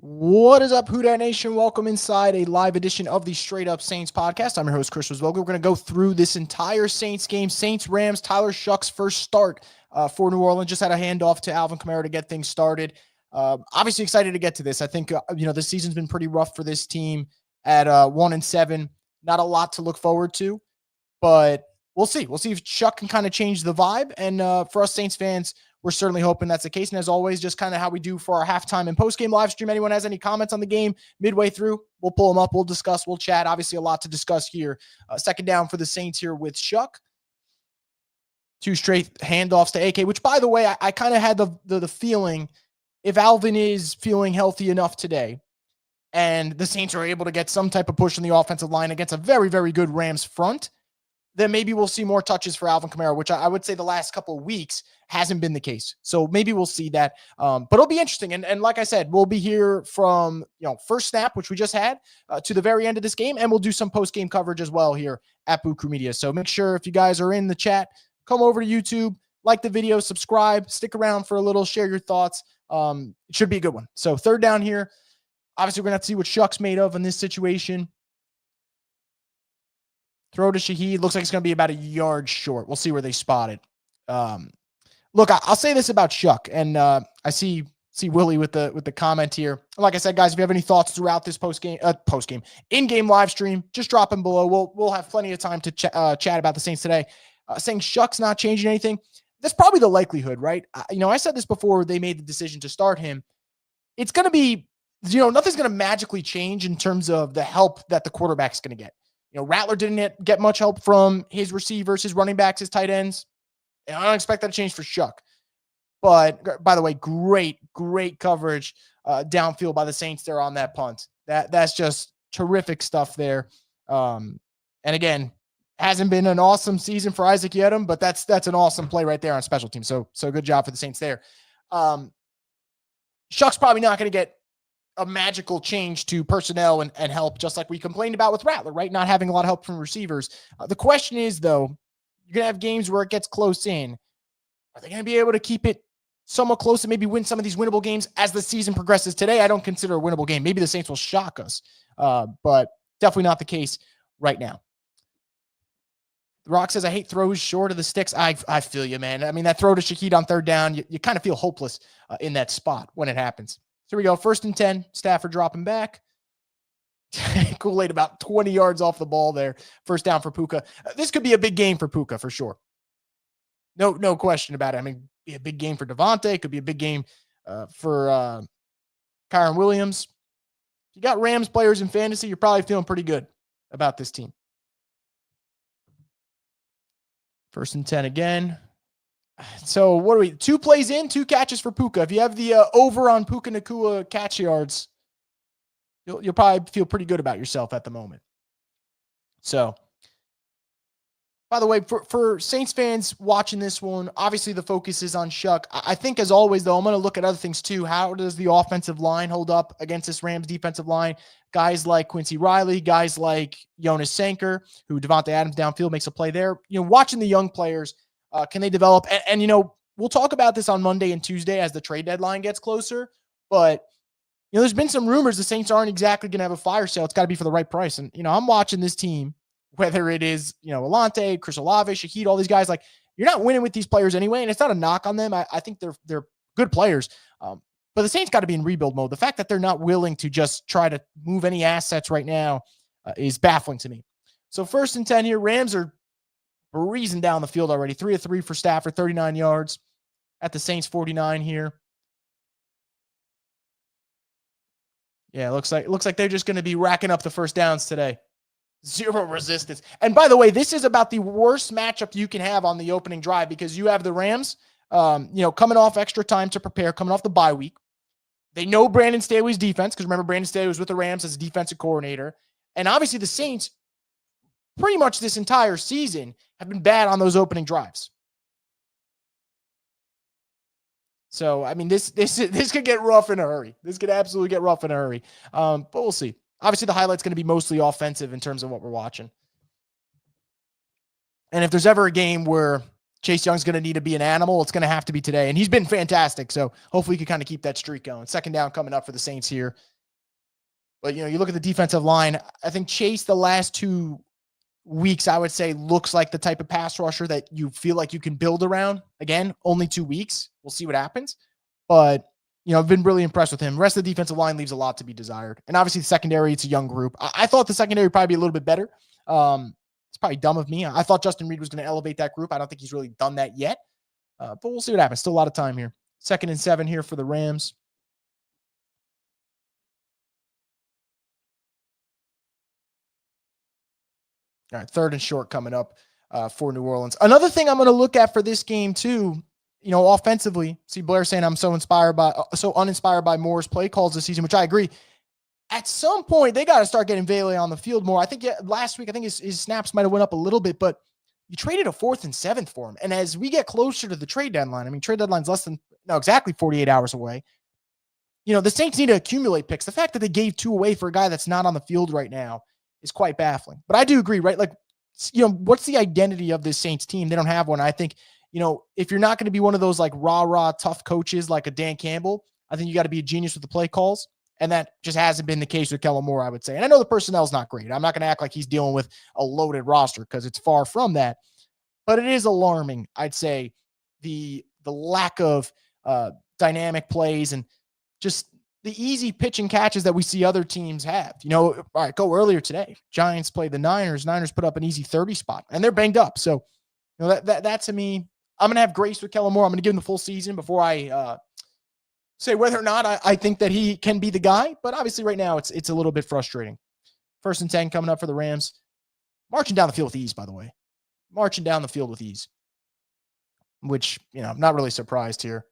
What is up, WhoDat Nation? Welcome inside a live edition of the Straight Up Saints podcast. I'm your host, Chris Vogel. We're going to go through this entire Saints game. Saints-Rams, Tyler Shough's first start for New Orleans. Just had a handoff to Alvin Kamara to get things started. Obviously excited to get to this. I think, this season's been pretty rough for this team at 1-7. Not a lot to look forward to, but we'll see. We'll see if Shough can kind of change the vibe. And for us Saints fans, we're certainly hoping that's the case. And as always, just kind of how we do for our halftime and post-game live stream. Anyone has any comments on the game midway through, we'll pull them up. We'll discuss. We'll chat. Obviously, a lot to discuss here. Second down for the Saints here with Shough. Two straight handoffs to AK, which, by the way, I kind of had the feeling if Alvin is feeling healthy enough today and the Saints are able to get some type of push in the offensive line against a very, very good Rams front, then maybe we'll see more touches for Alvin Kamara, which I would say the last couple of weeks hasn't been the case. So maybe we'll see that. But it'll be interesting. And like I said, we'll be here from first snap, which we just had, to the very end of this game. And we'll do some post-game coverage as well here at Buku Media. So make sure if you guys are in the chat, come over to YouTube, like the video, subscribe, stick around for a little, share your thoughts. It should be a good one. So third down here. Obviously, we're going to have to see what Shough's made of in this situation. Throw to Shaheed. Looks like it's going to be about a yard short. We'll see where they spot it. Look, I'll say this about Shough, and I see Willie with the comment here. Like I said, guys, if you have any thoughts throughout this post-game, in-game live stream, just drop them below. We'll have plenty of time to chat about the Saints today. Saying Shough's not changing anything, that's probably the likelihood, right? I said this before they made the decision to start him. It's going to be, nothing's going to magically change in terms of the help that the quarterback's going to get. Rattler didn't get much help from his receivers, his running backs, his tight ends. And I don't expect that to change for Shough. But, by the way, great coverage downfield by the Saints there on that punt. That's just terrific stuff there. And, again, hasn't been an awesome season for Isaac Yiadom, but that's an awesome play right there on special teams. So good job for the Saints there. Shough's probably not going to get a magical change to personnel and help, just like we complained about with Rattler, right? Not having a lot of help from receivers. The question is, though, you're going to have games where it gets close in. Are they going to be able to keep it somewhat close and maybe win some of these winnable games as the season progresses? Today, I don't consider a winnable game. Maybe the Saints will shock us, but definitely not the case right now. The Rock says, I hate throws short of the sticks. I feel you, man. I mean, that throw to Shaheed on third down, you kind of feel hopeless in that spot when it happens. Here we go. 1st and 10. Stafford dropping back. Kool-Aid about 20 yards off the ball there. First down for Puka. This could be a big game for Puka for sure. No question about it. I mean, be a big game for Devontae. It could be a big game for Kyron Williams. If you got Rams players in fantasy, you're probably feeling pretty good about this team. 1st and 10 again. So what are we? 2 plays in, 2 catches for Puka. If you have the over on Puka Nacua catch yards, you'll probably feel pretty good about yourself at the moment. So, by the way, for Saints fans watching this one, obviously the focus is on Shough. I think, as always, though, I'm going to look at other things too. How does the offensive line hold up against this Rams defensive line? Guys like Quincy Riley, guys like Jonas Sanker, who Devontae Adams downfield makes a play there. Watching the young players, can they develop? And we'll talk about this on Monday and Tuesday as the trade deadline gets closer. But, there's been some rumors the Saints aren't exactly going to have a fire sale. It's got to be for the right price. And, I'm watching this team, whether it is, Alante, Chris Olave, Shaheed, all these guys, like, you're not winning with these players anyway. And it's not a knock on them. I think they're good players. But the Saints got to be in rebuild mode. The fact that they're not willing to just try to move any assets right now is baffling to me. So 1st and 10 here. Rams are breezing down the field already. 3 of 3 for Stafford, 39 yards at the Saints 49 here. Yeah, it looks like they're just going to be racking up the first downs today. 0 resistance. And by the way, this is about the worst matchup you can have on the opening drive, because you have the Rams, coming off extra time to prepare, coming off the bye week. They know Brandon Staley's defense, because remember, Brandon Staley was with the Rams as a defensive coordinator. And obviously the Saints, pretty much this entire season, have been bad on those opening drives. So, I mean, this could get rough in a hurry. This could absolutely get rough in a hurry. But we'll see. Obviously, the highlight's going to be mostly offensive in terms of what we're watching. And if there's ever a game where Chase Young's going to need to be an animal. It's going to have to be today. And he's been fantastic. So hopefully he can kind of keep that streak going. Second down coming up for the Saints here. But, you look at the defensive line. I think Chase, the last 2 weeks, I would say, looks like the type of pass rusher that you feel like you can build around. Again, only 2 weeks. We'll see what happens. But, I've been really impressed with him. The rest of the defensive line leaves a lot to be desired. And obviously the secondary, it's a young group. I thought the secondary would probably be a little bit better. It's probably dumb of me. I thought Justin Reed was going to elevate that group. I don't think he's really done that yet. But we'll see what happens. Still a lot of time here. 2nd and 7 here for the Rams. All right, 3rd and short coming up for New Orleans. Another thing I'm going to look at for this game too, offensively. See Blair saying I'm so uninspired by Moore's play calls this season, which I agree. At some point, they got to start getting Bailey on the field more. I think last week, his snaps might have went up a little bit, but you traded a 4th and 7th for him. And as we get closer to the trade deadline, trade deadline's exactly 48 hours away. The Saints need to accumulate picks. The fact that they gave 2 away for a guy that's not on the field right now is quite baffling. But I do agree, right? What's the identity of this Saints team? They don't have one. I think, if you're not going to be one of those rah-rah tough coaches like a Dan Campbell, I think you got to be a genius with the play calls. And that just hasn't been the case with Kellen Moore, I would say. And I know the personnel is not great. I'm not going to act like he's dealing with a loaded roster because it's far from that. But it is alarming, I'd say, the lack of dynamic plays and just the easy pitch and catches that we see other teams have. All right, go earlier today. Giants played the Niners. Niners put up an easy 30 spot, and they're banged up. So, that to me, I'm going to have grace with Kellen Moore. I'm going to give him the full season before I say whether or not I think that he can be the guy. But obviously right now it's a little bit frustrating. 1st and 10 coming up for the Rams. Marching down the field with ease, by the way. Marching down the field with ease. Which, I'm not really surprised here.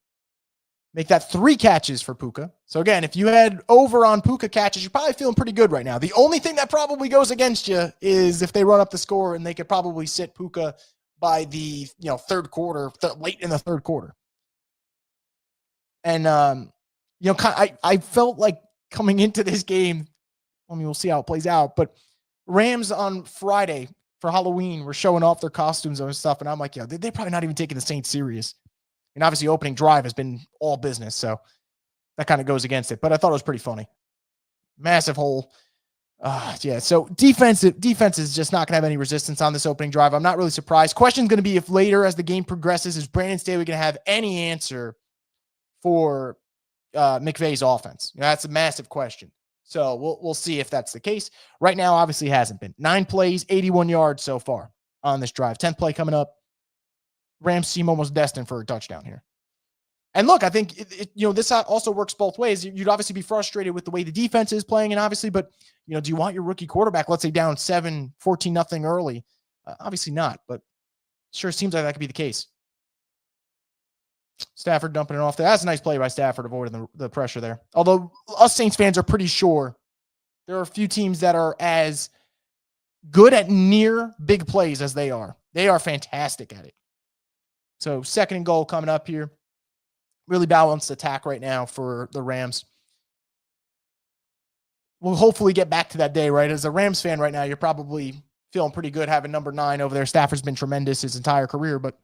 Make that 3 catches for Puka. So again, if you had over on Puka catches, you're probably feeling pretty good right now. The only thing that probably goes against you is if they run up the score, and they could probably sit Puka by the 3rd quarter, late in the 3rd quarter. And, I felt like coming into this game, we'll see how it plays out, but Rams on Friday for Halloween were showing off their costumes and stuff. And I'm like, they're probably not even taking the Saints serious. And obviously opening drive has been all business. So that kind of goes against it, but I thought it was pretty funny. Massive hole. So defense is just not going to have any resistance on this opening drive. I'm not really surprised. Question's going to be if later as the game progresses, is Brandon Staley going to have any answer for McVay's offense? That's a massive question. So we'll see if that's the case. Right now, obviously hasn't been. 9 plays, 81 yards so far on this drive. 10th play coming up. Rams seem almost destined for a touchdown here. And look, I think this also works both ways. You'd obviously be frustrated with the way the defense is playing, and obviously, but do you want your rookie quarterback, let's say, down 14-0 early? Obviously not, but sure seems like that could be the case. Stafford dumping it off there. That's a nice play by Stafford, avoiding the pressure there. Although us Saints fans are pretty sure there are a few teams that are as good at near big plays as they are. They are fantastic at it. So 2nd and goal coming up here. Really balanced attack right now for the Rams. We'll hopefully get back to that day, right? As a Rams fan right now, you're probably feeling pretty good having number 9 over there. Stafford's been tremendous his entire career, but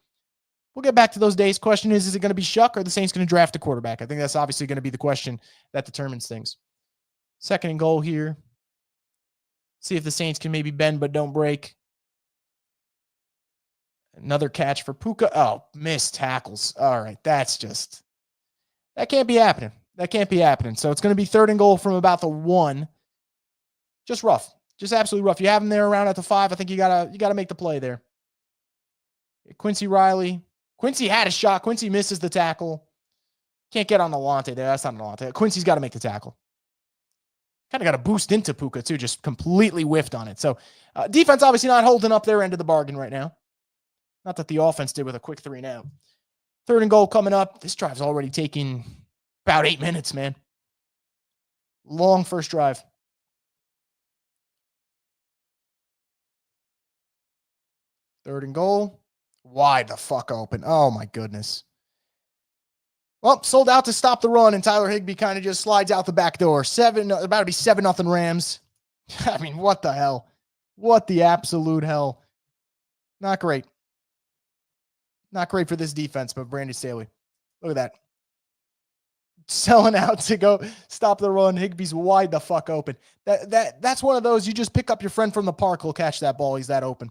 we'll get back to those days. Question is it going to be Shough or the Saints going to draft a quarterback? I think that's obviously going to be the question that determines things. 2nd and goal here. See if the Saints can maybe bend but don't break. Another catch for Puka. Oh, missed tackles. All right, that can't be happening. That can't be happening. So it's going to be 3rd and goal from about the 1. Just rough. Just absolutely rough. You have him there around at the 5. I think you gotta make the play there. Quincy Riley. Quincy had a shot. Quincy misses the tackle. Can't get on Alante there. That's not an Alante. Quincy's got to make the tackle. Kind of got to boost into Puka, too. Just completely whiffed on it. So defense obviously not holding up their end of the bargain right now. Not that the offense did with a quick 3 now. 3rd and goal coming up. This drive's already taking about 8 minutes, man. Long first drive. 3rd and goal. Wide the fuck open. Oh, my goodness. Well, sold out to stop the run, and Tyler Higbee kind of just slides out the back door. About to be 7-0 Rams. I mean, what the hell? What the absolute hell? Not great. Not great for this defense, but Brandon Staley. Look at that. Selling out to go stop the run. Higbee's wide the fuck open. That's one of those, you just pick up your friend from the park, he'll catch that ball. He's that open.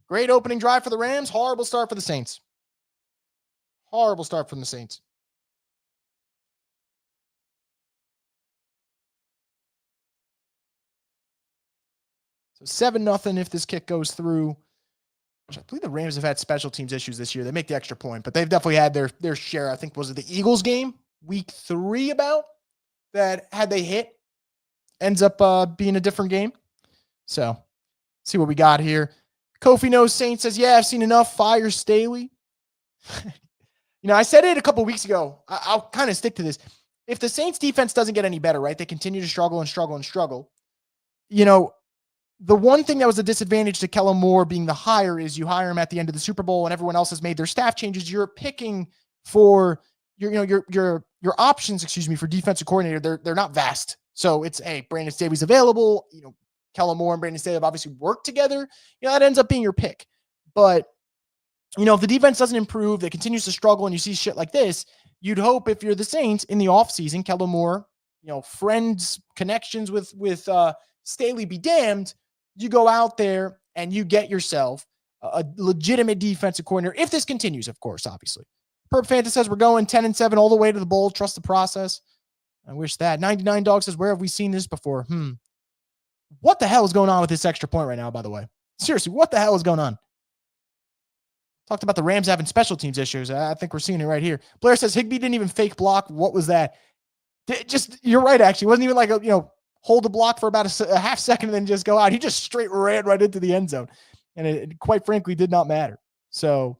Great opening drive for the Rams. Horrible start for the Saints. Horrible start from the Saints. So 7-0 if this kick goes through. I believe the Rams have had special teams issues this year. They make the extra point, but they've definitely had their share. I think, was it the Eagles game, week 3 about, that had they hit, ends up being a different game. So, see what we got here. Kofi Knows Saints says, yeah, I've seen enough. Fire Staley. I said it a couple weeks ago. I'll kind of stick to this. If the Saints defense doesn't get any better, right, they continue to struggle and struggle and struggle. The one thing that was a disadvantage to Kellen Moore being the hire is you hire him at the end of the Super Bowl and everyone else has made their staff changes. You're picking for your options, for defensive coordinator. They're not vast. So it's, hey, Brandon Staley's available. Kellen Moore and Brandon Staley have obviously worked together. That ends up being your pick. But if the defense doesn't improve, it continues to struggle, and you see shit like this, you'd hope, if you're the Saints in the offseason, Kellen Moore, friends, connections with Staley be damned, you go out there and you get yourself a legitimate defensive coordinator. If this continues, of course, obviously. Perp Fanta says we're going 10-7 all the way to the bowl. Trust the process. I wish that. 99 Dog says, where have we seen this before? What the hell is going on with this extra point right now, by the way? Seriously, what the hell is going on? Talked about the Rams having special teams issues. I think we're seeing it right here. Blair says Higbee didn't even fake block. What was that? You're right, actually. It wasn't even like hold the block for about a half second and then just go out. He just straight ran right into the end zone. And it quite frankly did not matter. So,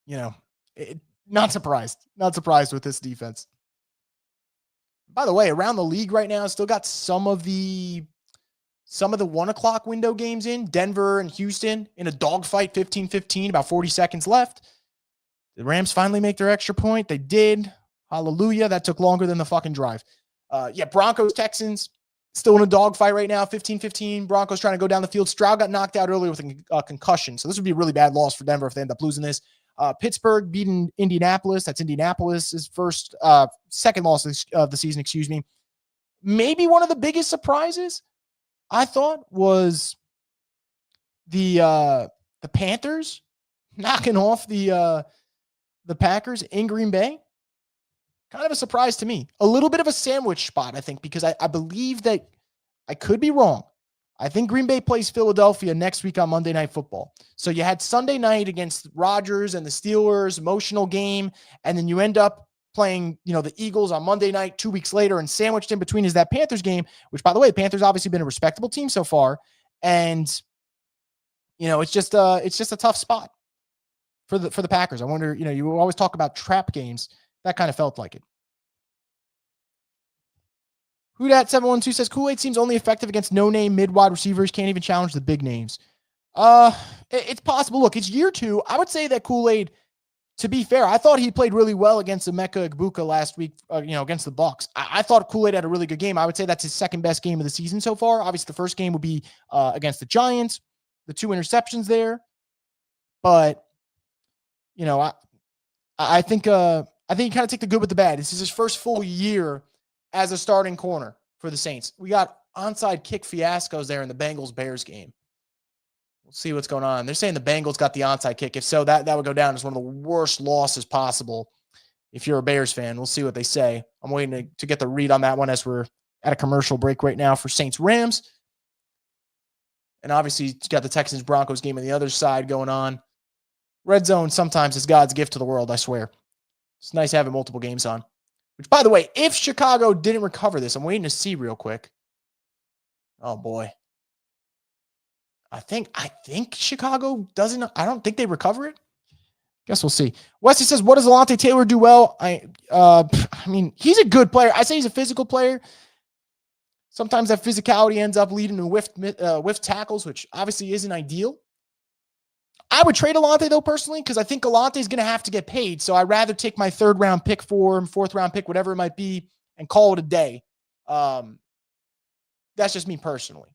not surprised. Not surprised with this defense. By the way, around the league right now, still got some of the 1:00 window games in. Denver and Houston in a dogfight, 15-15, about 40 seconds left. The Rams finally make their extra point. They did. Hallelujah. That took longer than the fucking drive. Broncos, Texans, still in a dogfight right now, 15-15. Broncos trying to go down the field. Stroud got knocked out earlier with a concussion. So this would be a really bad loss for Denver if they end up losing this. Pittsburgh beating Indianapolis. That's Indianapolis' second loss of the season, Maybe one of the biggest surprises, I thought, was the Panthers knocking off the Packers in Green Bay. Kind of a surprise to me. A little bit of a sandwich spot, I think, because I believe that, I could be wrong, I think Green Bay plays Philadelphia next week on Monday Night Football. So you had Sunday night against Rodgers and the Steelers, emotional game, and then you end up playing, the Eagles on Monday night 2 weeks later, and sandwiched in between is that Panthers game, which, by the way, the Panthers obviously been a respectable team so far. And, it's just a tough spot for the Packers. I wonder, you always talk about trap games. That kind of felt like it. WhoDat 712 says Kool-Aid seems only effective against no-name mid-wide receivers. Can't even challenge the big names. It's possible. Look, it's year 2. I would say that Kool-Aid, to be fair, I thought he played really well against Emeka Egbuka last week, against the Bucs. I thought Kool-Aid had a really good game. I would say that's his second best game of the season so far. Obviously, the first game would be against the Giants, the 2 interceptions there. But, I think you kind of take the good with the bad. This is his first full year as a starting corner for the Saints. We got onside kick fiascos there in the Bengals-Bears game. We'll see what's going on. They're saying the Bengals got the onside kick. If so, that would go down as one of the worst losses possible if you're a Bears fan. We'll see what they say. I'm waiting to get the read on that one as we're at a commercial break right now for Saints-Rams. And obviously, you got the Texans-Broncos game on the other side going on. Red zone sometimes is God's gift to the world, I swear. It's nice having multiple games on. Which, by the way, if Chicago didn't recover this, I'm waiting to see real quick. Oh, boy. I think Chicago doesn't. I don't think they recover it. Guess we'll see. Wesley says, what does Alontae Taylor do well? I mean, he's a good player. I say he's a physical player. Sometimes that physicality ends up leading to whiff tackles, which obviously isn't ideal. I would trade Alontae, though, personally, because I think Alontae is going to have to get paid. So I'd rather take my 3rd round pick for him, 4th round pick, whatever it might be, and call it a day. That's just me personally.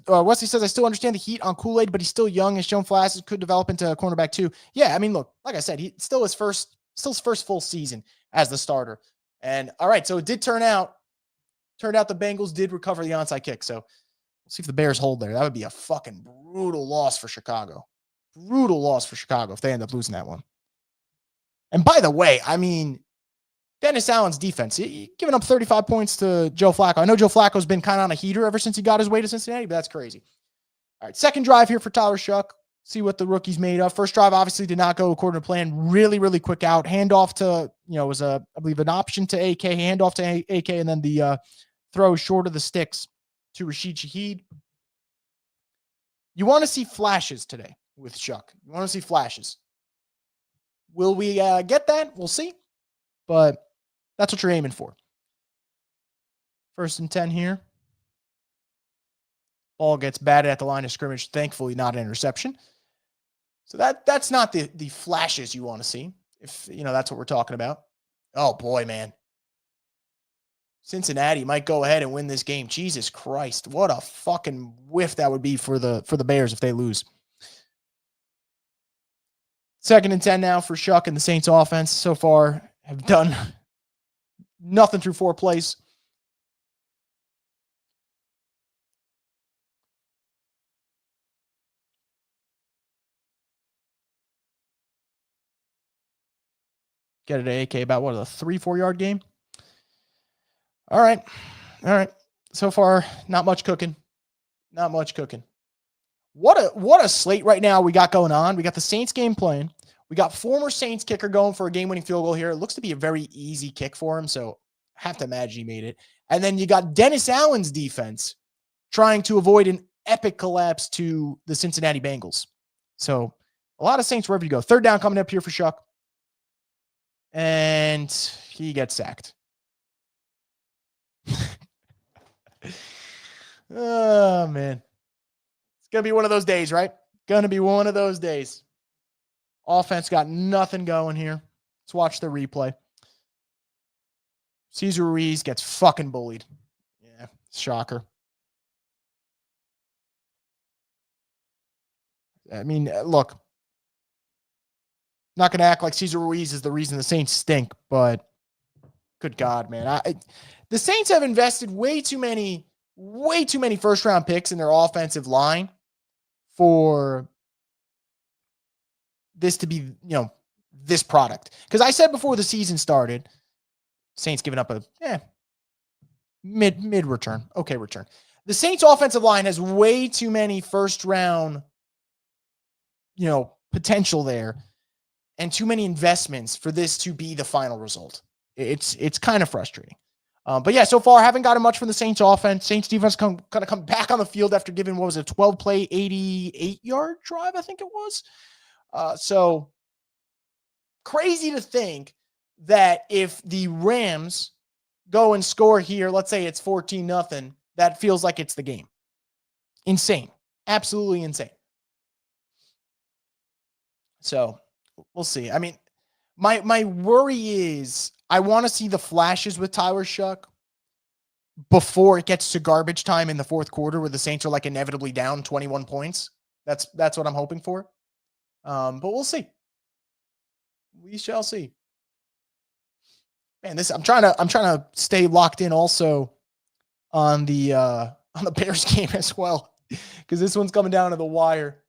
Wesley says, I still understand the heat on Kool-Aid, but he's still young, has shown flashes, could develop into a cornerback too. Yeah, I mean, look, like I said, he still his first full season as the starter. And all right, so it did turn out the Bengals did recover the onside kick. So we'll see if the Bears hold there. That would be a fucking brutal loss for Chicago. Brutal loss for Chicago if they end up losing that one. And by the way, I mean, Dennis Allen's defense, giving up 35 points to Joe Flacco. I know Joe Flacco's been kind of on a heater ever since he got his way to Cincinnati, but that's crazy. All right, second drive here for Tyler Shough. See what the rookie's made of. First drive obviously did not go according to plan. Really, really quick out. Handoff to, was I believe an option to AK. Handoff to AK, and then the throw short of the sticks to Rashid Shaheed. You want to see flashes today with Shough. You want to see flashes. Will we get that? We'll see. But that's what you're aiming for. 1st and 10 here. Ball gets batted at the line of scrimmage. Thankfully, not an interception. So that's not the flashes you want to see, if that's what we're talking about. Oh boy, man. Cincinnati might go ahead and win this game. Jesus Christ, what a fucking whiff that would be for the Bears if they lose. 2nd and 10 now for Shough and the Saints offense. So far have done nothing through 4 plays. Get it at AK about a 3-4 yard game. All right. So far, not much cooking. What a slate right now we got going on. We got the Saints game playing. We got former Saints kicker going for a game-winning field goal here. It looks to be a very easy kick for him, so I have to imagine he made it. And then you got Dennis Allen's defense trying to avoid an epic collapse to the Cincinnati Bengals. So a lot of Saints wherever you go. 3rd down coming up here for Shough. And he gets sacked. Oh, man. It's going to be one of those days, right? Going to be one of those days. Offense got nothing going here. Let's watch the replay. Cesar Ruiz gets fucking bullied. Yeah, shocker. I mean, look. Not going to act like Cesar Ruiz is the reason the Saints stink, but good God, man. The Saints have invested way too many first-round picks in their offensive line for this to be, this product. Because I said before the season started, Saints giving up a mid return. Okay return. The Saints offensive line has way too many first-round, potential there, and too many investments for this to be the final result. It's kind of frustrating. But yeah, so far, haven't gotten much from the Saints offense. Saints defense kind of come back on the field after giving, 12-play, 88-yard drive, I think it was. So crazy to think that if the Rams go and score here, let's say it's 14-0, that feels like it's the game. Insane. Absolutely insane. So we'll see. I mean, my worry is I want to see the flashes with Tyler Shough before it gets to garbage time in the 4th quarter where the Saints are like inevitably down 21 points. That's what I'm hoping for. But we'll see. We shall see. Man, I'm trying to stay locked in also on the Bears game as well, because this one's coming down to the wire.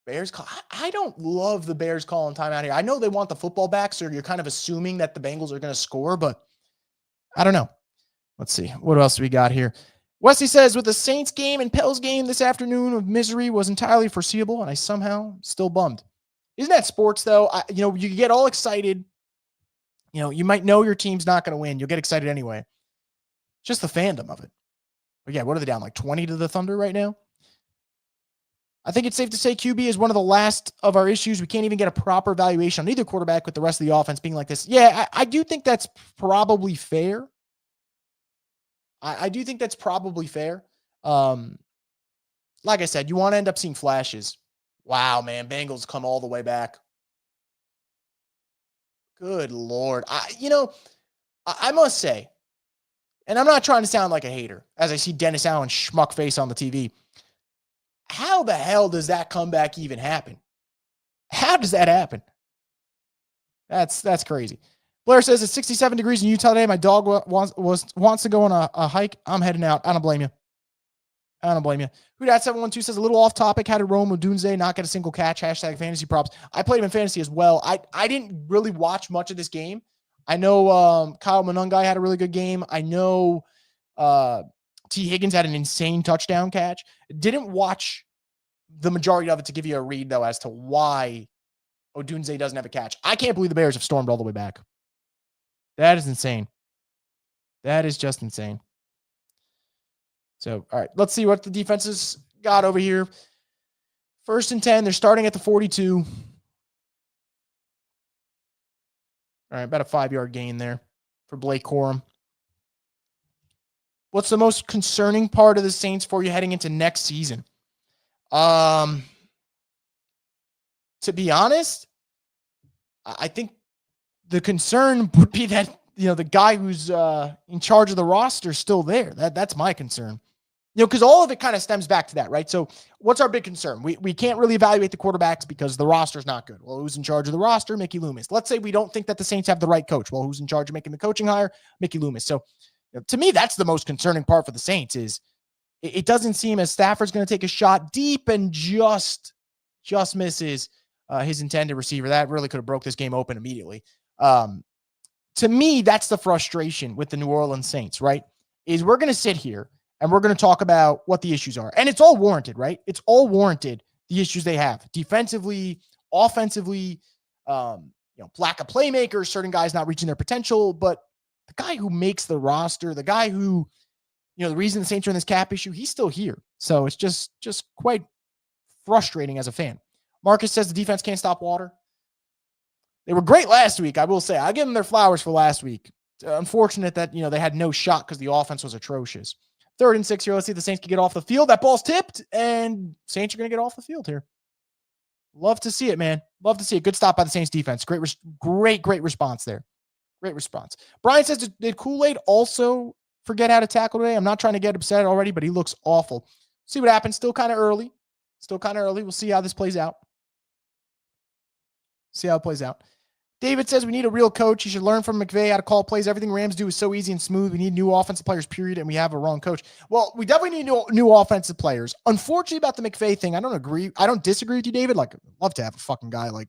Bears call. I don't love the Bears calling timeout here. I know they want the football back, so you're kind of assuming that the Bengals are going to score, but I don't know. Let's see. What else do we got here? Wesley says, with the Saints game and Pels game this afternoon of misery was entirely foreseeable, and I somehow still bummed. Isn't that sports, though? You get all excited. You might know your team's not going to win. You'll get excited anyway. Just the fandom of it. But yeah, what are they down, like 20 to the Thunder right now? I think it's safe to say QB is one of the last of our issues. We can't even get a proper evaluation on either quarterback with the rest of the offense being like this. Yeah, I do think that's probably fair. I do think that's probably fair. Like I said, you want to end up seeing flashes. Wow, man, Bengals come all the way back. Good Lord. I must say, and I'm not trying to sound like a hater as I see Dennis Allen schmuck face on the TV. How the hell does that comeback even happen? How does that happen? That's crazy. Blair says it's 67 degrees in Utah today. My dog wants to go on a hike. I'm heading out. I don't blame you. WhoDat 712 says a little off topic. How did Rome Odunze not get a single catch? Hashtag fantasy props. I played him in fantasy as well. I didn't really watch much of this game. I know Kyle Monungai had a really good game. I know T. Higgins had an insane touchdown catch. Didn't watch the majority of it to give you a read, though, as to why Odunze doesn't have a catch. I can't believe the Bears have stormed all the way back. That is insane. That is just insane. So, all right, let's see what the defenses got over here. 1st and 10. They're starting at the 42. All right, about a 5-yard gain there for Blake Corum. What's the most concerning part of the Saints for you heading into next season? To be honest, I think the concern would be that, the guy who's in charge of the roster is still there. That's my concern. Because all of it kind of stems back to that, right? So what's our big concern? We can't really evaluate the quarterbacks because the roster's not good. Well, who's in charge of the roster? Mickey Loomis. Let's say we don't think that the Saints have the right coach. Well, who's in charge of making the coaching hire? Mickey Loomis. So to me, that's the most concerning part for the Saints is it doesn't seem as Stafford's going to take a shot deep and just misses his intended receiver. That really could have broke this game open immediately. To me, that's the frustration with the New Orleans Saints, right? Is we're going to sit here and we're going to talk about what the issues are. And it's all warranted, right? It's all warranted, the issues they have. Defensively, offensively, lack of playmakers, certain guys not reaching their potential. But the guy who makes the roster, the guy who, the reason the Saints are in this cap issue, he's still here. So it's just quite frustrating as a fan. Marcus says the defense can't stop water. They were great last week, I will say. I give them their flowers for last week. Unfortunate that, they had no shot because the offense was atrocious. 3rd and 6 here. Let's see if the Saints can get off the field. That ball's tipped, and Saints are going to get off the field here. Love to see it, man. Love to see it. Good stop by the Saints defense. Great response there. Great response. Brian says, did Kool-Aid also forget how to tackle today? I'm not trying to get upset already, but he looks awful. See what happens. Still kind of early. We'll see how this plays out. David says we need a real coach. He should learn from McVay how to call plays. Everything Rams do is so easy and smooth. We need new offensive players, period, and we have a wrong coach. Well, we definitely need new offensive players. Unfortunately, about the McVay thing, I don't agree. I don't disagree with you, David. Like, I'd love to have a fucking guy like,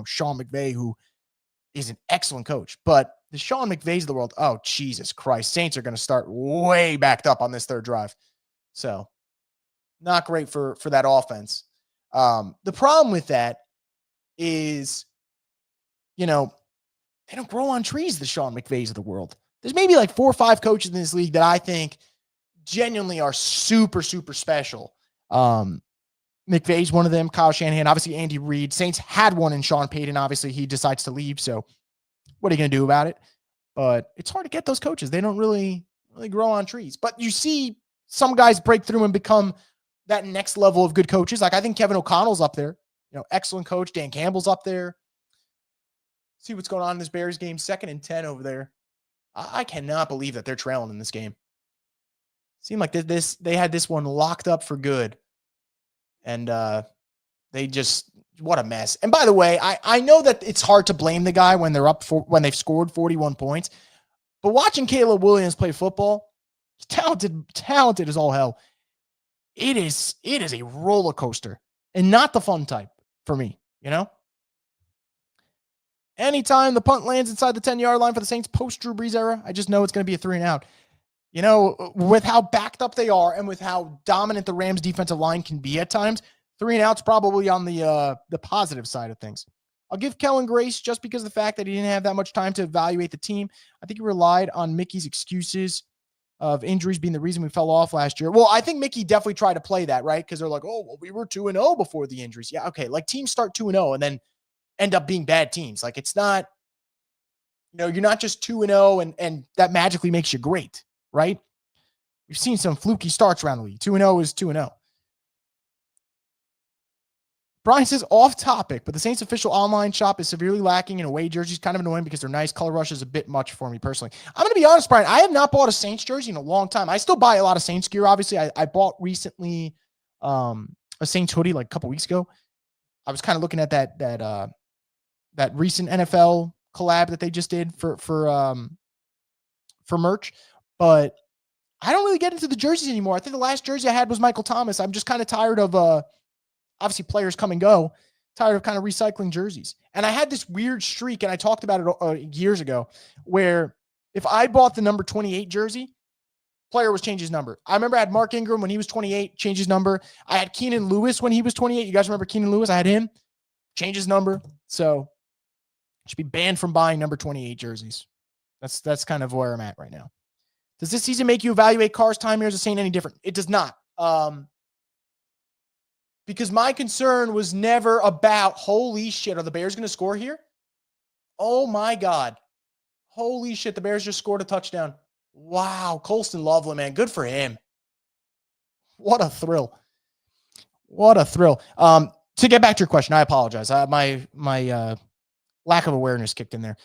Sean McVay, who is an excellent coach. But the Sean McVays of the world, oh, Jesus Christ. Saints are going to start way backed up on this 3rd drive. So, not great for that offense. The problem with that is, they don't grow on trees, the Sean McVays of the world. There's maybe like 4 or 5 coaches in this league that I think genuinely are super, super special. McVay's one of them. Kyle Shanahan, obviously Andy Reid. Saints had one in Sean Payton. Obviously, he decides to leave. So what are you going to do about it? But it's hard to get those coaches. They don't really grow on trees. But you see some guys break through and become that next level of good coaches. Like I think Kevin O'Connell's up there. Excellent coach. Dan Campbell's up there. See what's going on in this Bears game. 2nd and 10 over there. I cannot believe that they're trailing in this game. Seemed like they had this one locked up for good. And what a mess. And by the way, I know that it's hard to blame the guy when when they've scored 41 points. But watching Caleb Williams play football, he's talented as all hell. It is a roller coaster and not the fun type for me, Anytime the punt lands inside the 10-yard line for the Saints post Drew Brees era, I just know it's going to be a 3 and out. With how backed up they are and with how dominant the Rams defensive line can be at times, 3 and out's probably on the positive side of things. I'll give Kellen grace just because of the fact that he didn't have that much time to evaluate the team. I think he relied on Mickey's excuses of injuries being the reason we fell off last year. Well, I think Mickey definitely tried to play that, right? Because they're like, oh, well, we were 2-0 before the injuries. Yeah, okay. Like teams start 2-0 and then end up being bad teams. Like it's not, you're not just 2-0 and that magically makes you great, right? We've seen some fluky starts around the league. 2-0 is 2-0. Brian says, off topic, but the Saints official online shop is severely lacking in away jerseys. Kind of annoying because they're nice. Color rush is a bit much for me personally. I'm going to be honest, Brian. I have not bought a Saints jersey in a long time. I still buy a lot of Saints gear. Obviously, I bought recently a Saints hoodie like a couple weeks ago. I was kind of looking at that recent NFL collab that they just did for merch, but I don't really get into the jerseys anymore. I think the last jersey I had was Michael Thomas. I'm just kind of tired of obviously players come and go, tired of kind of recycling jerseys. And I had this weird streak, and I talked about it years ago, where if I bought the number 28 jersey, player was change his number. I remember I had Mark Ingram when he was 28, change his number. I had Keenan Lewis when he was 28. You guys remember Keenan Lewis? I had him change his number. So should be banned from buying number 28 jerseys. That's kind of where I'm at right now. Does this season make you evaluate Carr's time here as a Saint any different? It does not. Because my concern was never about, holy shit, are the Bears going to score here? Oh my God. Holy shit, the Bears just scored a touchdown. Wow, Colston Loveland, man. Good for him. What a thrill. What a thrill. To get back to your question, I apologize. My lack of awareness kicked in there.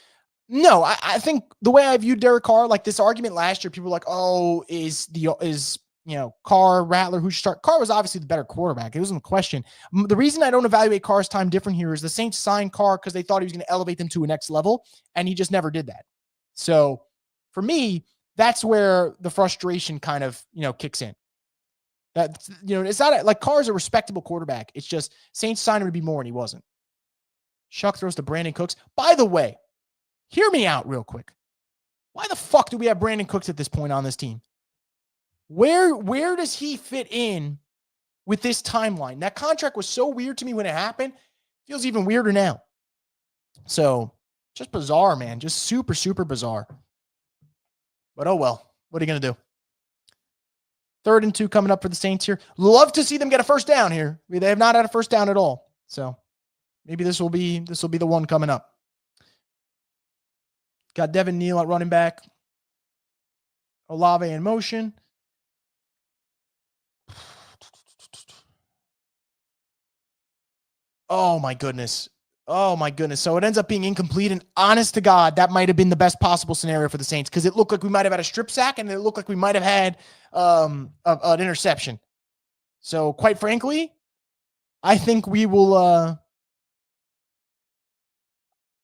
No, I think the way I viewed Derek Carr, like this argument last year, people were like, oh, is Carr, Rattler, who should start? Carr was obviously the better quarterback. It wasn't a question. The reason I don't evaluate Carr's time different here is the Saints signed Carr because they thought he was going to elevate them to a next level, and he just never did that. So for me, that's where the frustration kind of, kicks in. That, it's not like Carr's a respectable quarterback. It's just Saints signed him to be more, and he wasn't. Shough throws to Brandon Cooks. By the way, hear me out real quick. Why the fuck do we have Brandon Cooks at this point on this team? Where does he fit in with this timeline? That contract was so weird to me when it happened. Feels even weirder now. So just bizarre, man. Just super, super bizarre. But oh well. What are you going to do? 3rd and 2 coming up for the Saints here. Love to see them get a first down here. They have not had a first down at all. So maybe this will be the one coming up. Got Devin Neal at running back. Olave in motion. Oh my goodness. So it ends up being incomplete, and honest to God, that might have been the best possible scenario for the Saints because it looked like we might have had a strip sack and it looked like we might have had an interception. So quite frankly, I think we will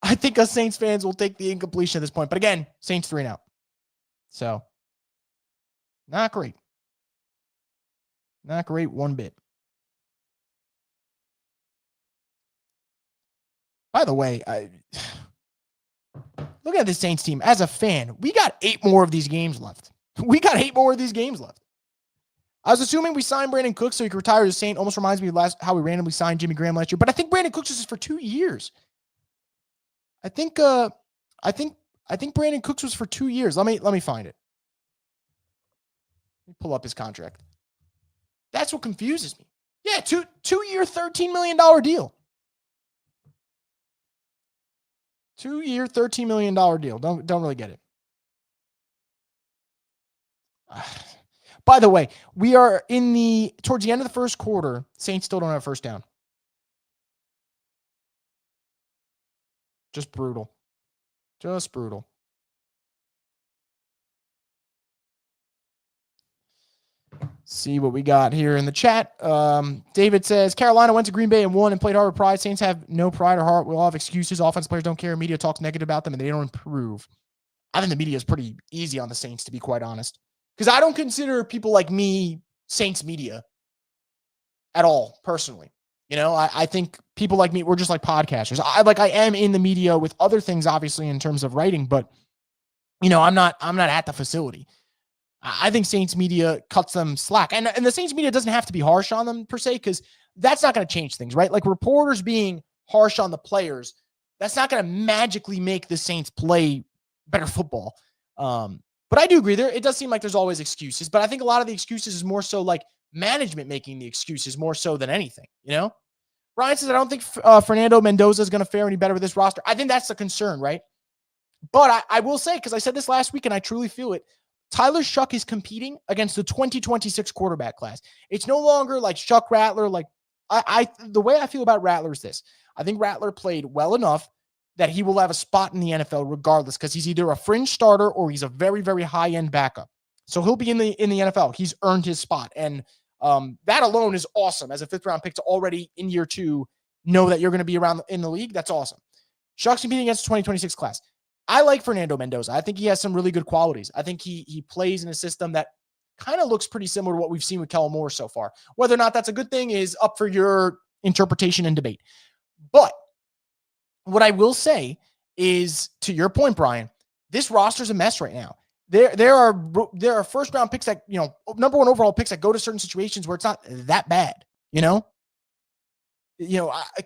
I think us Saints fans will take the incompletion at this point. But again, Saints 3 and out. So not great. Not great one bit. By the way, look at the Saints team. As a fan, we got 8 more of these games left. I was assuming we signed Brandon Cooks so he could retire as a Saint. Almost reminds me of how we randomly signed Jimmy Graham last year. But I think Brandon Cooks is for 2 years. I think Brandon Cooks was for 2 years. Let me find it. Let me pull up his contract. That's what confuses me. Yeah, two-year, $13 million deal. 2-year, $13 million deal. Don't really get it. By the way, we are towards the end of the first quarter. Saints still don't have a first down. Just brutal. See what we got here in the chat. David says, Carolina went to Green Bay and won and played hard with pride. Saints have no pride or heart. We all have excuses. Offense players don't care. Media talks negative about them and they don't improve. I think the media is pretty easy on the Saints, to be quite honest. Because I don't consider people like me Saints media at all, personally. I think people like me, we're just like podcasters. I am in the media with other things, obviously, in terms of writing, but I'm not at the facility. I think Saints media cuts them slack. And the Saints media doesn't have to be harsh on them per se, because that's not going to change things, right? Like reporters being harsh on the players, that's not going to magically make the Saints play better football. But I do agree it does seem like there's always excuses, but I think a lot of the excuses is more so like management making the excuses more so than anything, Brian says, I don't think Fernando Mendoza is going to fare any better with this roster. I think that's the concern, right? But I will say, because I said this last week and I truly feel it, Tyler Shough is competing against the 2026 quarterback class. It's no longer like Shough, Rattler. Like, The way I feel about Rattler is this. I think Rattler played well enough that he will have a spot in the NFL regardless, because he's either a fringe starter or he's a very, very high-end backup. So he'll be in the NFL. He's earned his spot. And that alone is awesome. As a fifth-round pick to already in year 2 know that you're going to be around in the league, that's awesome. Shucks competing against the 2026 class. I like Fernando Mendoza. I think he has some really good qualities. I think he plays in a system that kind of looks pretty similar to what we've seen with Kellen Moore so far. Whether or not that's a good thing is up for your interpretation and debate. But what I will say is, to your point, Brian, this roster's a mess right now. There are first round picks that, number 1 overall picks that go to certain situations where it's not that bad,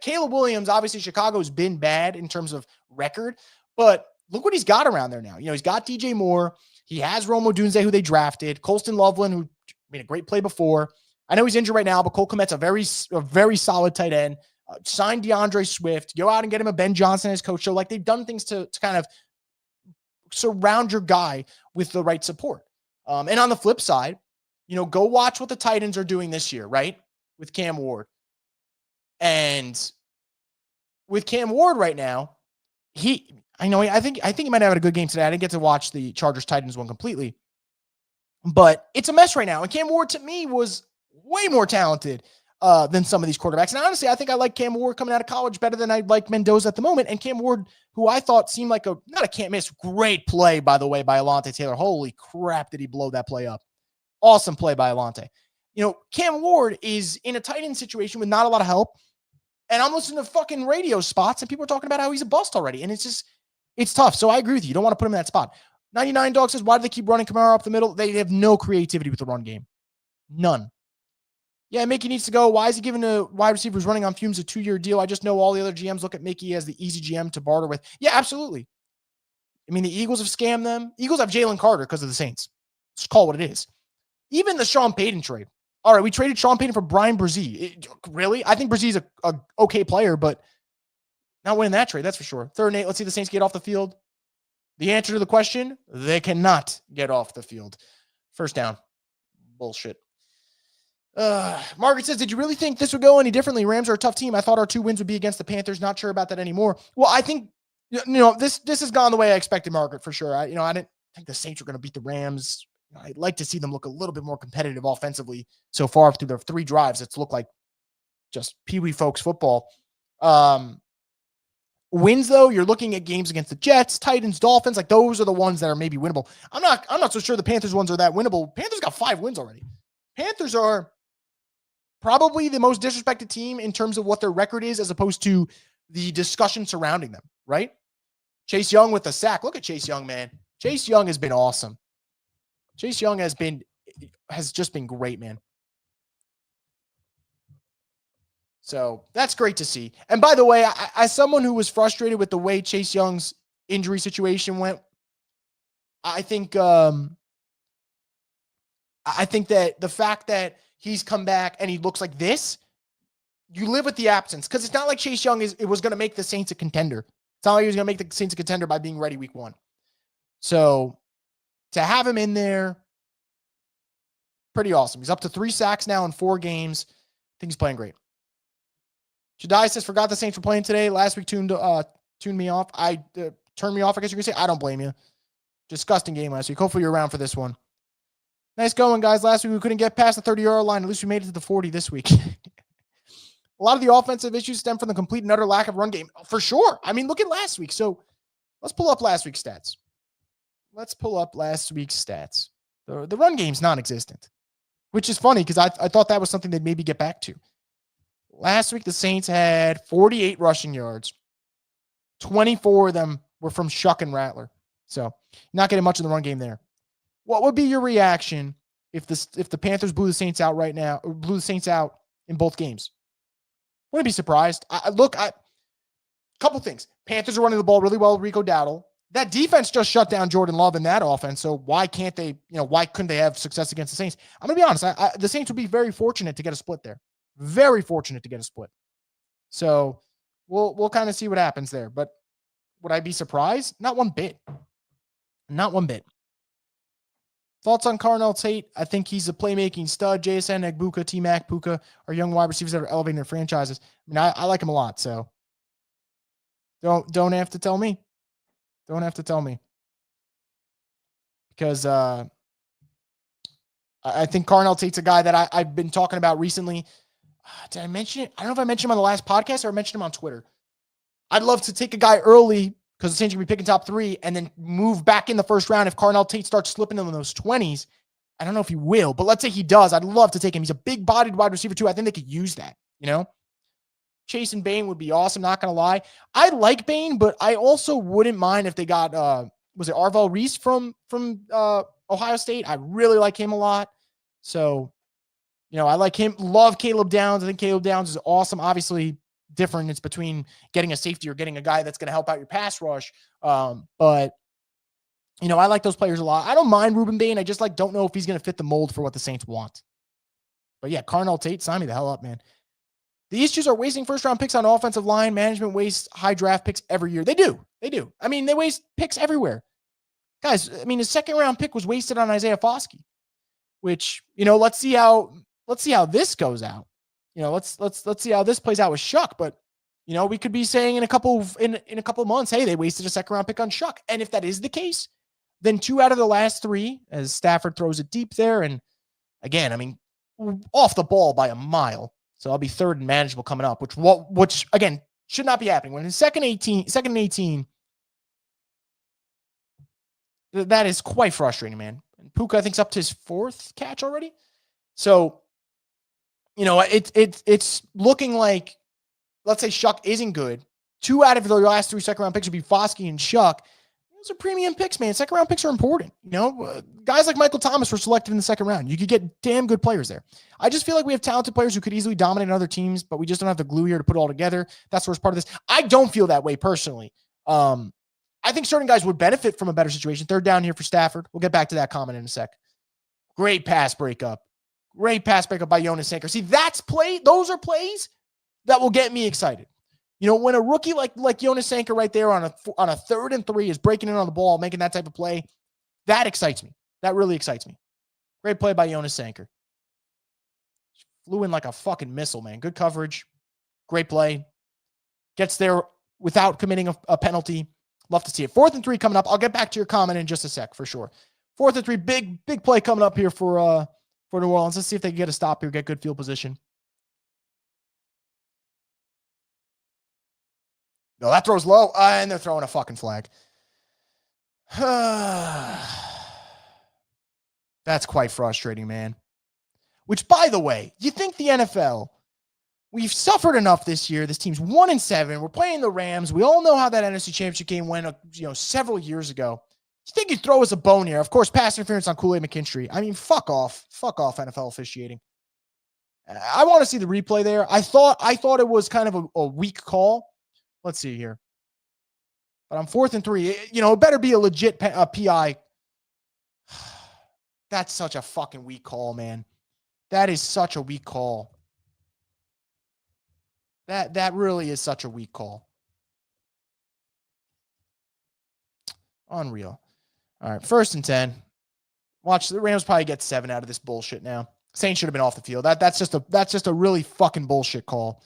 Caleb Williams, obviously Chicago's been bad in terms of record, but look what he's got around there now. He's got DJ Moore. He has Rome Odunze, who they drafted. Colston Loveland, who made a great play before. I know he's injured right now, but Cole Kmet's a very solid tight end. Signed DeAndre Swift. Go out and get him a Ben Johnson as coach. So, they've done things to kind of surround your guy with the right support. And on the flip side, go watch what the Titans are doing this year, right? With Cam Ward. And with Cam Ward right now, I think he might have had a good game today. I didn't get to watch the Chargers-Titans one completely. But it's a mess right now. And Cam Ward, to me, was way more talented than some of these quarterbacks. And honestly, I think I like Cam Ward coming out of college better than I like Mendoza at the moment. And Cam Ward, who I thought seemed like not a can't miss, great play, by the way, by Alontae Taylor. Holy crap, did he blow that play up. Awesome play by Alontae. Cam Ward is in a tight end situation with not a lot of help. And I'm listening to fucking radio spots and people are talking about how he's a bust already. And it's tough. So I agree with you. You don't want to put him in that spot. 99 Dog says, why do they keep running Kamara up the middle? They have no creativity with the run game. None. Yeah, Mickey needs to go. Why is he giving a wide receiver who's running on fumes a 2-year deal? I just know all the other GMs look at Mickey as the easy GM to barter with. Yeah, absolutely. I mean, the Eagles have scammed them. Eagles have Jalen Carter because of the Saints. Just call it what it is. Even the Sean Payton trade. All right, we traded Sean Payton for Brian Brzee. Really? I think Brzee's a okay player, but not winning that trade, that's for sure. 3rd and 8, let's see the Saints get off the field. The answer to the question, they cannot get off the field. First down. Bullshit. Margaret says, did you really think this would go any differently? Rams are a tough team. I thought our 2 wins would be against the Panthers. Not sure about that anymore. Well, I think, this has gone the way I expected, Margaret, for sure. I didn't think the Saints were going to beat the Rams. I'd like to see them look a little bit more competitive offensively so far through their 3 drives. It's looked like just peewee folks football. Wins, though, you're looking at games against the Jets, Titans, Dolphins. Those are the ones that are maybe winnable. I'm not so sure the Panthers ones are that winnable. Panthers got 5 wins already. Panthers are probably the most disrespected team in terms of what their record is as opposed to the discussion surrounding them, right? Chase Young with the sack. Look at Chase Young, man. Chase Young has been awesome. Chase Young has just been great, man. So that's great to see. And by the way, as someone who was frustrated with the way Chase Young's injury situation went, I think that the fact that he's come back and he looks like this, you live with the absence, because it's not like Chase Young was going to make the Saints a contender. It's not like he was going to make the Saints a contender by being ready week 1. So to have him in there, pretty awesome. He's up to 3 sacks now in 4 games. I think he's playing great. Jedi says, forgot the Saints were playing today. Last week tuned me off. Turned me off, I guess you could say. I don't blame you. Disgusting game last week. Hopefully you're around for this one. Nice going, guys. Last week we couldn't get past the 30-yard line. At least we made it to the 40 this week. A lot of the offensive issues stem from the complete and utter lack of run game. For sure. I mean, look at last week. So let's pull up last week's stats. The run game's non-existent, which is funny because I thought that was something they'd maybe get back to. Last week, the Saints had 48 rushing yards. 24 of them were from Shough and Rattler. So not getting much in the run game there. What would be your reaction if the Panthers blew the Saints out right now, or blew the Saints out in both games? Wouldn't be surprised. Couple things. Panthers are running the ball really well with Rico Dowdle. That defense just shut down Jordan Love in that offense. So why couldn't they have success against the Saints? I'm going to be honest. The Saints would be very fortunate to get a split there. Very fortunate to get a split. So we'll kind of see what happens there. But would I be surprised? Not one bit. Not one bit. Thoughts on Carnell Tate? I think he's a playmaking stud. JSN, Egbuka, T-Mac, Puka are young wide receivers that are elevating their franchises. I mean, I like him a lot, so don't have to tell me. Don't have to tell me. Because I think Carnell Tate's a guy that I've been talking about recently. Did I mention it? I don't know if I mentioned him on the last podcast or I mentioned him on Twitter. I'd love to take a guy early because the Saints are going to be picking top 3 and then move back in the first round if Carnell Tate starts slipping in those 20s. I don't know if he will, but let's say he does. I'd love to take him. He's a big-bodied wide receiver, too. I think they could use that, you know? Chase and Bain would be awesome, not going to lie. I like Bain, but I also wouldn't mind if they got, was it Arvell Reese from Ohio State? I really like him a lot. So, you know, I like him. Love Caleb Downs. I think Caleb Downs is awesome. Obviously, different. It's between getting a safety or getting a guy that's going to help out your pass rush. But, you know, I like those players a lot. I don't mind Ruben Bain. I just don't know if he's going to fit the mold for what the Saints want. But yeah, Carnell Tate, sign me the hell up, man. The issues are wasting first-round picks on offensive line. Management wastes high draft picks every year. They do. They do. I mean, they waste picks everywhere. Guys, I mean, his second-round pick was wasted on Isaiah Foskey, which, you know, let's see how this goes out. You know, let's see how this plays out with Shough. But, you know, we could be saying in a couple of months, hey, they wasted a second-round pick on Shough. And if that is the case, then 2 out of the last 3, as Stafford throws it deep there. And again, I mean, off the ball by a mile. So I'll be 3rd and manageable coming up, which again, should not be happening. When in second and 18, that is quite frustrating, man. And Puka, I think, is up to his 4th catch already. So, you know, it's looking like, let's say Shough isn't good. 2 out of the last 3 second-round picks would be Foskey and Shough. Those are premium picks, man. Second-round picks are important. You know, guys like Michael Thomas were selected in the second round. You could get damn good players there. I just feel like we have talented players who could easily dominate other teams, but we just don't have the glue here to put it all together. That's what's part of this. I don't feel that way personally. I think certain guys would benefit from a better situation. 3rd down here for Stafford. We'll get back to that comment in a sec. Great pass breakup. Great pass breakup by Jonas Sanker. See, those are plays that will get me excited. You know, when a rookie like Jonas Sanker right there on a 3rd and 3 is breaking in on the ball, making that type of play, that excites me. That really excites me. Great play by Jonas Sanker. Flew in like a fucking missile, man. Good coverage. Great play. Gets there without committing a penalty. Love to see it. 4th and 3 coming up. I'll get back to your comment in just a sec for sure. 4th and 3, big play coming up here for New Orleans. Let's see if they can get a stop here, get good field position. No, that throws low, and they're throwing a fucking flag. That's quite frustrating, man. Which, by the way, you think the NFL, we've suffered enough this year. This team's 1-7. We're playing the Rams. We all know how that NFC Championship game went, several years ago. You think you'd throw us a bone here? Of course, pass interference on Kool-Aid McKinstry. I mean, fuck off. Fuck off, NFL officiating. I want to see the replay there. I thought it was kind of a weak call. Let's see here. But on 4th and 3, it better be a legit PI. That's such a fucking weak call, man. That is such a weak call. That really is such a weak call. Unreal. All right, 1st and 10. Watch, the Rams probably get 7 out of this bullshit now. Saints should have been off the field. That's just a really fucking bullshit call.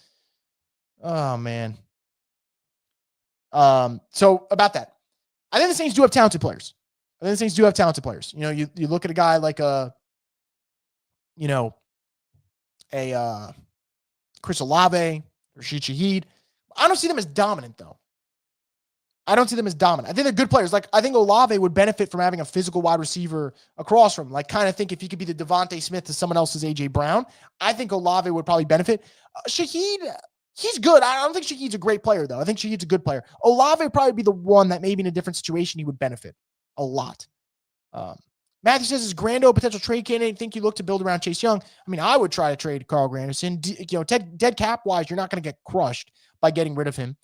Oh, man. So about that, I think the Saints do have talented players. You know, you look at a guy like Chris Olave, Rashid Shaheed. I don't see them as dominant, though. I think they're good players. I think Olave would benefit from having a physical wide receiver across from him. Kind of think if he could be the Devontae Smith to someone else's A.J. Brown, I think Olave would probably benefit. Shaheed, he's good. I don't think Shaheed's a great player, though. I think Shaheed's a good player. Olave would probably be the one that maybe in a different situation he would benefit a lot. Matthew says, is Grando a potential trade candidate? Think you look to build around Chase Young? I mean, I would try to trade Carl Granderson. Dead cap-wise, you're not going to get crushed by getting rid of him.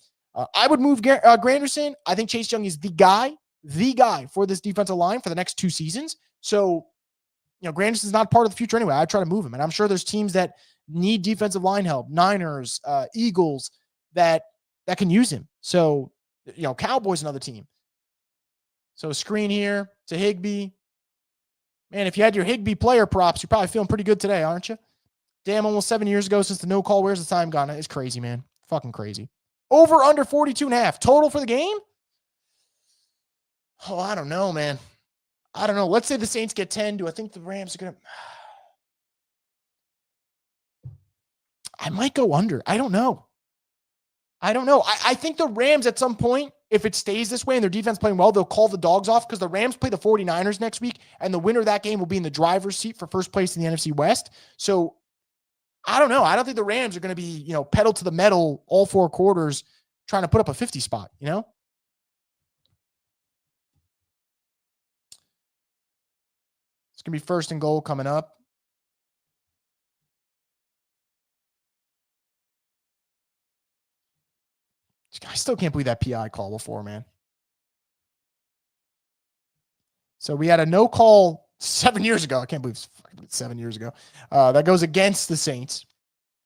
I would move Granderson. I think Chase Young is the guy for this defensive line for the next 2 seasons. So, Granderson's not part of the future anyway. I'd try to move him. And I'm sure there's teams that need defensive line help, Niners, Eagles, that can use him. So, Cowboys, another team. So screen here to Higbee. Man, if you had your Higbee player props, you're probably feeling pretty good today, aren't you? Damn, almost 7 years ago since the no call. Where's the time gone? It's crazy, man. Fucking crazy. Over under 42.5. Total for the game? Oh, I don't know, man. I don't know. Let's say the Saints get 10. Do I think the Rams are going to... I might go under. I don't know. I think the Rams at some point, if it stays this way and their defense playing well, they'll call the dogs off because the Rams play the 49ers next week, and the winner of that game will be in the driver's seat for first place in the NFC West. So I don't know. I don't think the Rams are going to be, pedal to the metal all 4 quarters trying to put up a 50 spot, It's going to be first and goal coming up. I still can't believe that PI call before, man. So we had a no call 7 years ago. I can't believe it's 7 years ago. That goes against the Saints.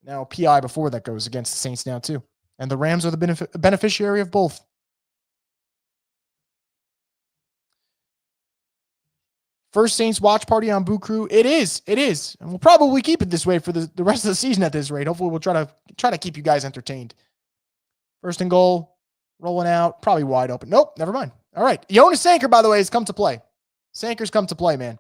Now PI before that goes against the Saints now too. And the Rams are the beneficiary of both. First Saints watch party on Boo Crew. It is. And we'll probably keep it this way for the rest of the season at this rate. Hopefully we'll try to keep you guys entertained. First and goal, rolling out, probably wide open. Nope, never mind. All right. Jonas Sanker, by the way, has come to play. Sanker's come to play, man.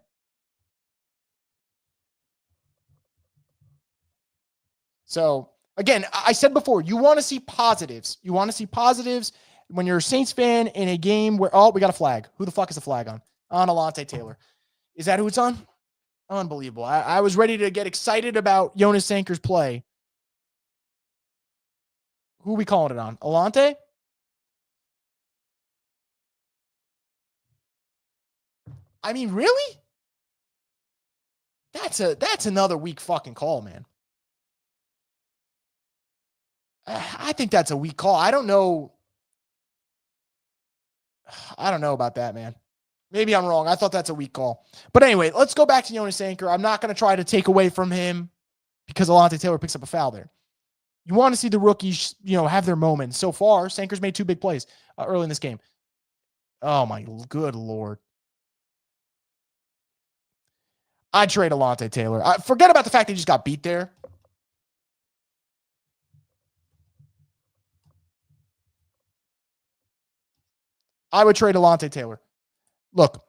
So, again, I said before, you want to see positives. You want to see positives when you're a Saints fan in a game where, we got a flag. Who the fuck is the flag on? On Alontae Taylor. Is that who it's on? Unbelievable. I was ready to get excited about Jonas Sanker's play. Who are we calling it on? Alontae? I mean, really? That's another weak fucking call, man. I think that's a weak call. I don't know about that, man. Maybe I'm wrong. I thought that's a weak call. But anyway, let's go back to Jonas Sanker. I'm not going to try to take away from him because Alontae Taylor picks up a foul there. You want to see the rookies, have their moments. So far, Sanker's made 2 big plays early in this game. Oh, my good Lord. I'd trade Alontae Taylor. Forget about the fact that he just got beat there. I would trade Alontae Taylor. Look,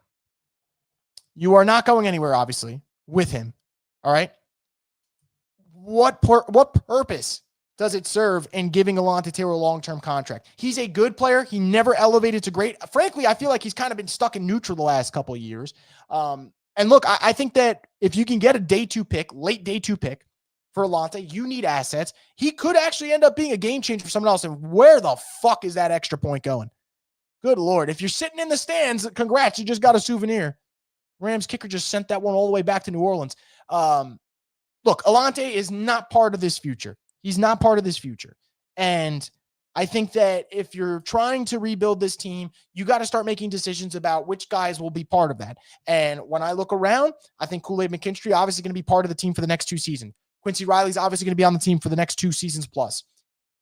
you are not going anywhere, obviously, with him. All right? What purpose does it serve in giving Alontae Taylor a long-term contract? He's a good player. He never elevated to great. Frankly, I feel like he's kind of been stuck in neutral the last couple of years. And look, I think that if you can get a late day two pick for Alontae, you need assets. He could actually end up being a game changer for someone else. And where the fuck is that extra point going? Good Lord. If you're sitting in the stands, congrats, you just got a souvenir. Rams kicker just sent that one all the way back to New Orleans. Look, Alontae is not part of this future. He's not part of this future. And I think that if you're trying to rebuild this team, you got to start making decisions about which guys will be part of that. And when I look around, I think Kool-Aid McKinstry obviously going to be part of the team for the next 2 seasons. Quincy Riley's obviously going to be on the team for the next 2 seasons plus.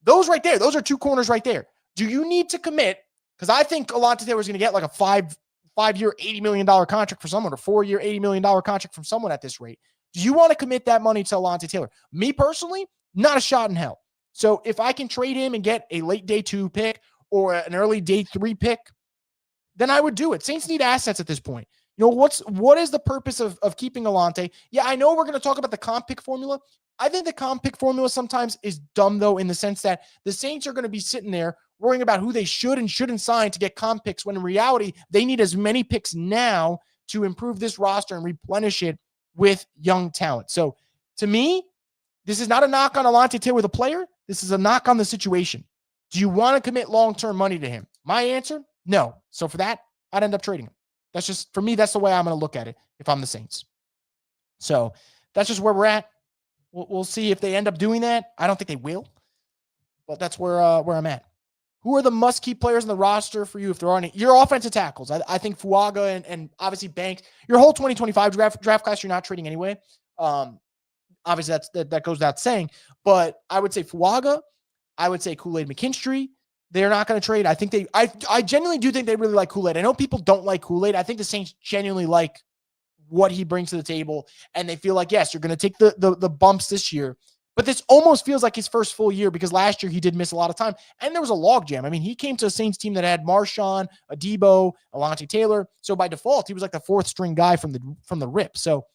Those right there, those are 2 corners right there. Do you need to commit? Because I think Alontae Taylor is going to get like a 5-year, $80 million contract for someone, or 4-year, $80 million contract from someone at this rate. Do you want to commit that money to Alontae Taylor? Me personally, not a shot in hell. So if I can trade him and get a late day 2 pick or an early day 3 pick, then I would do it. Saints need assets at this point. What is the purpose of keeping Alontae? Yeah, I know we're going to talk about the comp pick formula. I think the comp pick formula sometimes is dumb, though, in the sense that the Saints are going to be sitting there worrying about who they should and shouldn't sign to get comp picks, when in reality, they need as many picks now to improve this roster and replenish it with young talent. So to me, this is not a knock on Alontae Taylor, the player. This is a knock on the situation. Do you want to commit long-term money to him? My answer, no. So for that, I'd end up trading him. That's just, for me, that's the way I'm going to look at it if I'm the Saints. So that's just where we're at. We'll see if they end up doing that. I don't think they will, but that's where I'm at. Who are the must-keep players in the roster for you if there are any? Your offensive tackles. I think Fuaga and obviously Banks. Your whole 2025 draft class, you're not trading anyway. Obviously, that goes without saying. But I would say Fuaga. I would say Kool-Aid McKinstry. They're not going to trade. I think I genuinely do think they really like Kool-Aid. I know people don't like Kool-Aid. I think the Saints genuinely like what he brings to the table. And they feel like, yes, you're going to take the bumps this year. But this almost feels like his first full year because last year he did miss a lot of time. And there was a logjam. I mean, he came to a Saints team that had Marshawn, Adebo, Alontae Taylor. So by default, he was like the fourth string guy from the rip. So,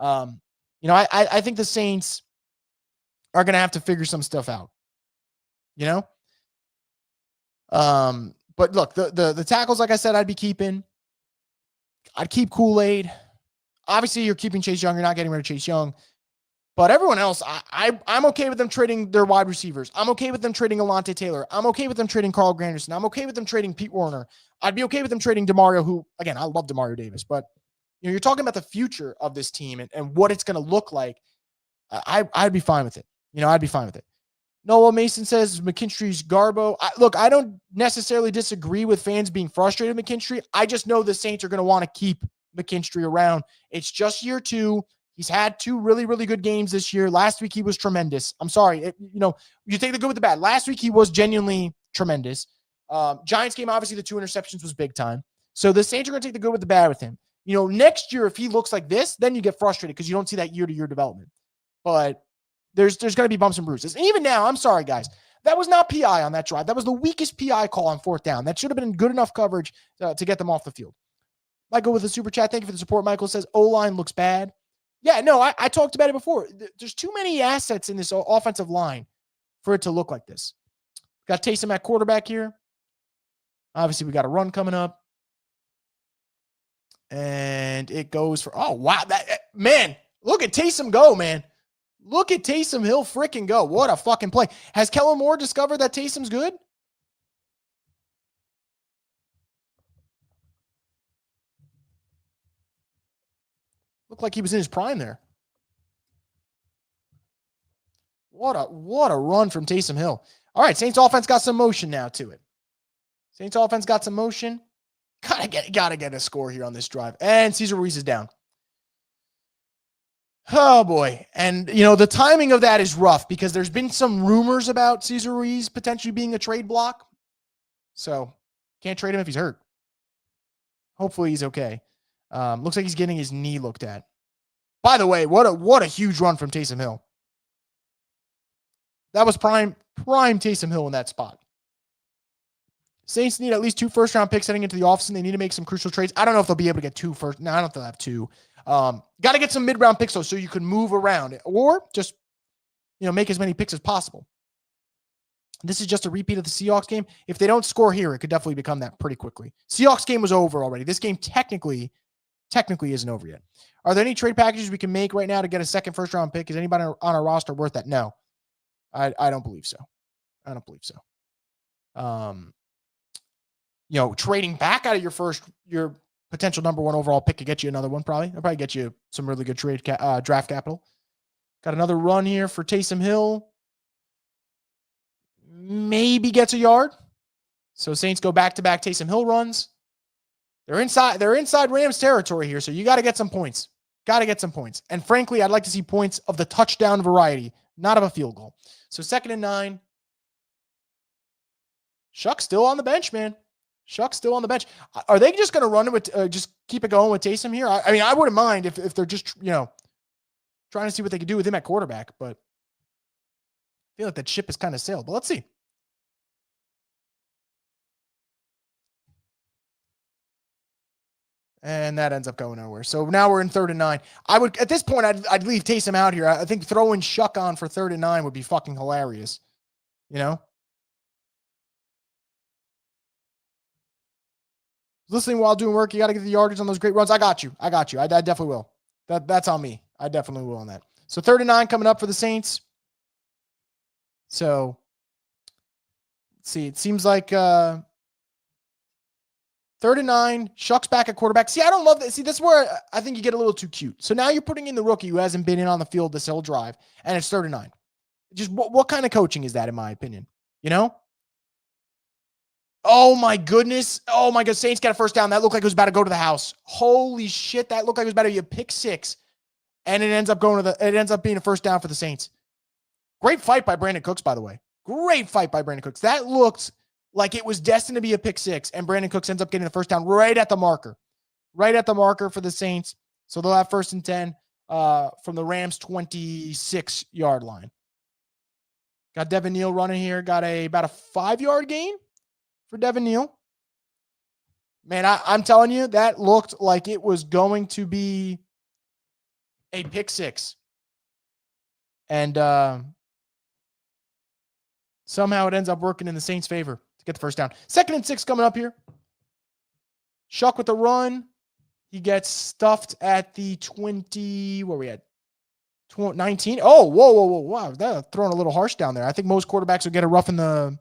I think the Saints are going to have to figure some stuff out, But look, the tackles, like I said, I'd be keeping. I'd keep Kool-Aid. Obviously, you're keeping Chase Young. You're not getting rid of Chase Young. But everyone else, I'm okay with them trading their wide receivers. I'm okay with them trading Alontae Taylor. I'm okay with them trading Carl Granderson. I'm okay with them trading Pete Werner. I'd be okay with them trading DeMario, who, again, I love DeMario Davis. But you're talking about the future of this team and what it's going to look like. I'd be fine with it. I'd be fine with it. Noah Mason says McKinstry's Garbo. Look, I don't necessarily disagree with fans being frustrated with McKinstry. I just know the Saints are going to want to keep McKinstry around. It's just year 2. He's had 2 really, really good games this year. Last week, he was tremendous. I'm sorry. You take the good with the bad. Last week, he was genuinely tremendous. Giants game, obviously, the 2 interceptions was big time. So the Saints are going to take the good with the bad with him. Next year, if he looks like this, then you get frustrated because you don't see that year-to-year development. But there's going to be bumps and bruises. And even now, I'm sorry, guys. That was not PI on that drive. That was the weakest PI call on 4th down. That should have been good enough coverage to get them off the field. Michael with a super chat. Thank you for the support. Michael says, O-line looks bad. Yeah, no, I talked about it before. There's too many assets in this offensive line for it to look like this. Got Taysom at quarterback here. Obviously, we got a run coming up. And it goes for, oh, wow. Man, look at Taysom go, man. Look at Taysom Hill freaking go. What a fucking play. Has Kellen Moore discovered that Taysom's good? Looked like he was in his prime there. What a run from Taysom Hill. All right, Saints offense got some motion now to it. Saints offense got some motion. Gotta get a score here on this drive. And Cesar Ruiz is down. Oh, boy. And, the timing of that is rough because there's been some rumors about Cesar Ruiz potentially being a trade block. So, can't trade him if he's hurt. Hopefully he's okay. Looks like he's getting his knee looked at. By the way, what a huge run from Taysom Hill. That was prime Taysom Hill in that spot. Saints need at least 2 first-round picks heading into the offseason. They need to make some crucial trades. I don't know if they'll be able to get 2 first. No, I don't think they'll have 2. Got to get some mid-round picks, though, so you can move around. Or just, make as many picks as possible. This is just a repeat of the Seahawks game. If they don't score here, it could definitely become that pretty quickly. Seahawks game was over already. This game technically isn't over yet. Are there any trade packages we can make right now to get a second first-round pick? Is anybody on our roster worth that? No. I don't believe so. I don't believe so. Trading back out of your potential number 1 overall pick could get you another one probably. It'll probably get you some really good draft capital. Got another run here for Taysom Hill. Maybe gets a yard. So Saints go back-to-back Taysom Hill runs. They're inside Rams territory here, so you got to get some points. Got to get some points. And frankly, I'd like to see points of the touchdown variety, not of a field goal. So 2nd and 9. Shough still on the bench, man. Shough still on the bench. Are they just going to run with, just keep it going with Taysom here? I mean, I wouldn't mind if they're just, trying to see what they could do with him at quarterback, but I feel like that ship has kind of sailed. But let's see. And that ends up going nowhere. So now we're in 3rd and 9. At this point, I'd leave Taysom out here. I think throwing Shough on for 3rd and 9 would be fucking hilarious. Listening while doing work, you got to get the yardage on those great runs. I got you. I definitely will. That's on me. I definitely will on that. So 3rd and 9 coming up for the Saints. So let's see. It seems like 3rd and 9, Shough's back at quarterback. See, I don't love that. See, that's where I think you get a little too cute. So now you're putting in the rookie who hasn't been in on the field this whole drive, and it's 3rd and 9. Just what kind of coaching is that, in my opinion? Oh, my goodness. Oh, my God. Saints got a first down. That looked like it was about to go to the house. Holy shit. That looked like it was about to be a pick 6. And it ends up being a first down for the Saints. Great fight by Brandon Cooks, by the way. Great fight by Brandon Cooks. That looked like it was destined to be a pick 6. And Brandon Cooks ends up getting the first down right at the marker. Right at the marker for the Saints. So they'll have 1st and 10 from the Rams 26-yard line. Got Devin Neal running here. Got about a 5-yard gain for Devin Neal. Man, I'm telling you, that looked like it was going to be a pick 6. And somehow it ends up working in the Saints' favor to get the first down. 2nd and 6 coming up here. Shough with the run. He gets stuffed at the 20. Where we at? 19. Oh, whoa. Wow, that throwing a little harsh down there. I think most quarterbacks would get a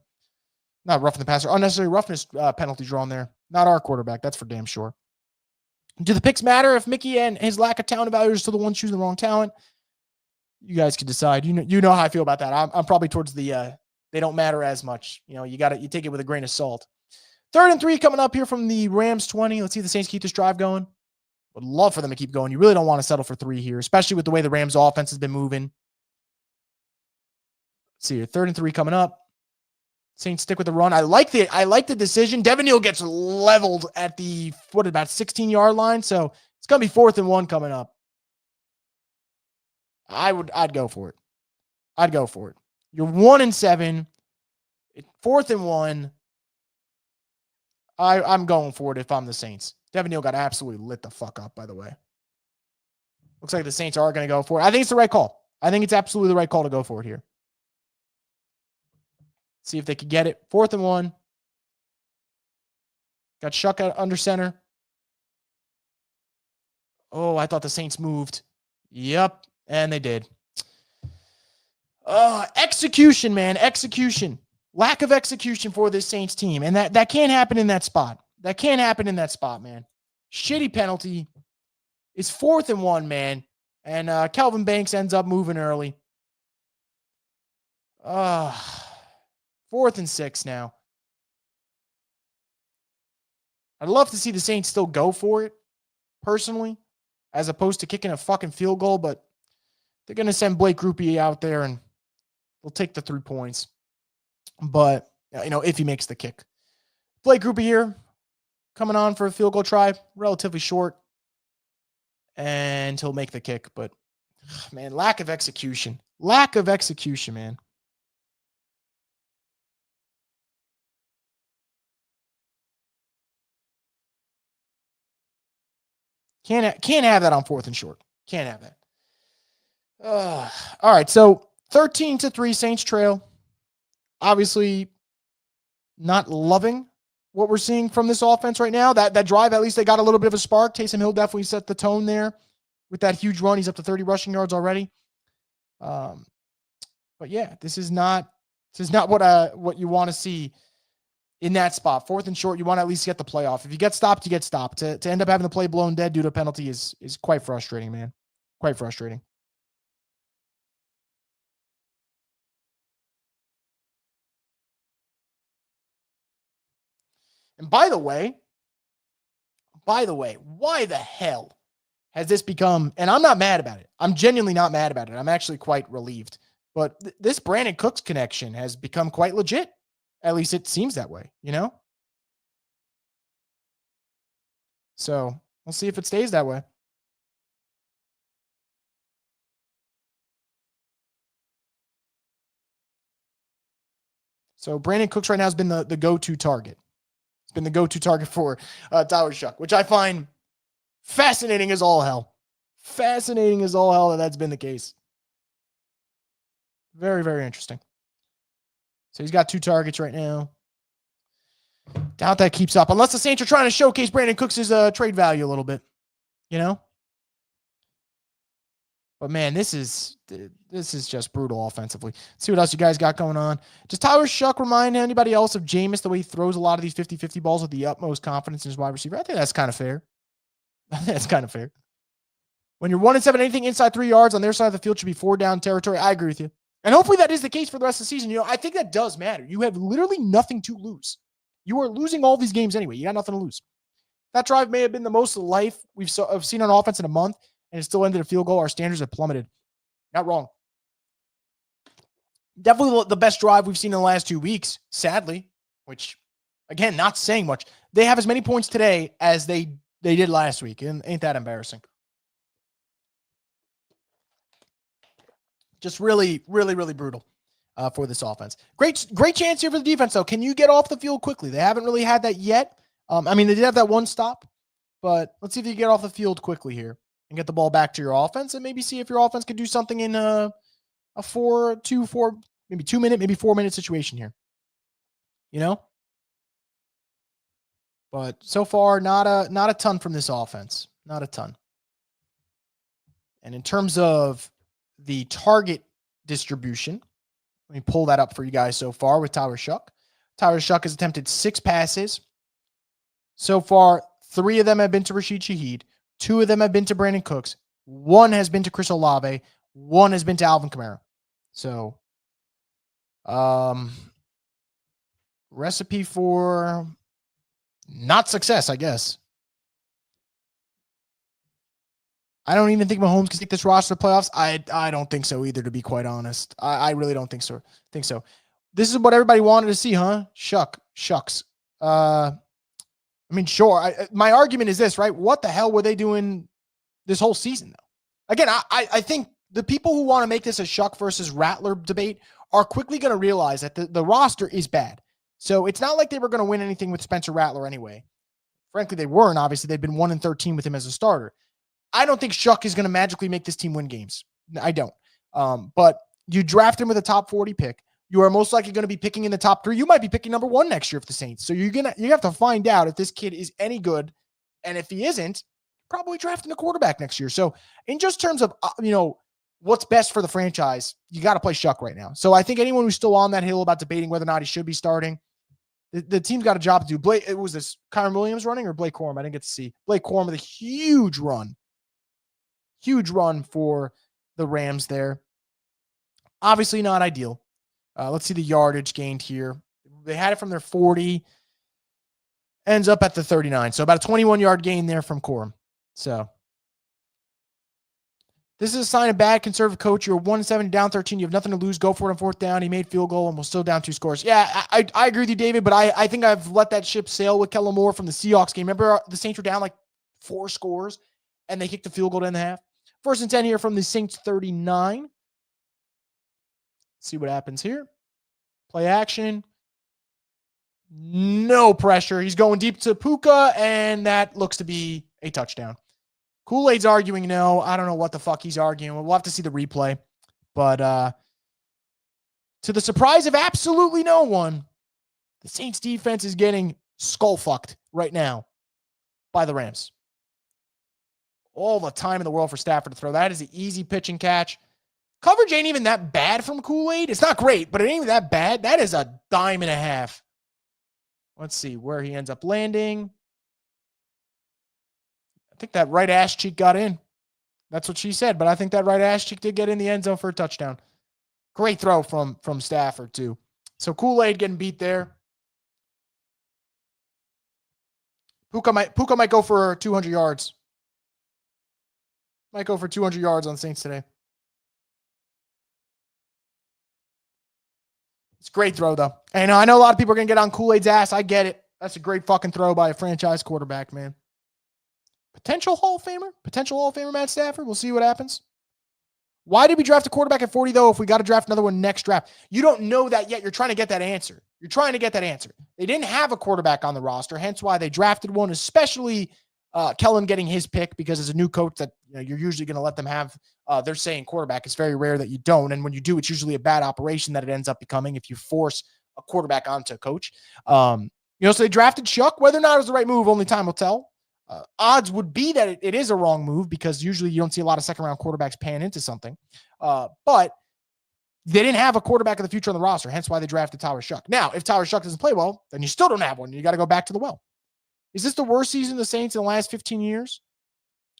not roughing the passer, unnecessary roughness penalty drawn there. Not our quarterback. That's for damn sure. Do the picks matter if Mickey and his lack of talent evaluators are still the one choosing the wrong talent? You guys can decide. You know how I feel about that. I'm probably towards the they don't matter as much. You take it with a grain of salt. 3rd and 3 coming up here from the Rams 20. Let's see if the Saints keep this drive going. Would love for them to keep going. You really don't want to settle for 3 here, especially with the way the Rams offense has been moving. Let's see here. 3rd and 3 coming up. Saints stick with the run. I like the decision. Devin Neal gets leveled at the about 16-yard line. So it's gonna be 4th and 1 coming up. I'd go for it. I'd go for it. You're 1 and 7. 4th and 1. I'm going for it if I'm the Saints. Devin Neal got absolutely lit the fuck up, by the way. Looks like the Saints are going to go for it. I think it's the right call. I think it's absolutely the right call to go for it here. See if they could get it. 4th and 1. Got Shough out under center. Oh, I thought the Saints moved. Yep, and they did. Execution, man. Execution. Lack of execution for this Saints team. And that can't happen in that spot. That can't happen in that spot, man. Shitty penalty. It's 4th and 1, man. And Calvin Banks ends up moving early. 4th and 6 now. I'd love to see the Saints still go for it, personally, as opposed to kicking a fucking field goal, but they're going to send Blake Grupe out there and they'll take the 3 points. But, if he makes the kick. Blake Grupe here, coming on for a field goal try, relatively short, and he'll make the kick. But, man, lack of execution. Lack of execution, man. Can't have that on 4th and short. Can't have that. All right, so 13-3 Saints trail. Obviously, not loving what we're seeing from this offense right now. That drive, at least they got a little bit of a spark. Taysom Hill definitely set the tone there with that huge run. He's up to 30 rushing yards already. But yeah, this is not what you want to see in that spot. 4th and short, you want to at least get the playoff. If you get stopped, you get stopped. To end up having the play blown dead due to a penalty is quite frustrating, man. Quite frustrating. And by the way, why the hell has this become, and I'm not mad about it. I'm genuinely not mad about it. I'm actually quite relieved. But this Brandon Cooks connection has become quite legit. At least it seems that way, So we'll see if it stays that way. So Brandon Cooks right now has been the go-to target. It's been the go-to target for Tyler Shough, which I find fascinating as all hell. Fascinating as all hell that's been the case. Very, very interesting. So he's got 2 targets right now. Doubt that keeps up. Unless the Saints are trying to showcase Brandon Cooks' trade value a little bit. But man, this is just brutal offensively. Let's see what else you guys got going on. Does Tyler Shough remind anybody else of Jameis, the way he throws a lot of these 50-50 balls with the utmost confidence in his wide receiver? I think that's kind of fair. When you're 1 and 7, anything inside 3 yards on their side of the field should be 4 down territory. I agree with you. And hopefully that is the case for the rest of the season. I think that does matter. You have literally nothing to lose. You are losing all these games anyway. You got nothing to lose. That drive may have been the most life we've seen on offense in a month, and it still ended a field goal. Our standards have plummeted. Not wrong. Definitely the best drive we've seen in the last 2 weeks, sadly, which, again, not saying much. They have as many points today as they did last week, and ain't that embarrassing? Just really, really, really brutal for this offense. Great chance here for the defense, though. Can you get off the field quickly? They haven't really had that yet. I mean, they did have that one stop, but let's see if you get off the field quickly here and get the ball back to your offense and maybe see if your offense can do something in a 4, maybe 2 minute, maybe 4 minute situation here. You know? But so far, not a ton from this offense. Not a ton. And in terms of the target distribution, let me pull that up for you guys so far with Tyler Shough. Tyler Shough has attempted 6 passes. So far, 3 of them have been to Rashid Shaheed. 2 of them have been to Brandon Cooks. 1 has been to Chris Olave. 1 has been to Alvin Kamara. So, recipe for not success, I guess. I don't even think Mahomes can take this roster to playoffs. I don't think so either, to be quite honest. I really don't think so. This is what everybody wanted to see, huh? Shucks. I mean, sure. My argument is this, right? What the hell were they doing this whole season, though? Again, I think the people who want to make this a Shuck versus Rattler debate are quickly going to realize that the roster is bad. So it's not like they were going to win anything with Spencer Rattler anyway. Frankly, they weren't. Obviously, they've been 1-13 with him as a starter. I don't think Shuck is going to magically make this team win games. I don't. But you draft him with a top 40 pick. You are most likely going to be picking in the top 3. You might be picking number 1 next year for the Saints. So you have to find out if this kid is any good. And if he isn't, probably drafting a quarterback next year. So in just terms of, what's best for the franchise, you got to play Shuck right now. So I think anyone who's still on that hill about debating whether or not he should be starting, the team's got a job to do. It was this Kyron Williams running or Blake Corum? I didn't get to see. Blake Corum with a huge run for the Rams there. Obviously not ideal. Let's see the yardage gained here. They had it from their 40, ends up at the 39. So about a 21-yard gain there from Corum. So this is a sign of bad conservative coach. You're 1-7 down 13. You have nothing to lose. Go for it on 4th down. He made field goal and we're still down 2 scores. Yeah, I agree with you, David, but I think I've let that ship sail with Kellen Moore from the Seahawks game. Remember the Saints were down like 4 scores and they kicked the field goal to end the half. 1st and 10 here from the Saints 39. Let's see what happens here. Play action. No pressure. He's going deep to Puka, and that looks to be a touchdown. Kool-Aid's arguing no. I don't know what the fuck he's arguing. We'll have to see the replay. But to the surprise of absolutely no one, the Saints defense is getting skull-fucked right now by the Rams. All the time in the world for Stafford to throw. That is an easy pitch and catch. Coverage ain't even that bad from Kool-Aid. It's not great, but it ain't even that bad. That is a dime and a half. Let's see where he ends up landing. I think that right ass cheek got in. That's what she said, but I think that right ass cheek did get in the end zone for a touchdown. Great throw from Stafford, too. So Kool-Aid getting beat there. Puka might go for 200 yards. Might go for 200 yards on Saints today. It's a great throw, though. And I know a lot of people are going to get on Kool-Aid's ass. I get it. That's a great fucking throw by a franchise quarterback, man. Potential Hall of Famer Matt Stafford. We'll see what happens. Why did we draft a quarterback at 40, though, if we got to draft another one next draft? You don't know that yet. You're trying to get that answer. They didn't have a quarterback on the roster, hence why they drafted one, especially Kellen getting his pick, because as a new coach that you're usually going to let them have their say in quarterback. It's very rare that you don't. And when you do, it's usually a bad operation that it ends up becoming if you force a quarterback onto a coach. So they drafted Shough. Whether or not it was the right move, only time will tell. Odds would be that it is a wrong move because usually you don't see a lot of second-round quarterbacks pan into something. But they didn't have a quarterback of the future on the roster, hence why they drafted Tyler Shough. Now, if Tyler Shough doesn't play well, then you still don't have one. You got to go back to the well. Is this the worst season of the Saints in the last 15 years?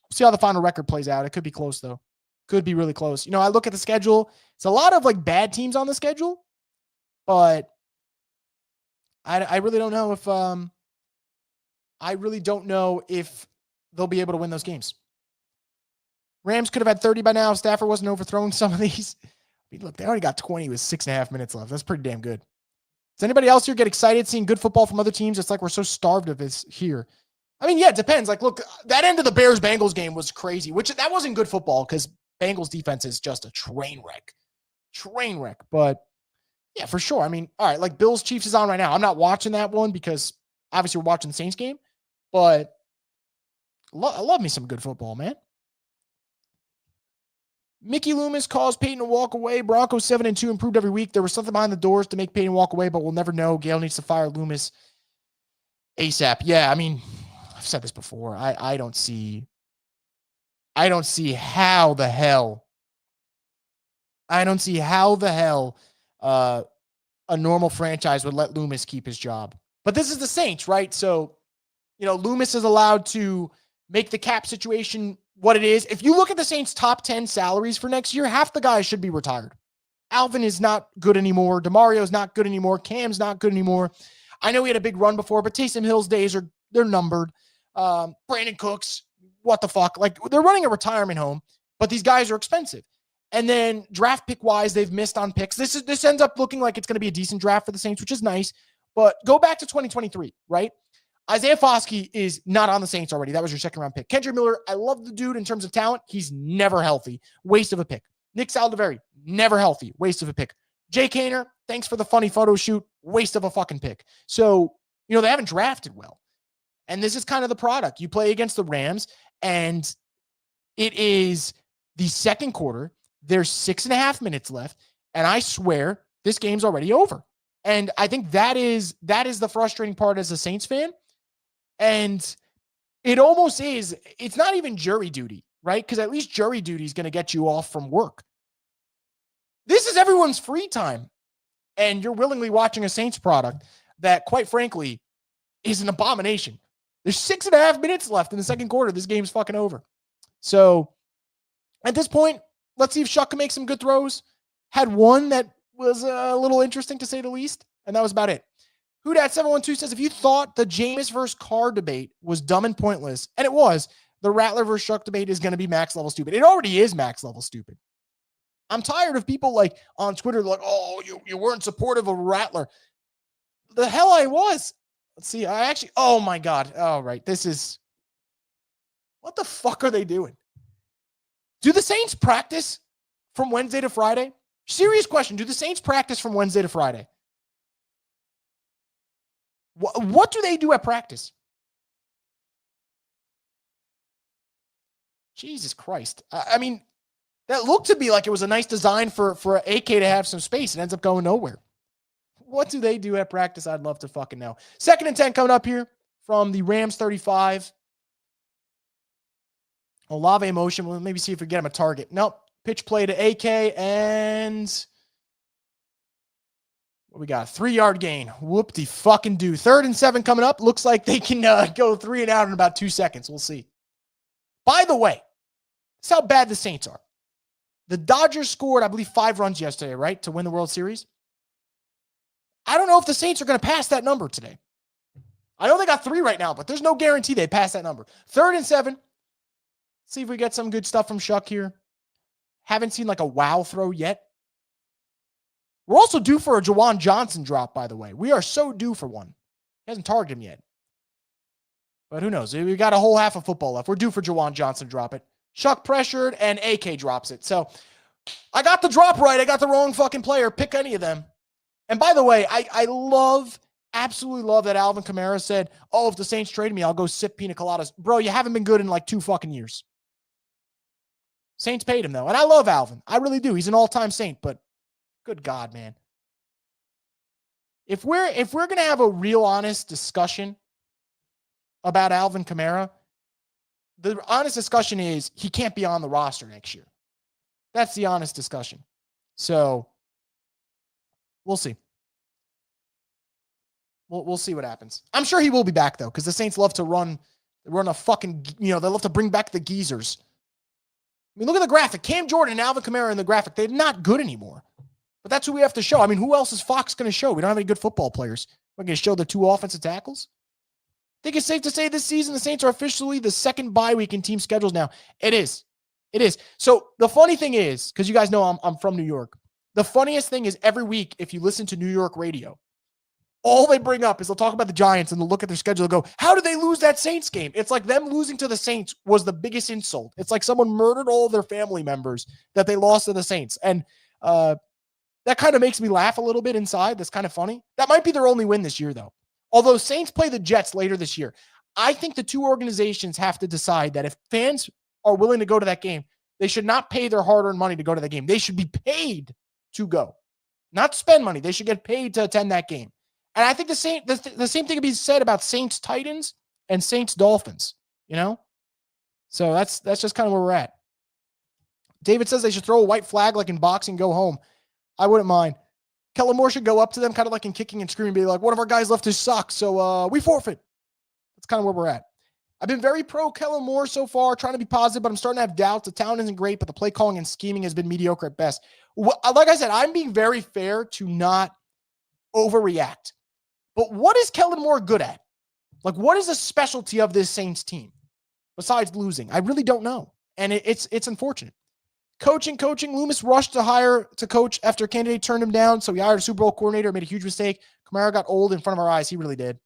We'll see how the final record plays out. It could be close, though. Could be really close. I look at the schedule. It's a lot of bad teams on the schedule, but I really don't know if they'll be able to win those games. Rams could have had 30 by now if Stafford wasn't overthrowing some of these. I mean, look, they already got 20 with 6.5 minutes left. That's pretty damn good. Does anybody else here get excited seeing good football from other teams? It's like we're so starved of this here. I mean, yeah, it depends. Look, that end of the Bears-Bengals game was crazy, which that wasn't good football because Bengals defense is just a train wreck. train wreck. But yeah, for sure. I mean, all right, like Bills Chiefs is on right now. I'm not watching that one because obviously we're watching the Saints game, but I love me some good football, man. Mickey Loomis caused Peyton to walk away. Broncos 7-2 improved every week. There was something behind the doors to make Peyton walk away, but we'll never know. Gale needs to fire Loomis ASAP. Yeah, I mean, I've said this before. I don't see how the hell a normal franchise would let Loomis keep his job. But this is the Saints, right? So, Loomis is allowed to make the cap situation what it is. If you look at the Saints' top 10 salaries for next year, half the guys should be retired. Alvin is not good anymore. DeMario's not good anymore. Cam's not good anymore. I know he had a big run before, but Taysom Hill's days they're numbered. Brandon Cooks, what the fuck? Like, they're running a retirement home, but these guys are expensive. And then draft pick wise, they've missed on picks. This ends up looking like it's going to be a decent draft for the Saints, which is nice. But go back to 2023, right? Isaiah Foskey is not on the Saints already. That was your second round pick. Kendrick Miller, I love the dude in terms of talent. He's never healthy. Waste of a pick. Nick Saldiveri, never healthy. Waste of a pick. Jay Kaner, thanks for the funny photo shoot. Waste of a fucking pick. So, they haven't drafted well. And this is kind of the product. You play against the Rams, and it is the second quarter. There's 6.5 minutes left, and I swear this game's already over. And I think that is the frustrating part as a Saints fan. And it almost is. It's not even jury duty, right? Because at least jury duty is going to get you off from work. This is everyone's free time. And you're willingly watching a Saints product that, quite frankly, is an abomination. There's 6.5 minutes left in the second quarter. This game's fucking over. So at this point, let's see if Shough can make some good throws. Had one that was a little interesting to say the least, and that was about it. WhoDat 712 says, if you thought the Jameis versus Carr debate was dumb and pointless, and it was, the Rattler versus Shough debate is going to be max level stupid. It already is max level stupid. I'm tired of people like on Twitter like, oh, you weren't supportive of Rattler. The hell I was. Let's see. Oh my God. All right. What the fuck are they doing? Do the Saints practice from Wednesday to Friday? Serious question. Do the Saints practice from Wednesday to Friday? What do they do at practice? Jesus Christ. I mean, that looked to be like it was a nice design for AK to have some space. It ends up going nowhere. What do they do at practice? I'd love to fucking know. 2nd and 10 coming up here from the Rams 35. Olave motion. We'll maybe see if we get him a target. Nope. Pitch play to AK and what we got? 3-yard gain. Whoop-de-fucking-do. 3rd and 7 coming up. Looks like they can go 3 and out in about 2 seconds. We'll see. By the way, that's how bad the Saints are. The Dodgers scored, I believe, 5 runs yesterday, right, to win the World Series. I don't know if the Saints are going to pass that number today. I know they got 3 right now, but there's no guarantee they pass that number. 3rd and 7. See if we get some good stuff from Shough here. Haven't seen like a wow throw yet. We're also due for a Juwan Johnson drop, by the way. We are so due for one. He hasn't targeted him yet. But who knows? We got a whole half of football left. We're due for Juwan Johnson to drop it. Shough pressured, and AK drops it. So I got the drop right. I got the wrong fucking player. Pick any of them. And by the way, I absolutely love that Alvin Kamara said, oh, if the Saints trade me, I'll go sip pina coladas. Bro, you haven't been good in like 2 fucking years. Saints paid him, though. And I love Alvin. I really do. He's an all-time Saint, but good God, man. If we're going to have a real honest discussion about Alvin Kamara, the honest discussion is he can't be on the roster next year. That's the honest discussion. So we'll see. We'll see what happens. I'm sure he will be back, though, because the Saints love to run a fucking, they love to bring back the geezers. I mean, look at the graphic. Cam Jordan and Alvin Kamara in the graphic. They're not good anymore. But that's who we have to show. I mean, who else is Fox going to show? We don't have any good football players. We're going to show the 2 offensive tackles. I think it's safe to say this season the Saints are officially the second bye week in team schedules now. It is. It is. So the funny thing is, because you guys know I'm from New York, the funniest thing is every week, if you listen to New York radio, all they bring up is they'll talk about the Giants and they'll look at their schedule and go, how did they lose that Saints game? It's like them losing to the Saints was the biggest insult. It's like someone murdered all of their family members that they lost to the Saints. And That kind of makes me laugh a little bit inside. That's kind of funny. That might be their only win this year, though. Although Saints play the Jets later this year. I think the two organizations have to decide that if fans are willing to go to that game, they should not pay their hard-earned money to go to the game. They should be paid to go, not spend money. They should get paid to attend that game. And I think the same thing can be said about Saints Titans and Saints Dolphins, So that's just kind of where we're at. David says they should throw a white flag like in boxing, go home. I wouldn't mind. Kellen Moore should go up to them kind of like in Kicking and Screaming, be like, one of our guys left his sock, so we forfeit. That's kind of where we're at. I've been very pro Kellen Moore so far, trying to be positive, but I'm starting to have doubts. The talent isn't great, but the play calling and scheming has been mediocre at best. Like I said, I'm being very fair to not overreact. But what is Kellen Moore good at? Like, what is the specialty of this Saints team besides losing? I really don't know. And it's unfortunate. Coaching. Loomis rushed to coach after a candidate turned him down, so he hired a Super Bowl coordinator, made a huge mistake. Kamara got old in front of our eyes. He really did.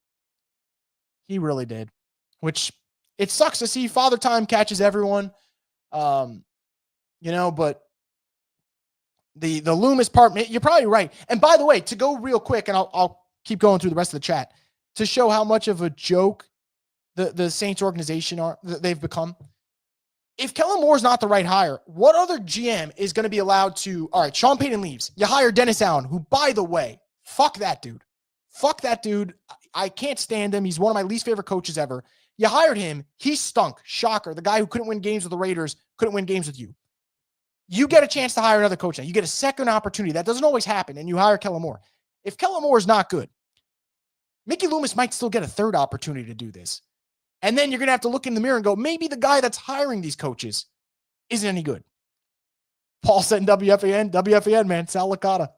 Which, it sucks to see. Father Time catches everyone. But the Loomis part, you're probably right. And by the way, to go real quick, and I'll keep going through the rest of the chat, to show how much of a joke the Saints organization they've become. If Kellen Moore's not the right hire, what other GM is going to be allowed to, all right, Sean Payton leaves. You hire Dennis Allen, who, by the way, fuck that dude. I can't stand him. He's one of my least favorite coaches ever. You hired him. He stunk. Shocker. The guy who couldn't win games with the Raiders couldn't win games with you. You get a chance to hire another coach now. You get a second opportunity. That doesn't always happen, and you hire Kellen Moore. If Kellen Moore is not good, Mickey Loomis might still get a third opportunity to do this. And then you're going to have to look in the mirror and go, maybe the guy that's hiring these coaches isn't any good. Paul said in WFAN, man, Sal Licata,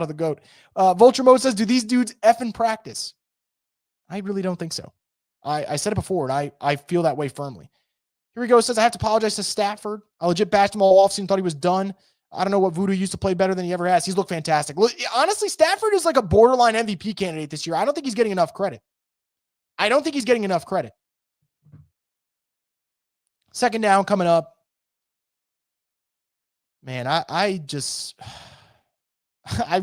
the GOAT. Vulture Mode says, do these dudes effing practice? I really don't think so. I said it before, and I feel that way firmly. Here we go. It says, I have to apologize to Stafford. I legit bashed him all offseason, thought he was done. I don't know what Voodoo used to play better than he ever has. He's looked fantastic. Look, honestly, Stafford is like a borderline MVP candidate this year. I don't think he's getting enough credit. Second down coming up. Man, I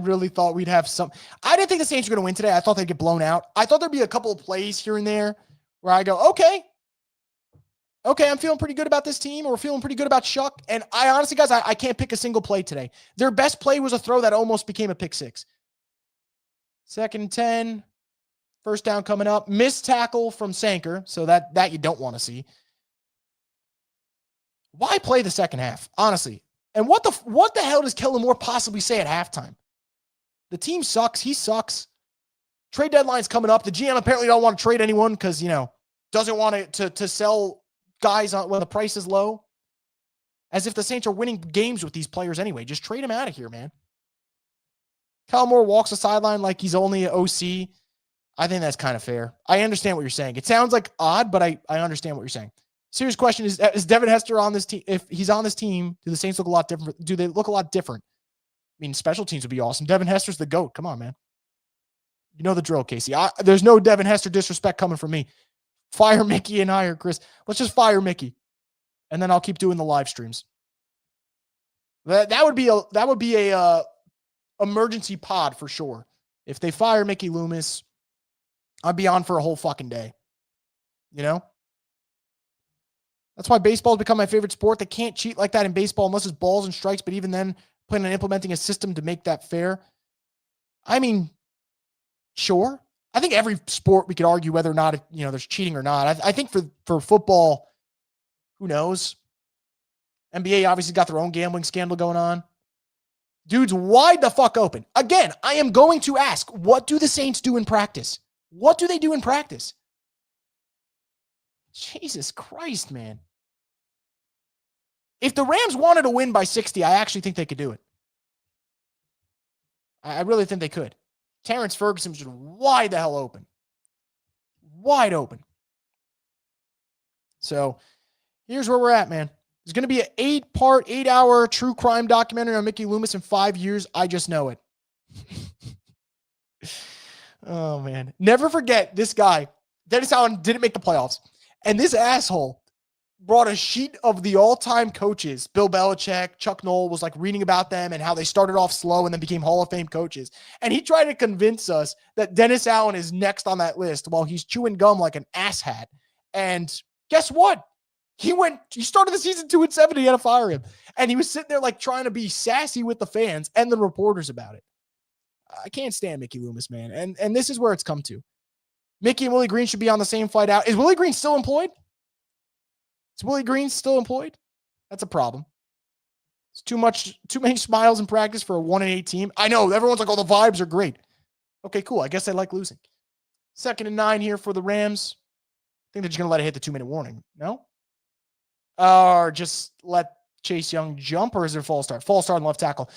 really thought we'd have some. I didn't think the Saints were going to win today. I thought they'd get blown out. I thought there'd be a couple of plays here and there where I go, okay, I'm feeling pretty good about this team, or we're feeling pretty good about Shough. And I honestly, guys, I can't pick a single play today. Their best play was a throw that almost became a pick six. 2nd and 10. First down coming up. Missed tackle from Sanker, so that you don't want to see. Why play the second half, honestly? And what the hell does Kellen Moore possibly say at halftime? The team sucks. He sucks. Trade deadline's coming up. The GM apparently don't want to trade anyone because, doesn't want to sell guys when the price is low. As if the Saints are winning games with these players anyway. Just trade him out of here, man. Kellen Moore walks the sideline like he's only an OC. I think that's kind of fair. I understand what you're saying. It sounds like odd, but I understand what you're saying. Serious question is Devin Hester on this team? If he's on this team, do the Saints look a lot different? Do they look a lot different? I mean, special teams would be awesome. Devin Hester's the GOAT. Come on, man. You know the drill, Casey. There's no Devin Hester disrespect coming from me. Fire Mickey and hire Chris. Let's just fire Mickey, and then I'll keep doing the live streams. That would be a emergency pod for sure. If they fire Mickey Loomis, I'd be on for a whole fucking day. That's why baseball has become my favorite sport. They can't cheat like that in baseball unless it's balls and strikes, but even then, planning on implementing a system to make that fair. I mean, sure. I think every sport we could argue whether or not, there's cheating or not. I think for football, who knows? NBA obviously got their own gambling scandal going on. Dude's wide the fuck open. Again, I am going to ask, what do the Saints do in practice? What do they do in practice? Jesus Christ, man. If the Rams wanted to win by 60, I actually think they could do it. I really think they could. Terrence Ferguson was just wide the hell open. Wide open. So here's where we're at, man. There's going to be an 8-hour true crime documentary on Mickey Loomis in 5 years. I just know it. Oh, man. Never forget this guy. Dennis Allen didn't make the playoffs. And this asshole brought a sheet of the all-time coaches. Bill Belichick, Chuck Noll was like reading about them and how they started off slow and then became Hall of Fame coaches. And he tried to convince us that Dennis Allen is next on that list while he's chewing gum like an asshat. And guess what? He started the season 2-7. He had to fire him. And he was sitting there like trying to be sassy with the fans and the reporters about it. I can't stand Mickey Loomis, man. And this is where it's come to. Mickey and Willie Green should be on the same flight out. Is Willie Green still employed? Is Willie Green still employed? That's a problem. It's too many smiles in practice for a 1-8 team. I know everyone's like, oh, the vibes are great. Okay, cool. I guess I like losing. 2nd and 9 here for the Rams. I think they're just going to let it hit the 2-minute warning. No? Or just let Chase Young jump, or is there false start? False start on left tackle,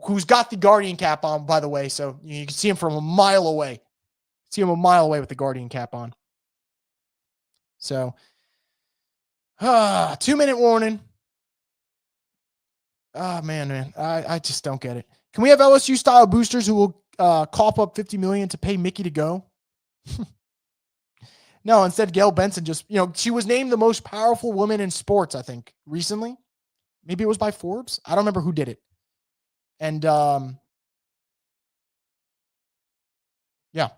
who's got the Guardian cap on, by the way, so you can see him from a mile away. See him a mile away with the Guardian cap on. So, 2-minute warning. Oh, man. I just don't get it. Can we have LSU-style boosters who will cough up $50 million to pay Mickey to go? No, instead, Gail Benson just, she was named the most powerful woman in sports, I think, recently. Maybe it was by Forbes. I don't remember who did it. And, yeah.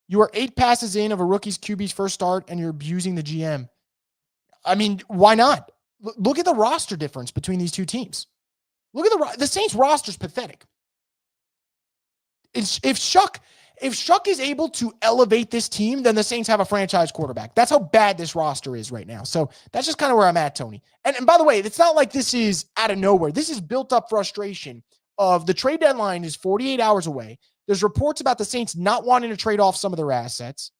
You are 8 passes in of a rookie's QB's first start, and you're abusing the GM. I mean, why not? Look at the roster difference between these two teams. Look at the Saints roster's pathetic. If Shough is able to elevate this team, then the Saints have a franchise quarterback. That's how bad this roster is right now. So that's just kind of where I'm at, Tony. And by the way, it's not like this is out of nowhere. This is built up frustration of the trade deadline is 48 hours away. There's reports about the Saints not wanting to trade off some of their assets,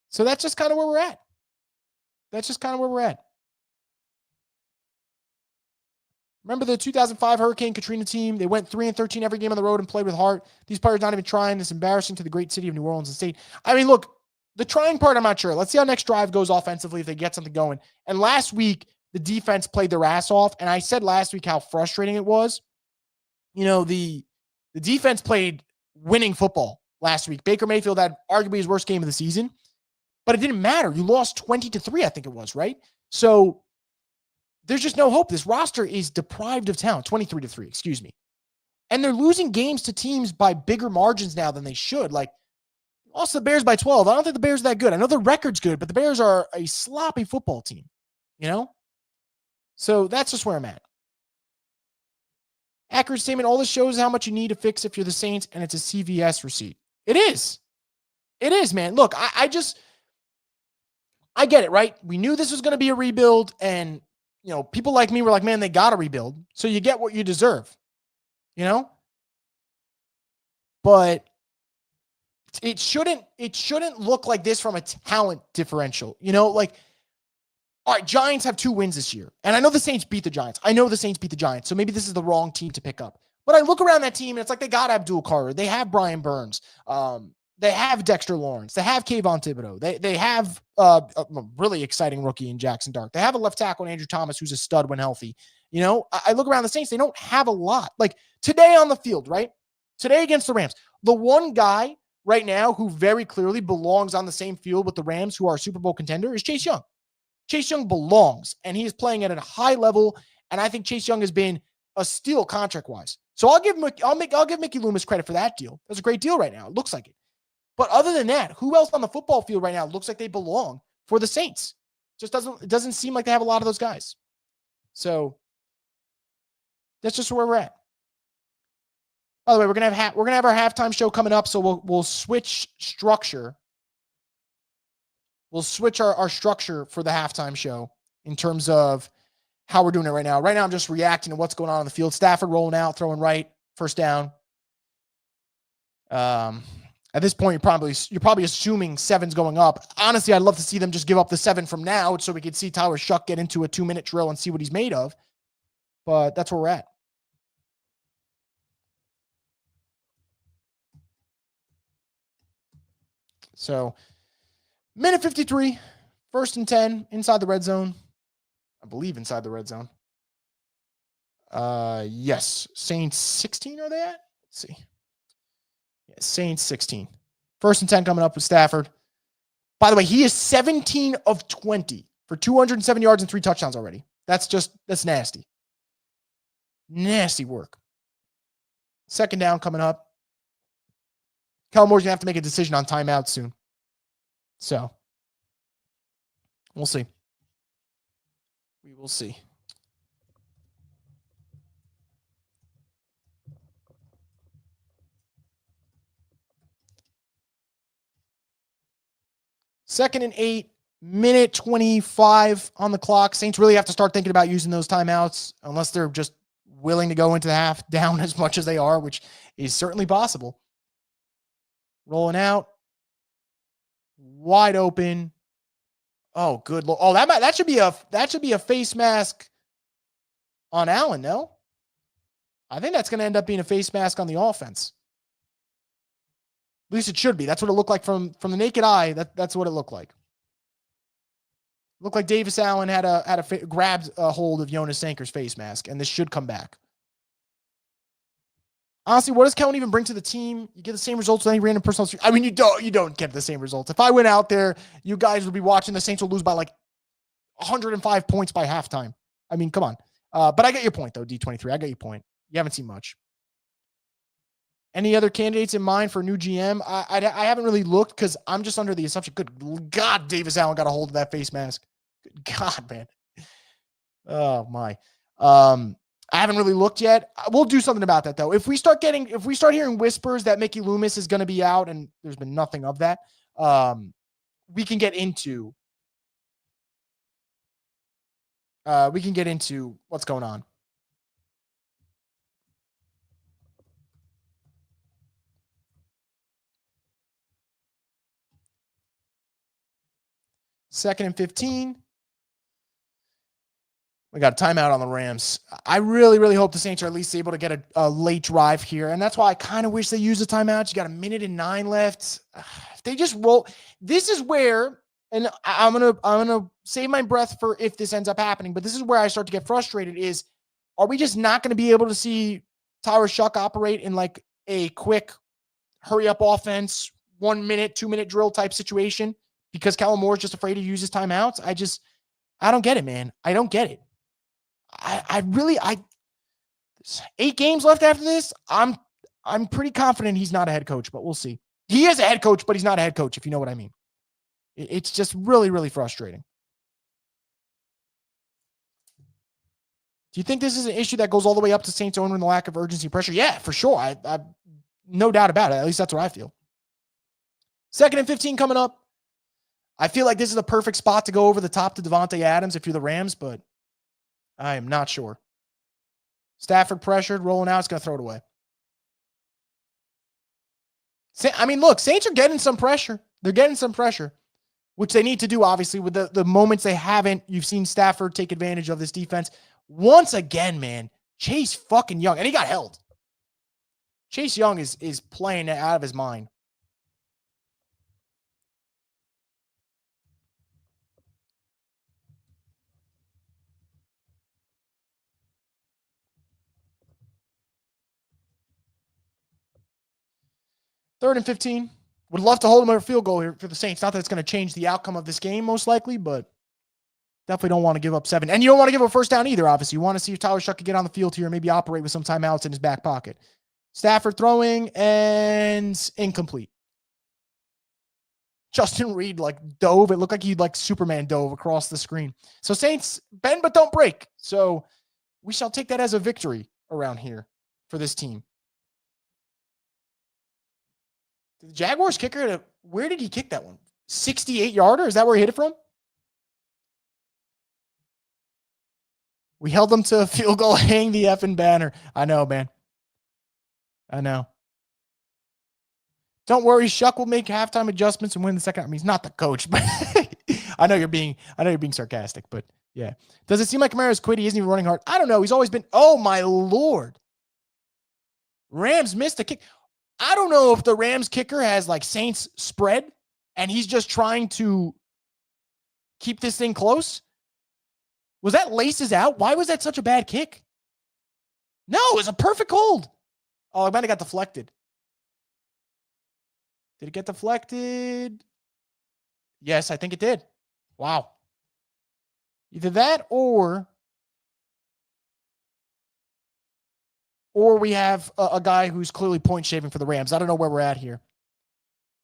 So that's just kind of where we're at. Remember the 2005 Hurricane Katrina team? They went 3-13 every game on the road and played with heart. These players not even trying. It's embarrassing to the great city of New Orleans and State. I mean, look, the trying part, I'm not sure. Let's see how next drive goes offensively if they get something going. And last week, the defense played their ass off. And I said last week how frustrating it was. The defense played winning football last week. Baker Mayfield had arguably his worst game of the season. But it didn't matter. You lost 20-3, I think it was, right? So there's just no hope. This roster is deprived of talent. 23-3, excuse me. And they're losing games to teams by bigger margins now than they should. Like, lost the Bears by 12. I don't think the Bears are that good. I know the record's good, but the Bears are a sloppy football team, So that's just where I'm at. Accurate statement, all this shows how much you need to fix if you're the Saints, and it's a CVS receipt. It is. It is, man. Look, I get it, right? We knew this was going to be a rebuild, and people like me were like, man, they got to rebuild. So you get what you deserve, But it shouldn't look like this from a talent differential, all right, Giants have 2 wins this year. And I know the Saints beat the Giants. So maybe this is the wrong team to pick up. But I look around that team, and it's like they got Abdul Carter. They have Brian Burns. They have Dexter Lawrence. They have Kayvon Thibodeau. They have a really exciting rookie in Jackson Dart. They have a left tackle in Andrew Thomas, who's a stud when healthy. I look around the Saints. They don't have a lot. Like today on the field, right? Today against the Rams. The one guy right now who very clearly belongs on the same field with the Rams, who are a Super Bowl contender, is Chase Young. Chase Young belongs, and he is playing at a high level, and I think Chase Young has been a steal contract-wise. So I'll give Mickey Loomis credit for that deal. That's a great deal right now. It looks like it. But other than that, who else on the football field right now looks like they belong for the Saints? It doesn't seem like they have a lot of those guys. So that's just where we're at. By the way, we're gonna have our halftime show coming up, so we'll switch structure. We'll switch our structure for the halftime show in terms of how we're doing it right now. Right now, I'm just reacting to what's going on the field. Stafford rolling out, throwing right, first down. At this point, you're probably assuming 7's going up. Honestly, I'd love to see them just give up the 7 from now so we could see Tyler Shough get into a 2-minute drill and see what he's made of. But that's where we're at. So, minute 53, 1st and 10, inside the red zone. I believe inside the red zone. Yes. Saints 16, are they at? Let's see. Yeah, Saints 16. 1st and 10 coming up with Stafford. By the way, he is 17 of 20 for 207 yards and 3 touchdowns already. That's nasty. Nasty work. Second down coming up. Kellen Moore's going to have to make a decision on timeout soon. So, we'll see. We will see. Second and 8, minute 25 on the clock. Saints really have to start thinking about using those timeouts unless they're just willing to go into the half down as much as they are, which is certainly possible. Rolling out. Wide open. Oh, good Lord. Oh, that should be a face mask on Allen, no? I think that's going to end up being a face mask on the offense. At least it should be. That's what it looked like from the naked eye. That's what it looked like. Looked like Davis Allen grabbed a hold of Jonas Sanker's face mask, and this should come back. Honestly, what does Kellen even bring to the team? You get the same results with any random personal. I mean, you don't get the same results. If I went out there, you guys would be watching the Saints will lose by like 105 points by halftime. I mean, come on. But I get your point, though, D23. I get your point. You haven't seen much. Any other candidates in mind for a new GM? I haven't really looked because I'm just under the assumption, good God, Davis Allen got a hold of that face mask. Good God, man. Oh, my. I haven't really looked yet. We'll do something about that, though. If we start hearing whispers that Mickey Loomis is going to be out, and there's been nothing of that, we can get into what's going on. Second and 15. We got a timeout on the Rams. I really, really hope the Saints are at least able to get a late drive here. And that's why I kind of wish they used a timeout. You got 1:09 left. If they just roll, this is where, and I'm gonna save my breath for if this ends up happening, but this is where I start to get frustrated is, are we just not going to be able to see Tyler Shough operate in like a quick hurry up offense, 1 minute, 2 minute drill type situation because Kellen Moore is just afraid to use his timeouts? I don't get it, man. I don't get it. I 8 games left after this. I'm pretty confident he's not a head coach, but we'll see. He is a head coach, but he's not a head coach, if you know what I mean. It's just really, really frustrating. Do you think this is an issue that goes all the way up to Saints owner and the lack of urgency pressure? Yeah, for sure. I no doubt about it. At least that's what I feel. Second and 15 coming up. I feel like this is a perfect spot to go over the top to Devontae Adams if you're the Rams, but I am not sure. Stafford pressured, rolling out. It's going to throw it away. I mean, look, Saints are getting some pressure. They're getting some pressure, which they need to do, obviously, with the moments they haven't. You've seen Stafford take advantage of this defense. Once again, man, Chase fucking Young, and he got held. Chase Young is playing out of his mind. Third and 15. Would love to hold him at a field goal here for the Saints. Not that it's going to change the outcome of this game, most likely, but definitely don't want to give up 7. And you don't want to give up a first down either, obviously. You want to see if Tyler Shough can get on the field here and maybe operate with some timeouts in his back pocket. Stafford throwing and incomplete. Justin Reed dove. It looked like he Superman dove across the screen. So Saints bend but don't break. So we shall take that as a victory around here for this team. The Jaguars kicker, where did he kick that one? 68-yarder? Is that where he hit it from? We held them to a field goal, hang the effing banner. I know, man. I know. Don't worry, Shough will make halftime adjustments and win the second. I mean, he's not the coach, but I know you're being sarcastic, but yeah. Does it seem like Kamara's quit? He isn't even running hard. I don't know. He's always been, oh my Lord. Rams missed a kick. I don't know if the Rams kicker has Saints spread and he's just trying to keep this thing close. Was that laces out? Why was that such a bad kick? No, it was a perfect hold. Oh, it might have got deflected. Did it get deflected? Yes, I think it did. Wow. Either that or we have a guy who's clearly point shaving for the Rams. I don't know where we're at here.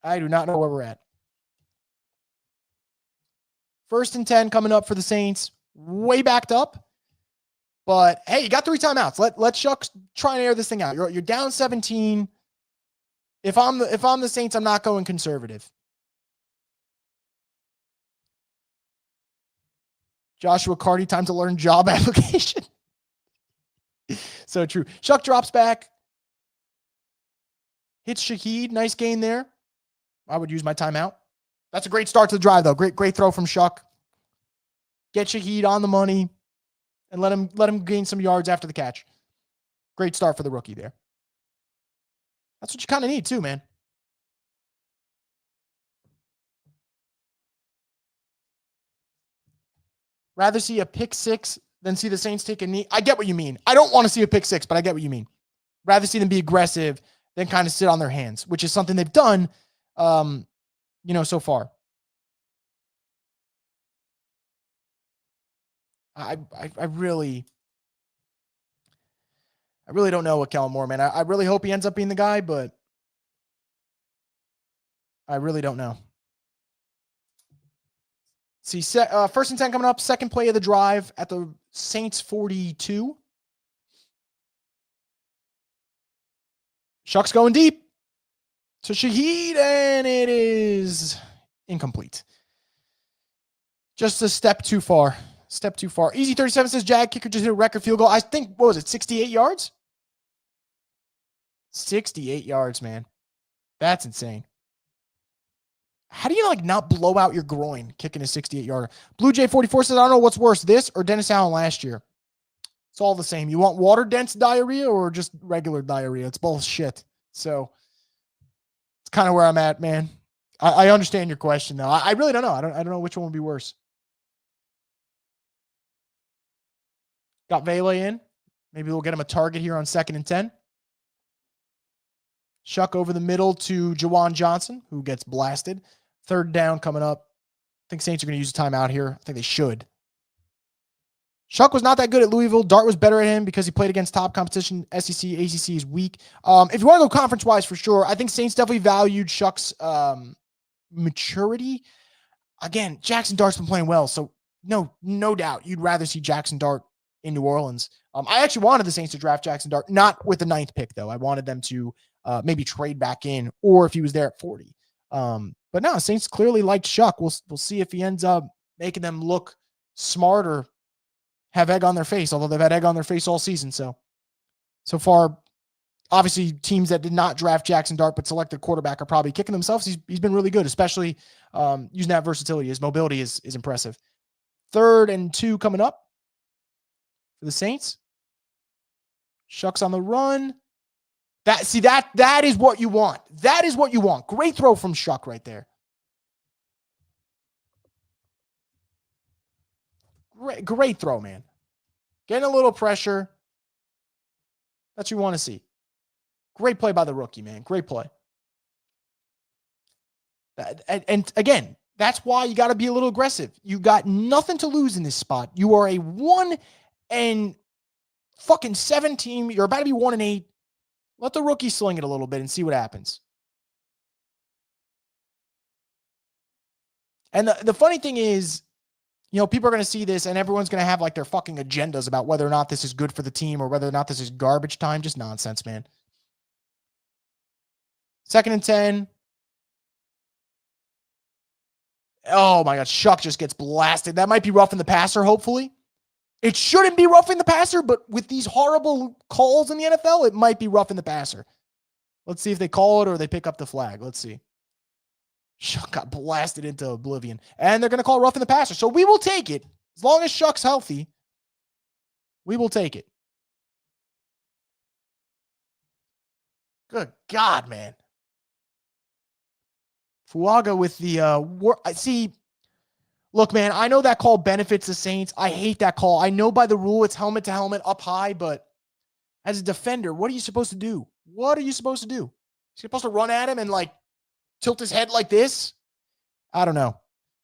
I do not know where we're at. 1st and 10 coming up for the Saints. Way backed up. But hey, you got 3 timeouts. Let Shough try and air this thing out. You're down 17. If I'm the Saints, I'm not going conservative. Joshua Carty, time to learn job application. So true. Shough drops back. Hits Shaheed. Nice gain there. I would use my timeout. That's a great start to the drive, though. Great throw from Shough. Get Shaheed on the money and let him gain some yards after the catch. Great start for the rookie there. That's what you kind of need too, man. Rather see a pick 6 than see the Saints take a knee. I get what you mean. I don't want to see a pick 6, but I get what you mean. Rather see them be aggressive than kind of sit on their hands, which is something they've done, so far. I really don't know what Kellen Moore, man. I really hope he ends up being the guy, but I really don't know. See, 1st and 10 coming up. Second play of the drive at the Saints 42. Shough's going deep to Shaheed, and it is incomplete. Just a step too far. Easy 37 says Jag kicker just hit a record field goal. I think, what was it, 68 yards? 68 yards, man. That's insane. How do you not blow out your groin kicking a 68-yarder? Blue Jay 44 says, I don't know what's worse, this or Dennis Allen last year. It's all the same. You want water-dense diarrhea or just regular diarrhea? It's both shit. So it's kind of where I'm at, man. I understand your question, though. I really don't know. I don't know which one would be worse. Got Vele in. Maybe we'll get him a target here on 2nd and 10. Shough over the middle to Jawan Johnson, who gets blasted. 3rd down coming up. I think Saints are going to use a timeout here. I think they should. Shough was not that good at Louisville. Dart was better at him because he played against top competition. SEC, ACC is weak. If you want to go conference-wise, for sure, I think Saints definitely valued Shough's maturity. Again, Jackson Dart's been playing well, so no doubt you'd rather see Jackson Dart in New Orleans. I actually wanted the Saints to draft Jackson Dart, not with the 9th pick, though. I wanted them to maybe trade back in, or if he was there at 40. But no, Saints clearly liked Shough. We'll see if he ends up making them look smart or have egg on their face, although they've had egg on their face all season. So far, obviously, teams that did not draft Jackson Dart but selected quarterback are probably kicking themselves. He's been really good, especially using that versatility. His mobility is impressive. 3rd and 2 coming up for the Saints. Shough's on the run. That is what you want. That is what you want. Great throw from Shough right there. Great throw, man. Getting a little pressure. That's what you want to see. Great play by the rookie, man. Great play. And again, that's why you got to be a little aggressive. You got nothing to lose in this spot. You are a 1-7 team. You're about to be 1-8. Let the rookie sling it a little bit and see what happens. And the funny thing is, people are going to see this and everyone's going to have their fucking agendas about whether or not this is good for the team or whether or not this is garbage time. Just nonsense, man. 2nd and 10. Oh my God. Shough just gets blasted. That might be roughing the passer, hopefully. It shouldn't be roughing the passer, but with these horrible calls in the NFL, it might be roughing the passer. Let's see if they call it or they pick up the flag. Let's see. Shough got blasted into oblivion. And they're going to call roughing the passer. So we will take it. As long as Shough's healthy, we will take it. Good God, man. Fuaga with the see. Look, man, I know that call benefits the Saints. I hate that call. I know by the rule it's helmet to helmet up high, but as a defender, what are you supposed to do? What are you supposed to do? You're supposed to run at him and tilt his head like this? I don't know.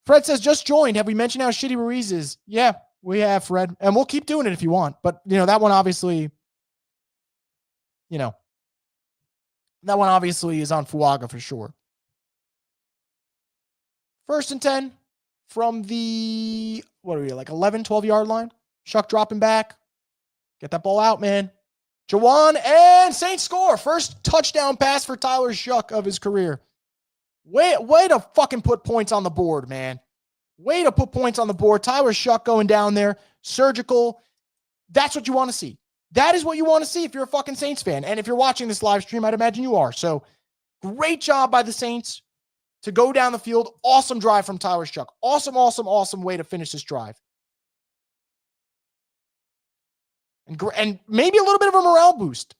Fred says, just joined. Have we mentioned how shitty Ruiz is? Yeah, we have, Fred. And we'll keep doing it if you want. But, that one obviously, that one obviously is on Fuaga for sure. 1st and 10 from the, 11, 12-yard line. Shough dropping back. Get that ball out, man. Juwan and Saints score. First touchdown pass for Tyler Shough of his career. Way to fucking put points on the board, man. Way to put points on the board. Tyler Shough going down there. Surgical. That's what you want to see. That is what you want to see if you're a fucking Saints fan. And if you're watching this live stream, I'd imagine you are. So great job by the Saints to go down the field. Awesome drive from Tyler Shough. Awesome way to finish this drive. And maybe a little bit of a morale boost.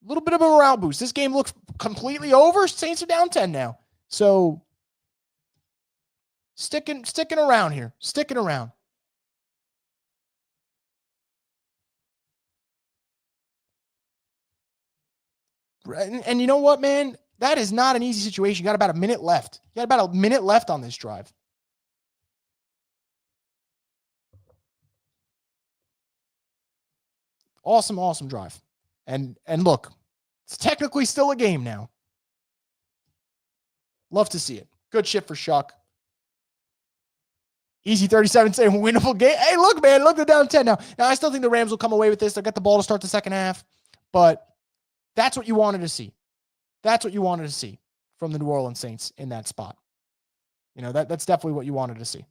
A little bit of a morale boost. This game looks completely over. Saints are down 10 now. So sticking around here. Sticking around. And you know what, man? That is not an easy situation. You got about a minute left. You got about a minute left on this drive. Awesome drive. And look, it's technically still a game now. Love to see it. Good shit for Shough. Easy 37 saying winnable game. Hey, look, man, look, they're down 10 now. Now, I still think the Rams will come away with this. They'll get the ball to start the second half. But that's what you wanted to see. That's what you wanted to see from the New Orleans Saints in that spot. That's definitely what you wanted to see.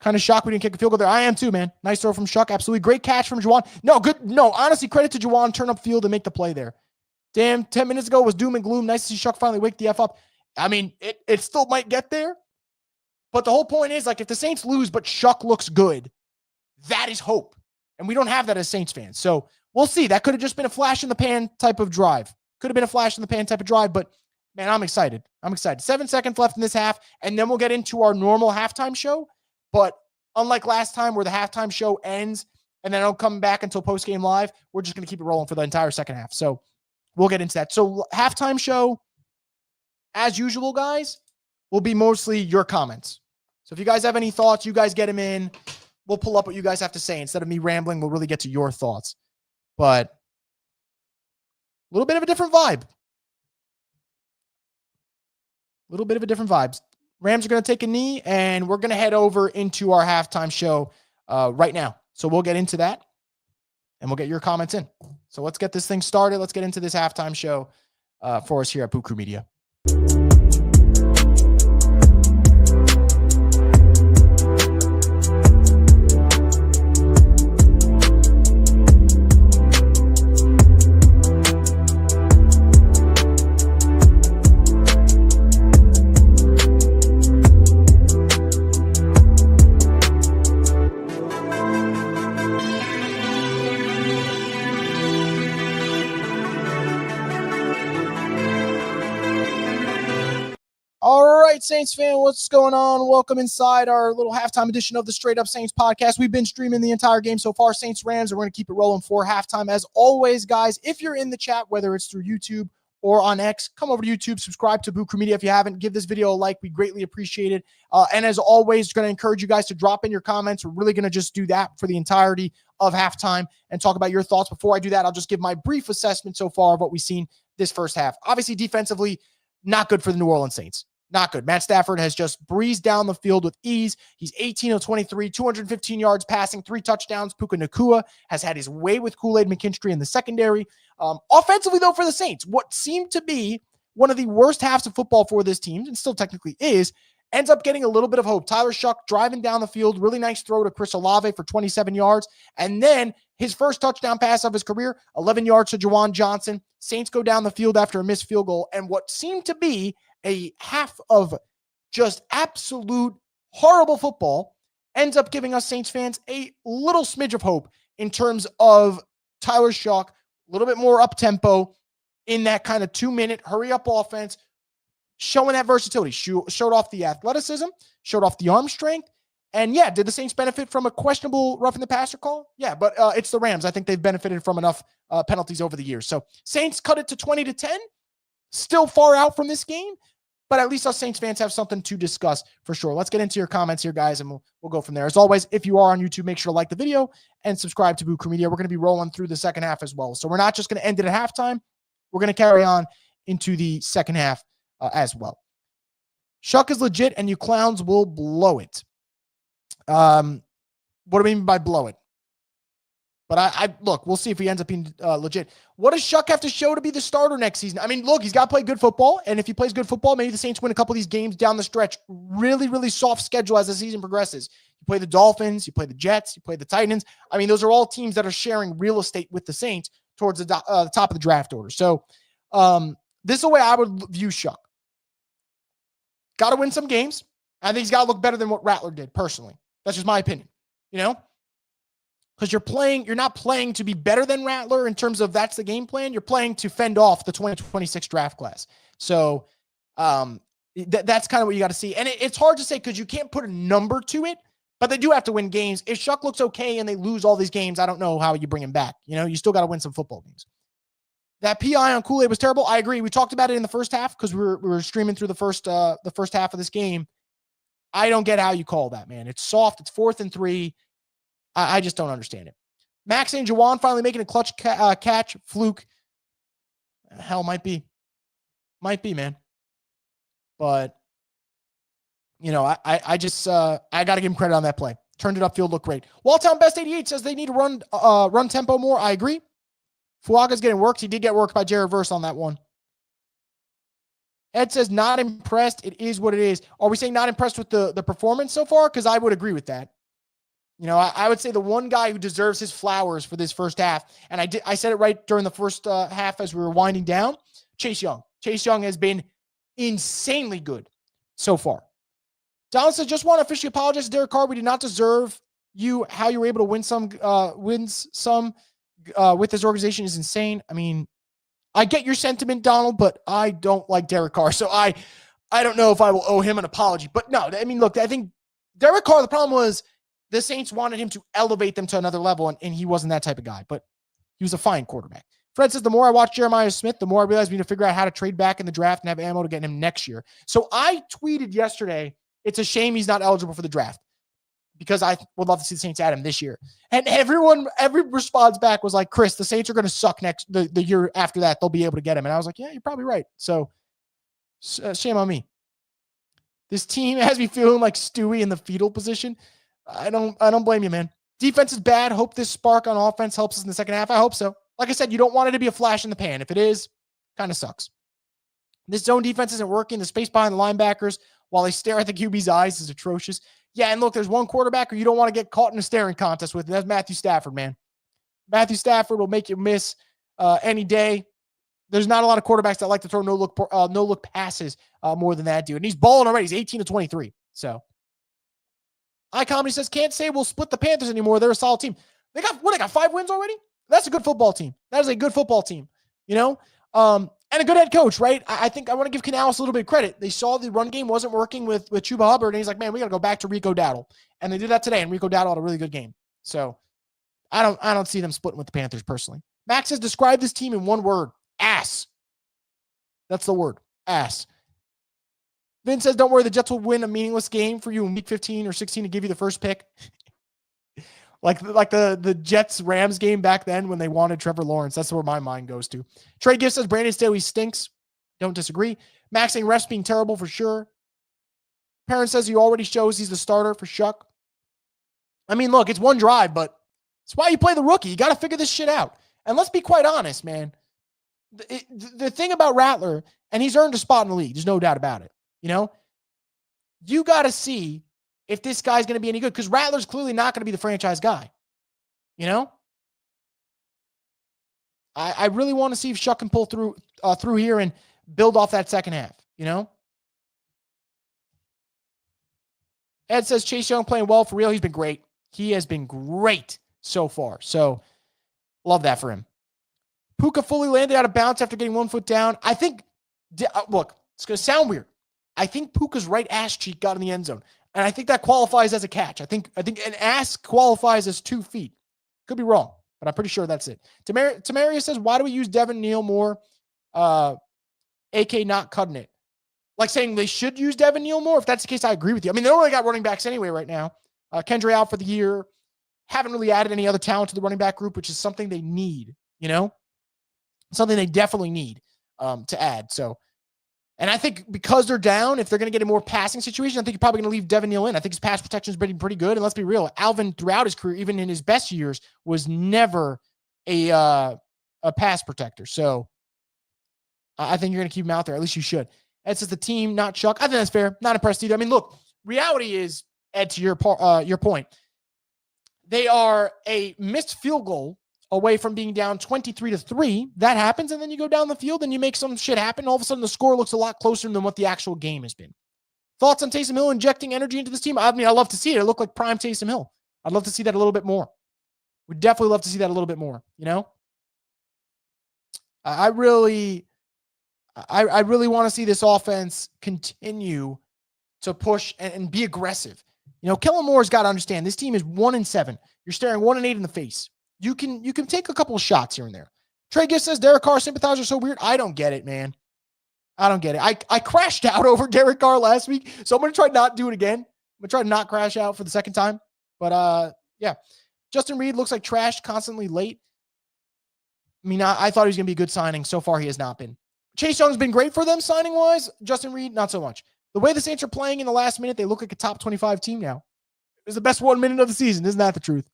Kind of shocked we didn't kick a field goal there. I am too, man. Nice throw from Shough. Absolutely. Great catch from Juwan. No, honestly, credit to Juwan. Turn up field and make the play there. Damn, 10 minutes ago was doom and gloom. Nice to see Shough finally wake the F up. I mean, it still might get there. But the whole point is, if the Saints lose, but Shough looks good, that is hope. And we don't have that as Saints fans. So we'll see. That could have just been a flash in the pan type of drive. But man, I'm excited. 7 seconds left in this half, and then we'll get into our normal halftime show. But unlike last time where the halftime show ends and then I don't come back until post-game live, we're just going to keep it rolling for the entire second half. So we'll get into that. So halftime show, as usual, guys, will be mostly your comments. So if you guys have any thoughts, you guys get them in. We'll pull up what you guys have to say. Instead of me rambling, we'll really get to your thoughts. But a little bit of a different vibe. Rams are going to take a knee, and we're going to head over into our halftime show right now. So we'll get into that, and we'll get your comments in. So let's get this thing started. Let's get into this halftime show for us here at Boot Crew Media. All right, Saints fan, what's going on? Welcome inside our little halftime edition of the Straight Up Saints podcast. We've been streaming the entire game so far, Saints Rams, and we're going to keep it rolling for halftime. As always, guys, if you're in the chat, whether it's through YouTube or on X, come over to YouTube, subscribe to Boot Crew Media if you haven't. Give this video a like. We greatly appreciate it. And as always, going to encourage you guys to drop in your comments. We're really going to just do that for the entirety of halftime and talk about your thoughts. Before I do that, I'll just give my brief assessment so far of what we've seen this first half. Obviously, defensively, not good for the New Orleans Saints. Not good. Matt Stafford has just breezed down the field with ease. He's 18 of 23, 215 yards passing, 3 touchdowns. Puka Nacua has had his way with Kool-Aid McKinstry in the secondary. Offensively, though, for the Saints, what seemed to be one of the worst halves of football for this team, and still technically is, ends up getting a little bit of hope. Tyler Shough driving down the field, really nice throw to Chris Olave for 27 yards. And then his first touchdown pass of his career, 11 yards to Juwan Johnson. Saints go down the field after a missed field goal. And what seemed to be a half of just absolute horrible football ends up giving us Saints fans a little smidge of hope in terms of Tyler Shough, a little bit more up-tempo in that kind of 2-minute hurry-up offense, showing that versatility, showed off the athleticism, showed off the arm strength. And yeah, did the Saints benefit from a questionable roughing the passer call? Yeah, but it's the Rams. I think they've benefited from enough penalties over the years. So Saints cut it to 20-10. Still far out from this game, but at least us Saints fans have something to discuss for sure. Let's get into your comments here, guys, and we'll go from there. As always, if you are on YouTube, make sure to like the video and subscribe to Boo Crew Media. We're going to be rolling through the second half as well. So we're not just going to end it at halftime. We're going to carry on into the second half as well. Shough is legit, and you clowns will blow it. What do I mean by blow it? But I look, we'll see if he ends up being legit. What does Shough have to show to be the starter next season? I mean, look, he's got to play good football. And if he plays good football, maybe the Saints win a couple of these games down the stretch. Really, really soft schedule as the season progresses. You play the Dolphins, you play the Jets, you play the Titans. I mean, those are all teams that are sharing real estate with the Saints towards the top of the draft order. So this is the way I would view Shough. Got to win some games. I think he's got to look better than what Rattler did, personally. That's just my opinion, you know? Because you're not playing to be better than Rattler in terms of that's the game plan. You're playing to fend off the 2026 draft class. So that's kind of what you got to see. And it's hard to say because you can't put a number to it, but they do have to win games. If Shough looks okay and they lose all these games, I don't know how you bring him back. You know, you still got to win some football games. That PI on Kool-Aid was terrible. I agree. We talked about it in the first half because we were streaming through the first half of this game. I don't get how you call that, man. It's soft. It's 4th and 3. I just don't understand it. Max and Jawan finally making a clutch catch. Fluke. Hell, might be. Might be, man. But, you know, I just I got to give him credit on that play. Turned it upfield, looked great. Walltown Best 88 says they need to run tempo more. I agree. Fuaga's getting worked. He did get worked by Jared Verse on that one. Ed says not impressed. It is what it is. Are we saying not impressed with the performance so far? Because I would agree with that. You know, I would say the one guy who deserves his flowers for this first half, and I said it right during the first half as we were winding down, Chase Young. Chase Young has been insanely good so far. Donald says, just want to officially apologize to Derek Carr. We did not deserve you. How you were able to win some with this organization is insane. I mean, I get your sentiment, Donald, but I don't like Derek Carr. So I don't know if I will owe him an apology. But no, I mean, look, I think Derek Carr, the problem was, the Saints wanted him to elevate them to another level, and he wasn't that type of guy, but he was a fine quarterback. Fred says, the more I watch Jeremiah Smith, the more I realize we need to figure out how to trade back in the draft and have ammo to get him next year. So I tweeted yesterday, it's a shame he's not eligible for the draft because I would love to see the Saints add him this year. And every response back was like, Chris, the Saints are going to suck the year after that. They'll be able to get him. And I was like, yeah, you're probably right. So shame on me. This team has me feeling like Stewie in the fetal position. I don't blame you, man. Defense is bad. Hope this spark on offense helps us in the second half. I hope so. Like I said, you don't want it to be a flash in the pan. If it is, kind of sucks. This zone defense isn't working. The space behind the linebackers while they stare at the QB's eyes is atrocious. Yeah, and look, there's one quarterback who you don't want to get caught in a staring contest with, and that's Matthew Stafford, man. Matthew Stafford will make you miss any day. There's not a lot of quarterbacks that like to throw no-look passes more than that dude. And he's balling already. He's 18 to 23. So iComedy says, can't say we'll split the Panthers anymore. They're a solid team. They got 5 wins already? That's a good football team. That is a good football team, you know? And a good head coach, right? I think I want to give Canales a little bit of credit. They saw the run game wasn't working with Chuba Hubbard, and he's like, man, we got to go back to Rico Dowdle. And they did that today, and Rico Dowdle had a really good game. So I don't see them splitting with the Panthers personally. Max says, describe this team in one word. Ass. That's the word. Ass. Vin says, don't worry, the Jets will win a meaningless game for you in week 15 or 16 to give you the first pick. like the Jets-Rams game back then when they wanted Trevor Lawrence. That's where my mind goes to. Trey Gift says, Brandon Staley stinks. Don't disagree. Max saying refs being terrible for sure. Parent says he already shows he's the starter for Shough. I mean, look, it's one drive, but it's why you play the rookie. You got to figure this shit out. And let's be quite honest, man. The thing about Rattler, and he's earned a spot in the league. There's no doubt about it. You know, you got to see if this guy's going to be any good because Rattler's clearly not going to be the franchise guy. You know, I really want to see if Shough can pull through here and build off that second half. You know, Ed says Chase Young playing well for real. He's been great. He has been great so far. So love that for him. Puka fully landed out of bounds after getting 1 foot down. I think, look, it's going to sound weird. I think Puka's right ass cheek got in the end zone. And I think that qualifies as a catch. I think an ass qualifies as 2 feet. Could be wrong, but I'm pretty sure that's it. Tamaria says, why do we use Devin Neal more? AK not cutting it. Like saying they should use Devin Neal more. If that's the case, I agree with you. I mean, they already got running backs anyway right now. Kendra out for the year. Haven't really added any other talent to the running back group, which is something they need, something they definitely need to add. So, and I think because they're down, if they're going to get a more passing situation, I think you're probably going to leave Devin Neal in. I think his pass protection is pretty good. And let's be real, Alvin throughout his career, even in his best years, was never a pass protector. So I think you're going to keep him out there. At least you should. It's just the team, not Chuck. I think that's fair. Not impressed either. I mean, look, reality is, Ed, to your point, they are a missed field goal away from being down 23-3. That happens, and then you go down the field and you make some shit happen. All of a sudden, the score looks a lot closer than what the actual game has been. Thoughts on Taysom Hill injecting energy into this team? I mean, I love to see it. It looked like prime Taysom Hill. I'd love to see that a little bit more. We'd definitely love to see that a little bit more, I really want to see this offense continue to push and be aggressive. Kellen Moore's got to understand this team is 1-7. You're staring 1-8 in the face. You can take a couple of shots here and there. Trey Gift says Derek Carr sympathizers are so weird. I don't get it, man. I don't get it. I crashed out over Derek Carr last week, so I'm going to try not do it again. I'm going to try to not crash out for the second time. But, yeah. Justin Reed looks like trash, constantly late. I mean, I thought he was going to be a good signing. So far, he has not been. Chase Young's been great for them signing-wise. Justin Reed, not so much. The way the Saints are playing in the last minute, they look like a top 25 team now. It was the best 1 minute of the season. Isn't that the truth?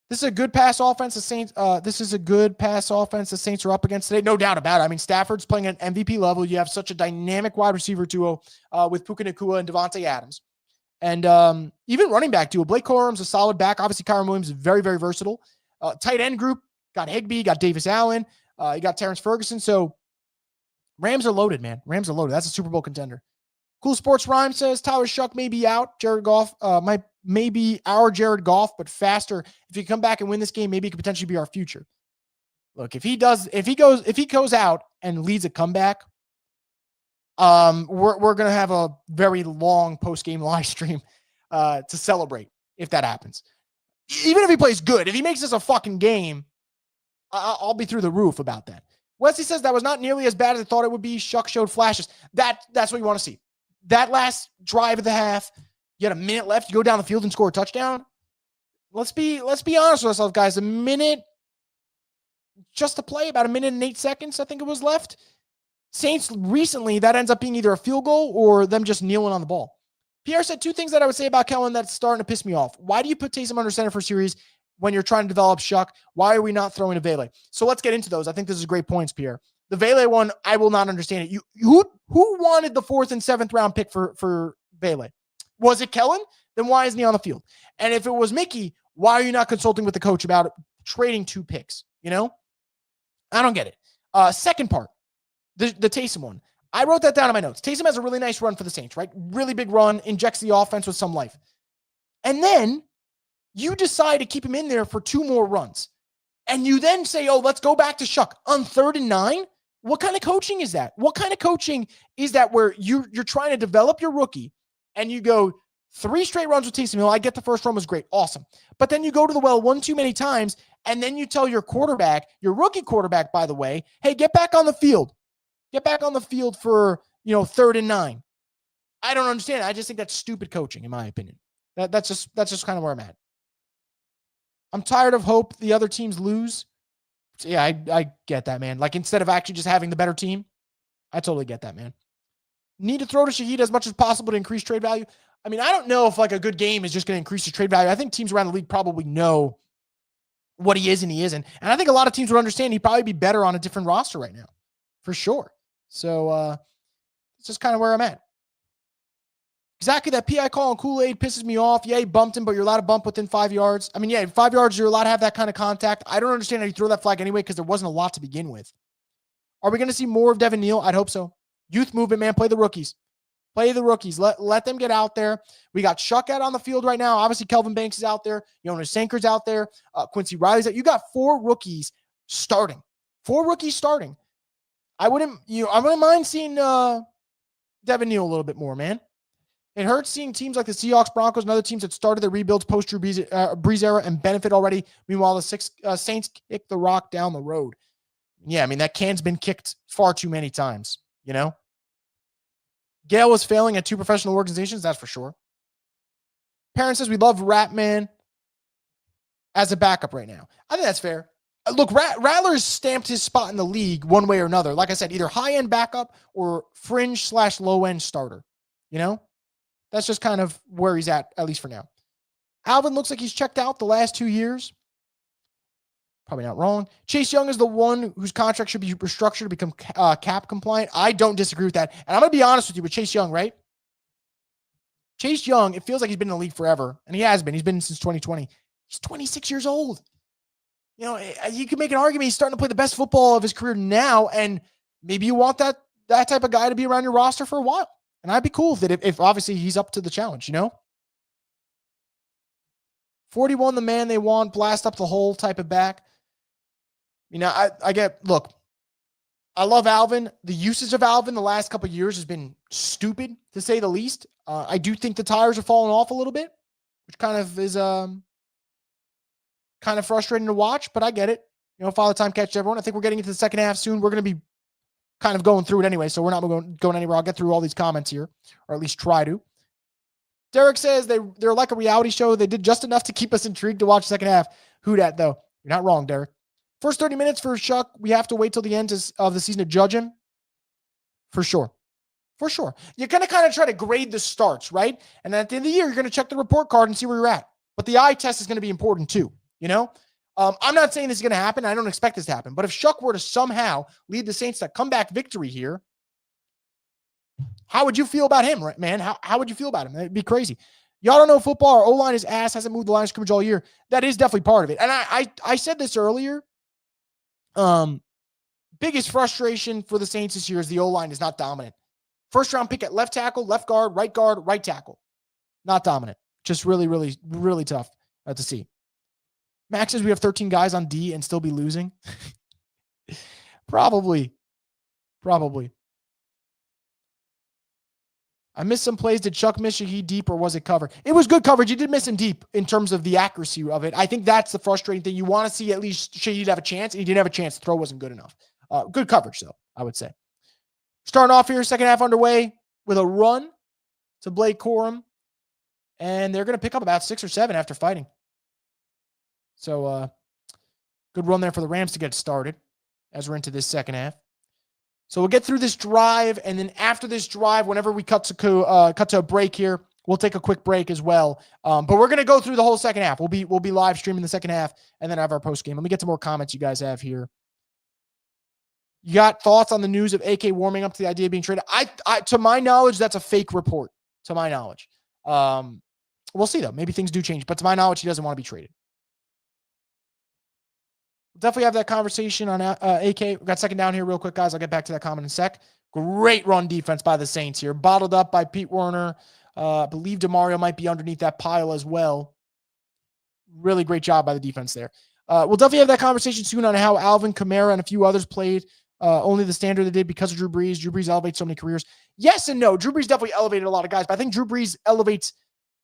This is a good pass offense the Saints. The Saints are up against today. No doubt about it. I mean, Stafford's playing at MVP level. You have such a dynamic wide receiver duo with Puka Nacua and Devontae Adams. And even running back duo. Blake Corum's a solid back. Obviously, Kyron Williams is very, very versatile. Tight end group, got Higbee, got Davis Allen. You got Terrence Ferguson. So Rams are loaded, man. Rams are loaded. That's a Super Bowl contender. Cool Sports Rhyme says Tyler Shough may be out. Jared Goff may be our Jared Goff, but faster. If he come back and win this game, maybe he could potentially be our future. Look, if he goes out and leads a comeback, we're gonna have a very long post-game live stream to celebrate if that happens. Even if he plays good, if he makes this a fucking game, I'll be through the roof about that. Wesley says that was not nearly as bad as I thought it would be. Shough showed flashes. That's what you want to see. That last drive of the half, you had a minute left. You go down the field and score a touchdown. Let's be honest with ourselves, guys. A minute just to play, about a minute and 8 seconds, I think it was left. Saints recently, that ends up being either a field goal or them just kneeling on the ball. Pierre said two things that I would say about Kellen that's starting to piss me off. Why do you put Taysom under center for series when you're trying to develop Shough? Why are we not throwing a Vele? So let's get into those. I think this is great points, Pierre. The Vele one, I will not understand it. Who wanted the 4th and 7th round pick for Vele? Was it Kellen? Then why isn't he on the field? And if it was Mickey, why are you not consulting with the coach about trading 2 picks? I don't get it. Second part, the Taysom one. I wrote that down in my notes. Taysom has a really nice run for the Saints, right? Really big run, injects the offense with some life. And then you decide to keep him in there for 2 more runs. And you then say, oh, let's go back to Shough on 3rd and 9. What kind of coaching is that? What kind of coaching is that where you're trying to develop your rookie and you go 3 straight runs with Taysom Hill? I get the first run was great. Awesome. But then you go to the well one too many times and then you tell your quarterback, your rookie quarterback, by the way, hey, get back on the field. Get back on the field for, 3rd and 9. I don't understand. I just think that's stupid coaching, in my opinion. That's just kind of where I'm at. I'm tired of hope the other teams lose. Yeah, I get that, man. Like, instead of actually just having the better team, I totally get that, man. Need to throw to Shaheed as much as possible to increase trade value. I mean, I don't know if like a good game is just going to increase the trade value. I think teams around the league probably know what he is and he isn't. And I think a lot of teams would understand he'd probably be better on a different roster right now, for sure. So it's just kind of where I'm at. Exactly, that PI call on Kool-Aid pisses me off. Yeah, he bumped him, but you're allowed to bump within 5 yards. I mean, yeah, 5 yards, you're allowed to have that kind of contact. I don't understand how you throw that flag anyway because there wasn't a lot to begin with. Are we going to see more of Devin Neal? I'd hope so. Youth movement, man. Play the rookies. Play the rookies. Let them get out there. We got Shough out on the field right now. Obviously, Kelvin Banks is out there. Jonas Sanker's out there. Quincy Riley's out. You got 4 rookies starting. 4 rookies starting. I wouldn't mind seeing Devin Neal a little bit more, man. It hurts seeing teams like the Seahawks, Broncos, and other teams that started their rebuilds post-Drew Brees era and benefit already. Meanwhile, the Saints kick the rock down the road. Yeah, I mean, that can's been kicked far too many times, you know? Gail was failing at 2 professional organizations, that's for sure. Parent says we love Ratman as a backup right now. I think that's fair. Look, Rattler's stamped his spot in the league one way or another. Like I said, either high-end backup or fringe/low-end starter. You know? That's just kind of where he's at least for now. Alvin looks like he's checked out the last 2 years. Probably not wrong. Chase Young is the one whose contract should be restructured to become cap compliant. I don't disagree with that. And I'm going to be honest with you with Chase Young, right? Chase Young, it feels like he's been in the league forever. And he has been. He's been since 2020. He's 26 years old. You know, you can make an argument he's starting to play the best football of his career now. And maybe you want that type of guy to be around your roster for a while. And I'd be cool with it if obviously he's up to the challenge, you know? 41, the man they want, blast up the hole type of back. You know, look, I love Alvin. The usage of Alvin the last couple of years has been stupid, to say the least. I do think the tires are falling off a little bit, which kind of is kind of frustrating to watch, but I get it. You know, Father Time catches everyone. I think we're getting into the second half soon. We're going to be kind of going through it anyway, so we're not going anywhere. I'll get through all these comments here, or at least try to. Derek says they're like a reality show. They did just enough to keep us intrigued to watch the second half. WhoDat, though? You're not wrong, Derek. First 30 minutes for Shough, we have to wait till the end of the season to judge him. For sure. For sure. You're going to kind of try to grade the starts, right? And at the end of the year, you're going to check the report card and see where you're at. But the eye test is going to be important too, you know? I'm not saying this is going to happen. I don't expect this to happen. But if Shough were to somehow lead the Saints to a comeback victory here, how would you feel about him, man? How would you feel about him? It'd be crazy. Y'all don't know football. Our O-line is ass, hasn't moved the line of scrimmage all year. That is definitely part of it. And I said this earlier. Biggest frustration for the Saints this year is the O-line is not dominant. First round pick at left tackle, left guard, right tackle. Not dominant. Just really, really, really tough to see. Max says we have 13 guys on D and still be losing. Probably. I missed some plays. Did Shough miss Shaheed deep or was it covered? It was good coverage. You did miss him deep in terms of the accuracy of it. I think that's the frustrating thing. You want to see at least Shaheed have a chance, and he didn't have a chance. The throw wasn't good enough. Good coverage, though, I would say. Starting off here, second half underway with a run to Blake Corum. And they're going to pick up about 6 or 7 after fighting. So, good run there for the Rams to get started as we're into this second half. So we'll get through this drive, and then after this drive, whenever we cut to a break here, we'll take a quick break as well. But we're going to go through the whole second half. We'll be live streaming the second half, and then have our post game. Let me get some more comments you guys have here. You got thoughts on the news of AK warming up to the idea of being traded? I to my knowledge, that's a fake report. To my knowledge, we'll see though. Maybe things do change, but to my knowledge, he doesn't want to be traded. Definitely have that conversation on AK. We got second down here real quick, guys. I'll get back to that comment in a sec. Great run defense by the Saints here. Bottled up by Pete Werner. I believe DeMario might be underneath that pile as well. Really great job by the defense there. We'll definitely have that conversation soon on how Alvin Kamara and a few others played only the standard they did because of Drew Brees. Drew Brees elevates so many careers. Yes and no. Drew Brees definitely elevated a lot of guys, but I think Drew Brees elevates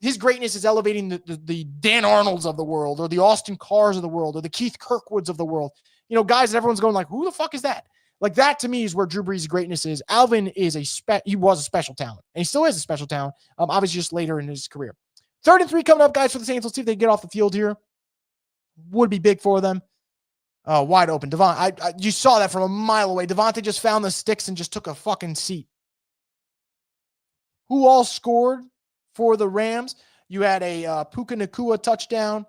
his greatness is elevating the Dan Arnolds of the world, or the Austin Carrs of the world, or the Keith Kirkwoods of the world. You know, guys that everyone's going like, who the fuck is that? Like, that to me is where Drew Brees' greatness is. Alvin is he was a special talent, and he still is a special talent. Obviously just later in his career. 3rd and 3 coming up, guys, for the Saints. Let's see if they get off the field here. Would be big for them. Wide open. You saw that from a mile away. Devontae just found the sticks and just took a fucking seat. Who all scored for the Rams? You had a Puka Nacua touchdown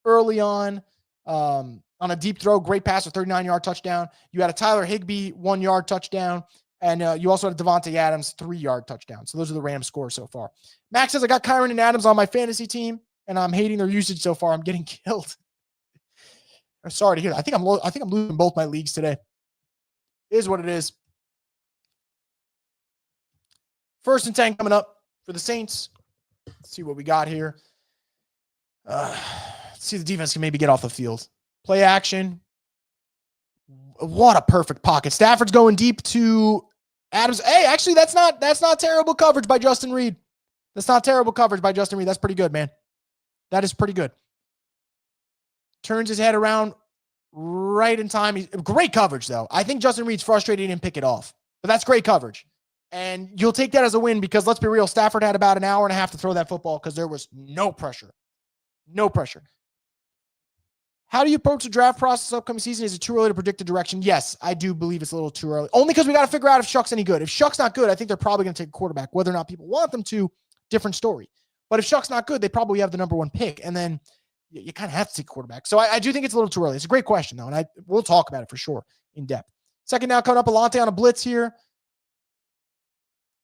early on a deep throw. Great pass, a 39-yard touchdown. You had a Tyler Higbee 1-yard touchdown. And you also had a Devontae Adams 3-yard touchdown. So those are the Rams scores so far. Max says, I got Kyron and Adams on my fantasy team, and I'm hating their usage so far. I'm getting killed. I'm sorry to hear that. I think I'm losing both my leagues today. It is what it is. 1st and 10 coming up for the Saints. Let's see what we got here. Let's see if the defense can maybe get off the field. Play action. What a perfect pocket. Stafford's going deep to Adams. Hey, actually, that's not terrible coverage by Justin Reed. That's not terrible coverage by Justin Reed. That's pretty good, man. That is pretty good. Turns his head around. right in time. Great coverage, though. I think Justin Reed's frustrated he didn't pick it off, but that's great coverage. And you'll take that as a win because let's be real, Stafford had about an hour and a half to throw that football because there was no pressure. No pressure. How do you approach the draft process upcoming season? Is it too early to predict the direction? Yes, I do believe it's a little too early. Only because we got to figure out if Shoug's any good. If Shoug's not good, I think they're probably going to take a quarterback. Whether or not people want them to, different story. But if Shoug's not good, they probably have the number one pick. And then you kind of have to take a quarterback. So I do think it's a little too early. It's a great question, though, and we'll talk about it for sure in depth. Second down coming up, Alante on a blitz here.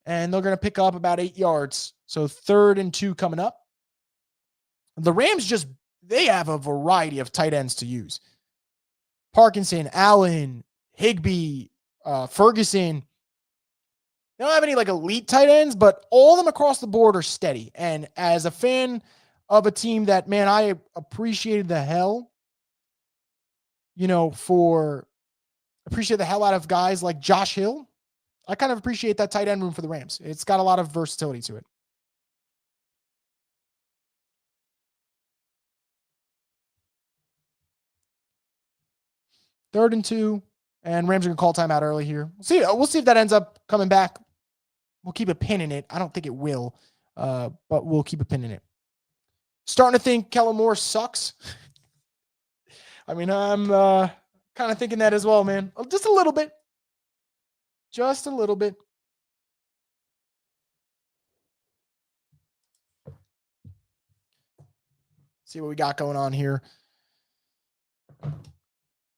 And they're going to pick up about 8 yards. So 3rd and 2 coming up. The Rams they have a variety of tight ends to use. Parkinson, Allen, Higbee, Ferguson. They don't have any like elite tight ends, but all of them across the board are steady. And as a fan of a team that, man, I appreciated the hell, appreciate the hell out of guys like Josh Hill. I kind of appreciate that tight end room for the Rams. It's got a lot of versatility to it. Third and 2, and Rams are going to call timeout early here. We'll see if that ends up coming back. We'll keep a pin in it. I don't think it will, but we'll keep a pin in it. Starting to think Kellen Moore sucks. I mean, I'm kind of thinking that as well, man. Just a little bit. Just a little bit. See what we got going on here.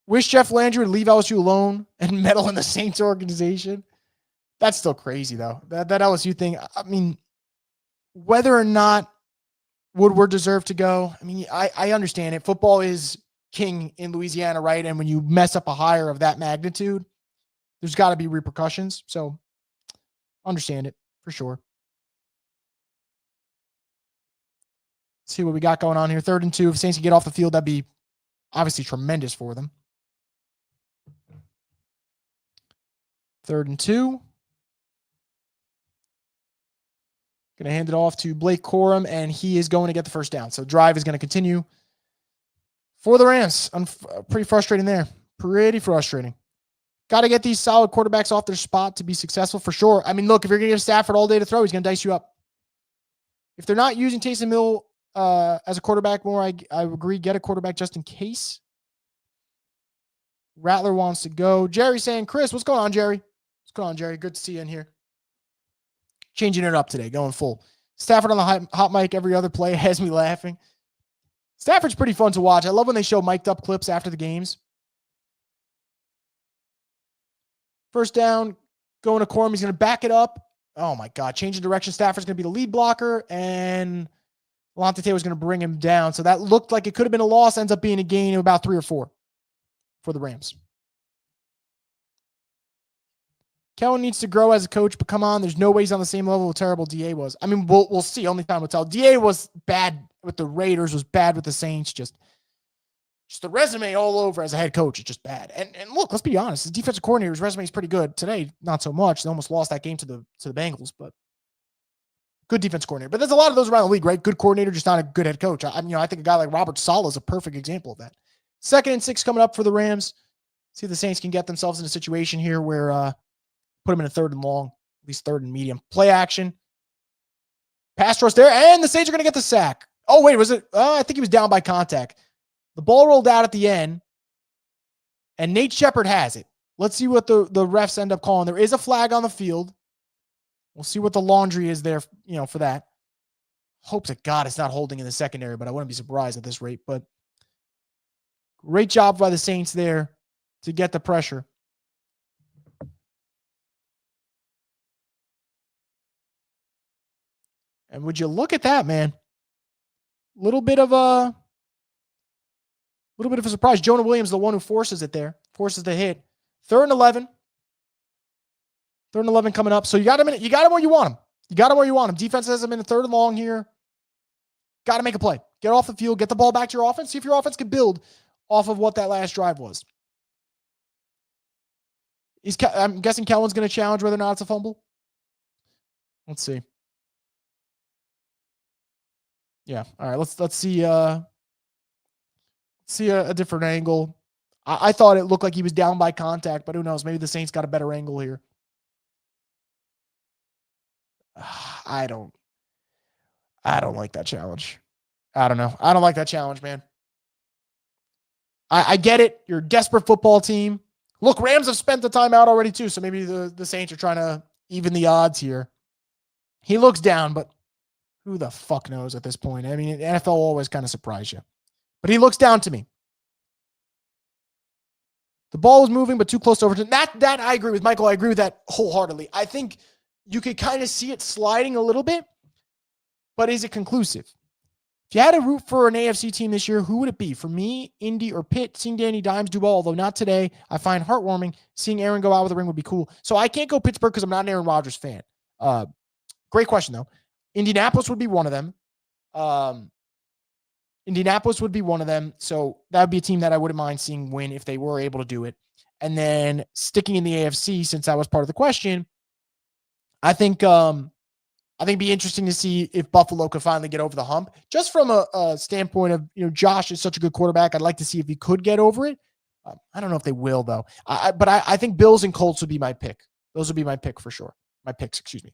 Wish Jeff Landry would leave LSU alone and meddle in the Saints organization. That's still crazy, though. That LSU thing, I mean, whether or not Woodward deserved to go, I mean, I understand it. Football is king in Louisiana, right? And when you mess up a hire of that magnitude, there's got to be repercussions. So understand it for sure. Let's see what we got going on here. 3rd and 2. If Saints can get off the field, that'd be obviously tremendous for them. 3rd and 2. Going to hand it off to Blake Corum, and he is going to get the first down. So drive is going to continue for the Rams. Pretty frustrating there. Pretty frustrating. Got to get these solid quarterbacks off their spot to be successful for sure. I mean, look, if you're going to give Stafford all day to throw, he's going to dice you up. If they're not using Taysom Hill as a quarterback more, I agree, get a quarterback just in case. Rattler wants to go. Jerry saying, Chris, what's going on, Jerry? What's going on, Jerry? Good to see you in here. Changing it up today, going full. Stafford on the hot mic every other play has me laughing. Stafford's pretty fun to watch. I love when they show mic'd up clips after the games. First down, going to Corum. He's going to back it up. Oh, my God. Changing direction. Stafford's going to be the lead blocker, and Alante Taylor's going to bring him down. So that looked like it could have been a loss. Ends up being a gain of about 3 or 4 for the Rams. Kellen needs to grow as a coach, but come on, there's no way he's on the same level of terrible DA was. I mean, we'll see. Only time will tell. DA was bad with the Raiders, was bad with the Saints. Just the resume all over as a head coach is just bad. And look, let's be honest. His defensive coordinator's resume is pretty good. Today, not so much. They almost lost that game to the Bengals, but good defense coordinator. But there's a lot of those around the league, right? Good coordinator, just not a good head coach. I think a guy like Robert Saleh is a perfect example of that. 2nd and 6 coming up for the Rams. See if the Saints can get themselves in a situation here where put them in a 3rd and long, at least 3rd and medium. Play action. Pass rush there, and the Saints are going to get the sack. Oh, wait, was it? I think he was down by contact. The ball rolled out at the end, and Nate Shepard has it. Let's see what the refs end up calling. There is a flag on the field. We'll see what the laundry is there, for that. Hope to God it's not holding in the secondary, but I wouldn't be surprised at this rate. But great job by the Saints there to get the pressure. And would you look at that, man? Little bit of a surprise. Jonah Williams, the one who forces it there, forces the hit. 3rd and 11. 3rd and 11 coming up. So you got him where you want him. Defense has him in a 3rd and long here. Got to make a play. Get off the field. Get the ball back to your offense. See if your offense can build off of what that last drive was. I'm guessing Kellen's going to challenge whether or not it's a fumble. Let's see. Yeah. All right. Let's see. See a different angle. I thought it looked like he was down by contact, but who knows? Maybe the Saints got a better angle here. I don't like that challenge. I don't know. I don't like that challenge, man. I get it. You're a desperate football team. Look, Rams have spent the time out already too, so maybe the Saints are trying to even the odds here. He looks down, but who the fuck knows at this point? I mean, NFL will always kind of surprise you. But he looks down to me. The ball was moving, but too close to Overton. That I agree with, Michael. I agree with that wholeheartedly. I think you could kind of see it sliding a little bit, but is it conclusive? If you had to root for an AFC team this year, who would it be? For me, Indy or Pitt. Seeing Danny Dimes do well, although not today, I find heartwarming. Seeing Aaron go out with a ring would be cool. So I can't go Pittsburgh because I'm not an Aaron Rodgers fan. Great question, though. Indianapolis would be one of them. Indianapolis would be one of them. So that would be a team that I wouldn't mind seeing win if they were able to do it. And then sticking in the AFC, since that was part of the question, I think it'd be interesting to see if Buffalo could finally get over the hump. Just from a standpoint of, Josh is such a good quarterback. I'd like to see if he could get over it. I don't know if they will, though. But I think Bills and Colts would be my pick. Those would be my pick for sure. My picks, excuse me.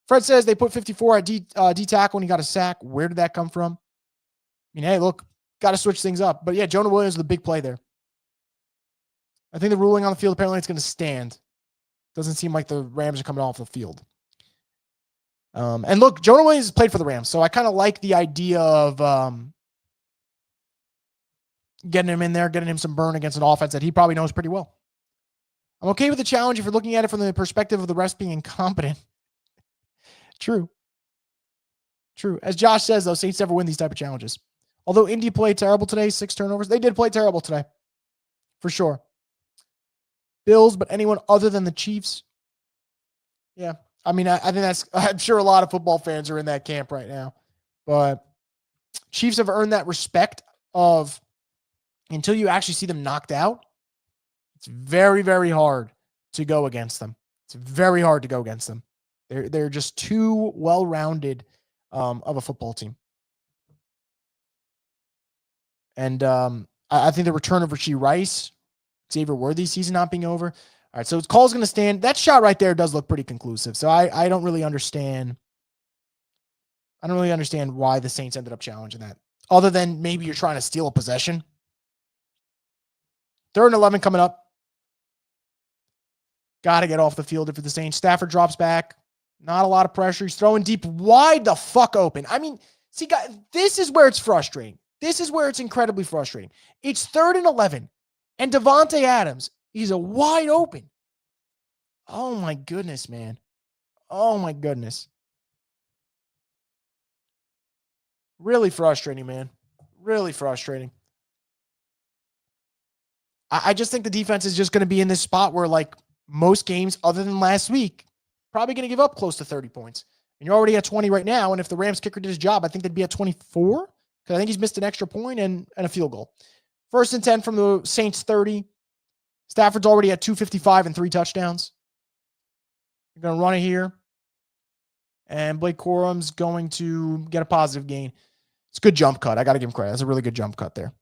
Fred says they put 54 at D tackle when he got a sack. Where did that come from? I mean, hey, look, got to switch things up. But yeah, Jonah Williams is the big play there. I think the ruling on the field, apparently it's going to stand. Doesn't seem like the Rams are coming off the field. And look, Jonah Williams has played for the Rams, so I kind of like the idea of getting him in there, getting him some burn against an offense that he probably knows pretty well. I'm okay with the challenge if you're looking at it from the perspective of the refs being incompetent. True. As Josh says, though, Saints never win these type of challenges. Although Indy played terrible today, 6 turnovers. They did play terrible today, for sure. Bills, but anyone other than the Chiefs? Yeah. I mean, I think I'm sure a lot of football fans are in that camp right now. But Chiefs have earned that respect of, until you actually see them knocked out, it's very, very hard to go against them. It's very hard to go against them. They're just too well-rounded of a football team. And I think the return of Rashee Rice, Xavier Worthy's season not being over. All right, so his call's going to stand. That shot right there does look pretty conclusive. So I don't really understand. I don't really understand why the Saints ended up challenging that, other than maybe you're trying to steal a possession. 3rd and 11 coming up. Got to get off the field if the Saints. Stafford drops back. Not a lot of pressure. He's throwing deep, wide the fuck open. I mean, see, guys, this is where it's frustrating. This is where it's incredibly frustrating. It's 3rd and 11, and Davante Adams, he's a wide open. Oh, my goodness, man. Oh, my goodness. Really frustrating, man. Really frustrating. I just think the defense is just going to be in this spot where, like most games other than last week, probably going to give up close to 30 points. And you're already at 20 right now, and if the Rams kicker did his job, I think they'd be at 24, because I think he's missed an extra point and a field goal. 1st and 10 from the Saints 30. Stafford's already at 255 and 3 touchdowns. You're going to run it here. And Blake Corum's going to get a positive gain. It's a good jump cut. I got to give him credit. That's a really good jump cut there.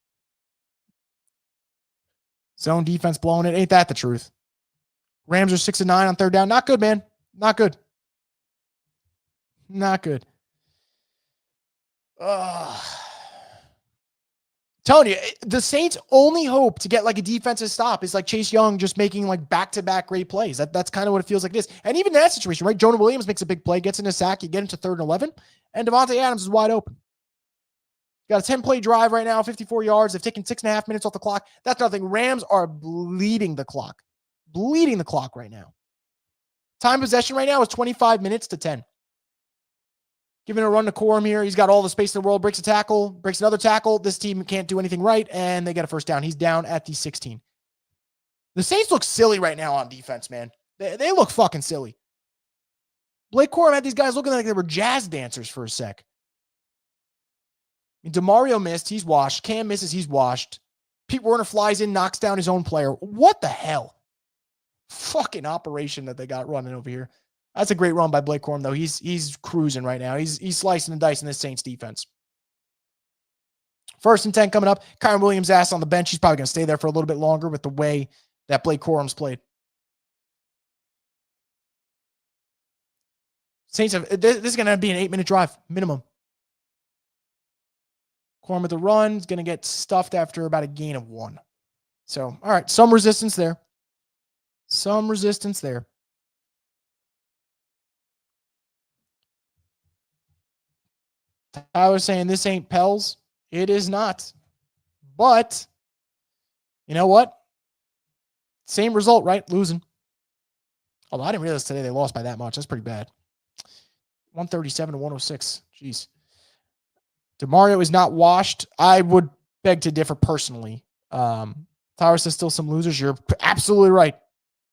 Zone defense blowing it. Ain't that the truth? Rams are 6 and 9 on 3rd down. Not good, man. Not good. Not good. Telling you, the Saints' only hope to get like a defensive stop is like Chase Young just making like back-to-back great plays. That's kind of what it feels like this. And even in that situation, right? Jonah Williams makes a big play, gets in a sack, you get into 3rd and 11, and Davante Adams is wide open. Got a 10-play drive right now, 54 yards. They've taken 6.5 minutes off the clock. That's nothing. Rams are bleeding the clock. Bleeding the clock right now. Time possession right now is 25 minutes to 10. Giving a run to Corum here. He's got all the space in the world. Breaks a tackle. Breaks another tackle. This team can't do anything right, and they get a 1st down. He's down at the 16. The Saints look silly right now on defense, man. They look fucking silly. Blake Corum had these guys looking like they were jazz dancers for a sec. I mean, DeMario missed. He's washed. Cam misses. He's washed. Pete Werner flies in, knocks down his own player. What the hell? Fucking operation that they got running over here. That's a great run by Blake Corum, though. He's cruising right now. He's slicing and dicing this Saints defense. First and 10 coming up. Kyron Williams ass on the bench. He's probably going to stay there for a little bit longer with the way that Blake Corum's played. Saints have, this is going to be an 8-minute drive, minimum. Corum with the run is going to get stuffed after about a gain of 1. So, all right, some resistance there. Some resistance there. Tyler saying this ain't Pels. It is not. But, you know what? Same result, right? Losing. Although I didn't realize today they lost by that much. That's pretty bad. 137 to 106. Jeez. DeMario is not washed. I would beg to differ personally. Tyler says still some losers. You're absolutely right.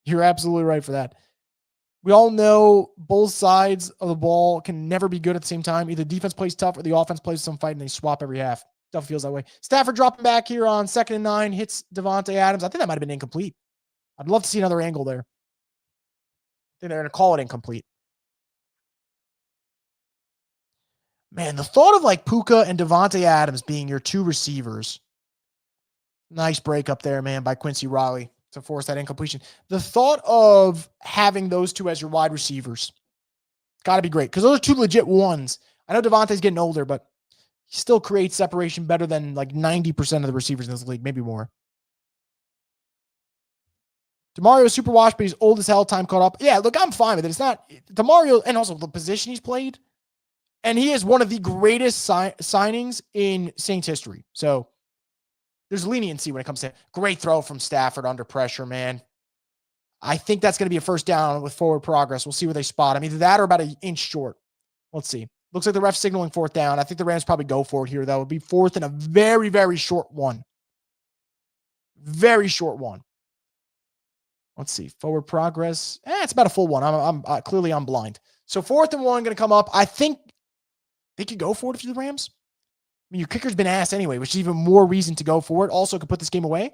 You're absolutely right for that. We all know both sides of the ball can never be good at the same time. Either defense plays tough or the offense plays some fight and they swap every half. Stuff feels that way. Stafford dropping back here on 2nd and 9, hits Davante Adams. I think that might have been incomplete. I'd love to see another angle there. I think they're going to call it incomplete. Man, the thought of like Puka and Davante Adams being your 2 receivers. Nice break up there, man, by Quincy Riley to force that incompletion. The thought of having those 2 as your wide receivers got to be great because those are 2 legit ones. I know Davante's getting older, but he still creates separation better than like 90% of the receivers in this league, maybe more. DeMario is super washed, but he's old as hell. Time caught up. Yeah, look, I'm fine with it. It's not DeMario, and also the position he's played. And he is one of the greatest signings in Saints history. So there's leniency when it comes to great throw from Stafford under pressure, man. I think that's going to be a first down with forward progress. We'll see where they spot him. Either that or about an inch short. Let's see. Looks like the ref's signaling 4th down. I think the Rams probably go for it here, though. It would be 4th and a very, very short one. Very short one. Let's see. Forward progress. It's about a full one. I'm clearly I'm blind. So 4th and 1 going to come up. I think they could go for it if you're the Rams. I mean, your kicker's been ass anyway, which is even more reason to go for it. Also could put this game away.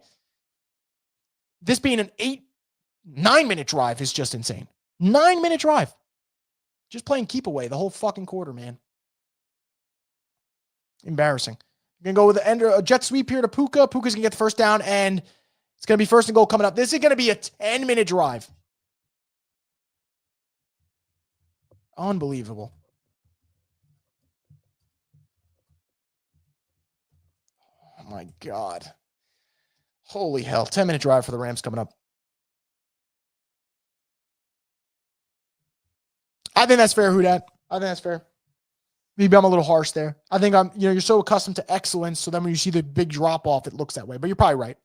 This being an 9-minute drive is just insane. 9-minute drive. Just playing keep away the whole fucking quarter, man. Embarrassing. You're going to go with the end, a jet sweep here to Puka. Puka's going to get the first down, and it's going to be 1st and goal coming up. This is going to be a 10-minute drive. Unbelievable. Oh, my God. Holy hell. 10-minute drive for the Rams coming up. I think that's fair, WhoDat. I think that's fair. Maybe I'm a little harsh there. I think you're so accustomed to excellence, so then when you see the big drop off, it looks that way. But you're probably right.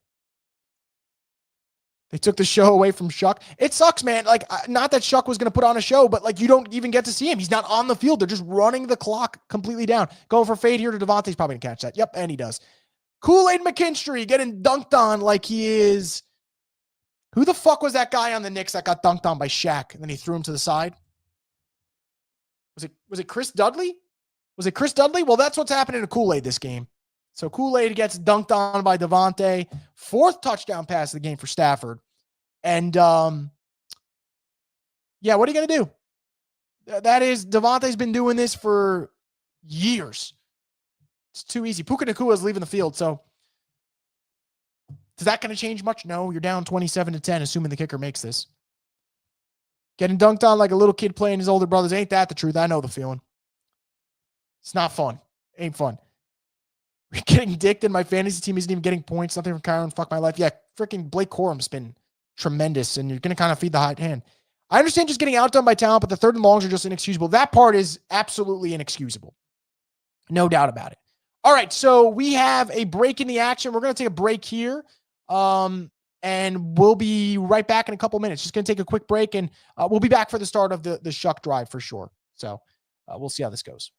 They took the show away from Shough. It sucks, man. Like, not that Shough was going to put on a show, but like you don't even get to see him. He's not on the field. They're just running the clock completely down. Going for fade here to Davante's probably going to catch that. Yep, and he does. Kool-Aid McKinstry getting dunked on like he is. Who the fuck was that guy on the Knicks that got dunked on by Shaq? And then he threw him to the side? Was it Chris Dudley? Was it Chris Dudley? Well, that's what's happening to Kool-Aid this game. So Kool-Aid gets dunked on by Davante. 4th touchdown pass of the game for Stafford. And, yeah, what are you going to do? That is, Davante's been doing this for years. It's too easy. Puka Nacua is leaving the field, so is that going to change much? No, you're down 27-10, assuming the kicker makes this. Getting dunked on like a little kid playing his older brothers. Ain't that the truth? I know the feeling. It's not fun. Ain't fun. Getting dicked in my fantasy team isn't even getting points. Nothing from Kyron. Fuck my life. Yeah, freaking Blake Corum's been tremendous, and you're going to kind of feed the hot hand. I understand just getting outdone by talent, but the 3rd and longs are just inexcusable. That part is absolutely inexcusable. No doubt about it. All right, so we have a break in the action. We're going to take a break here. And we'll be right back in a couple minutes. Just going to take a quick break, and we'll be back for the start of the Shough drive for sure. So we'll see how this goes.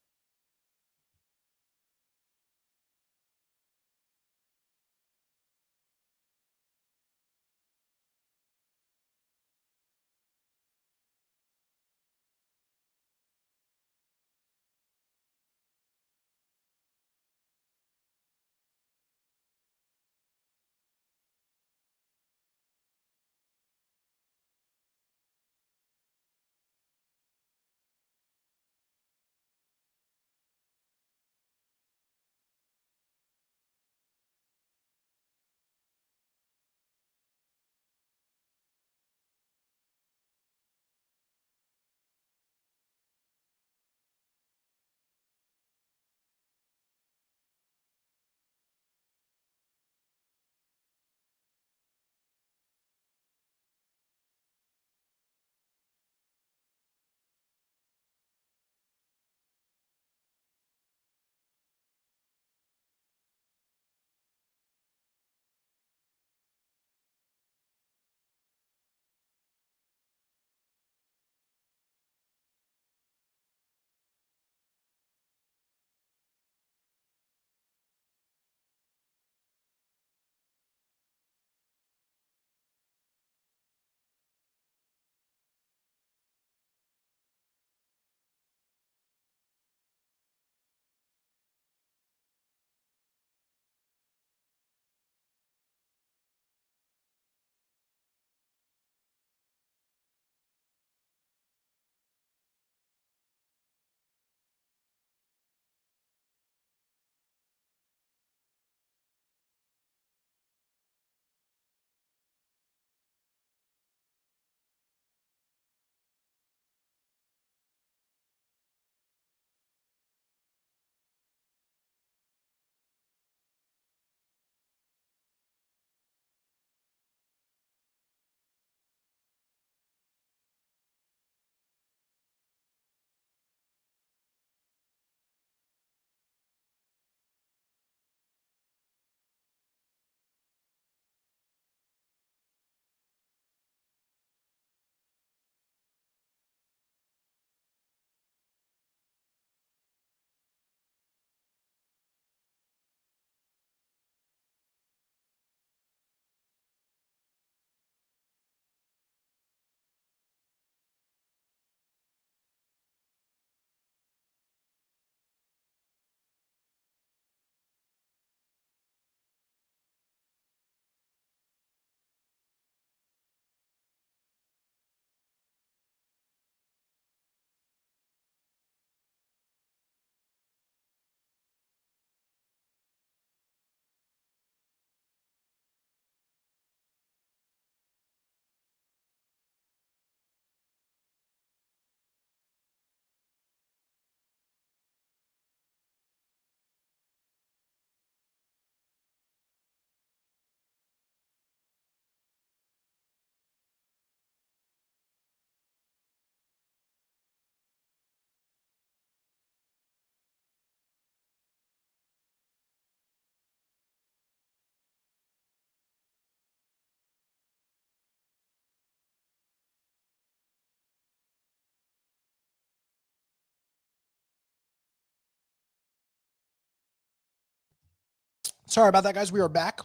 Sorry about that, guys. We are back.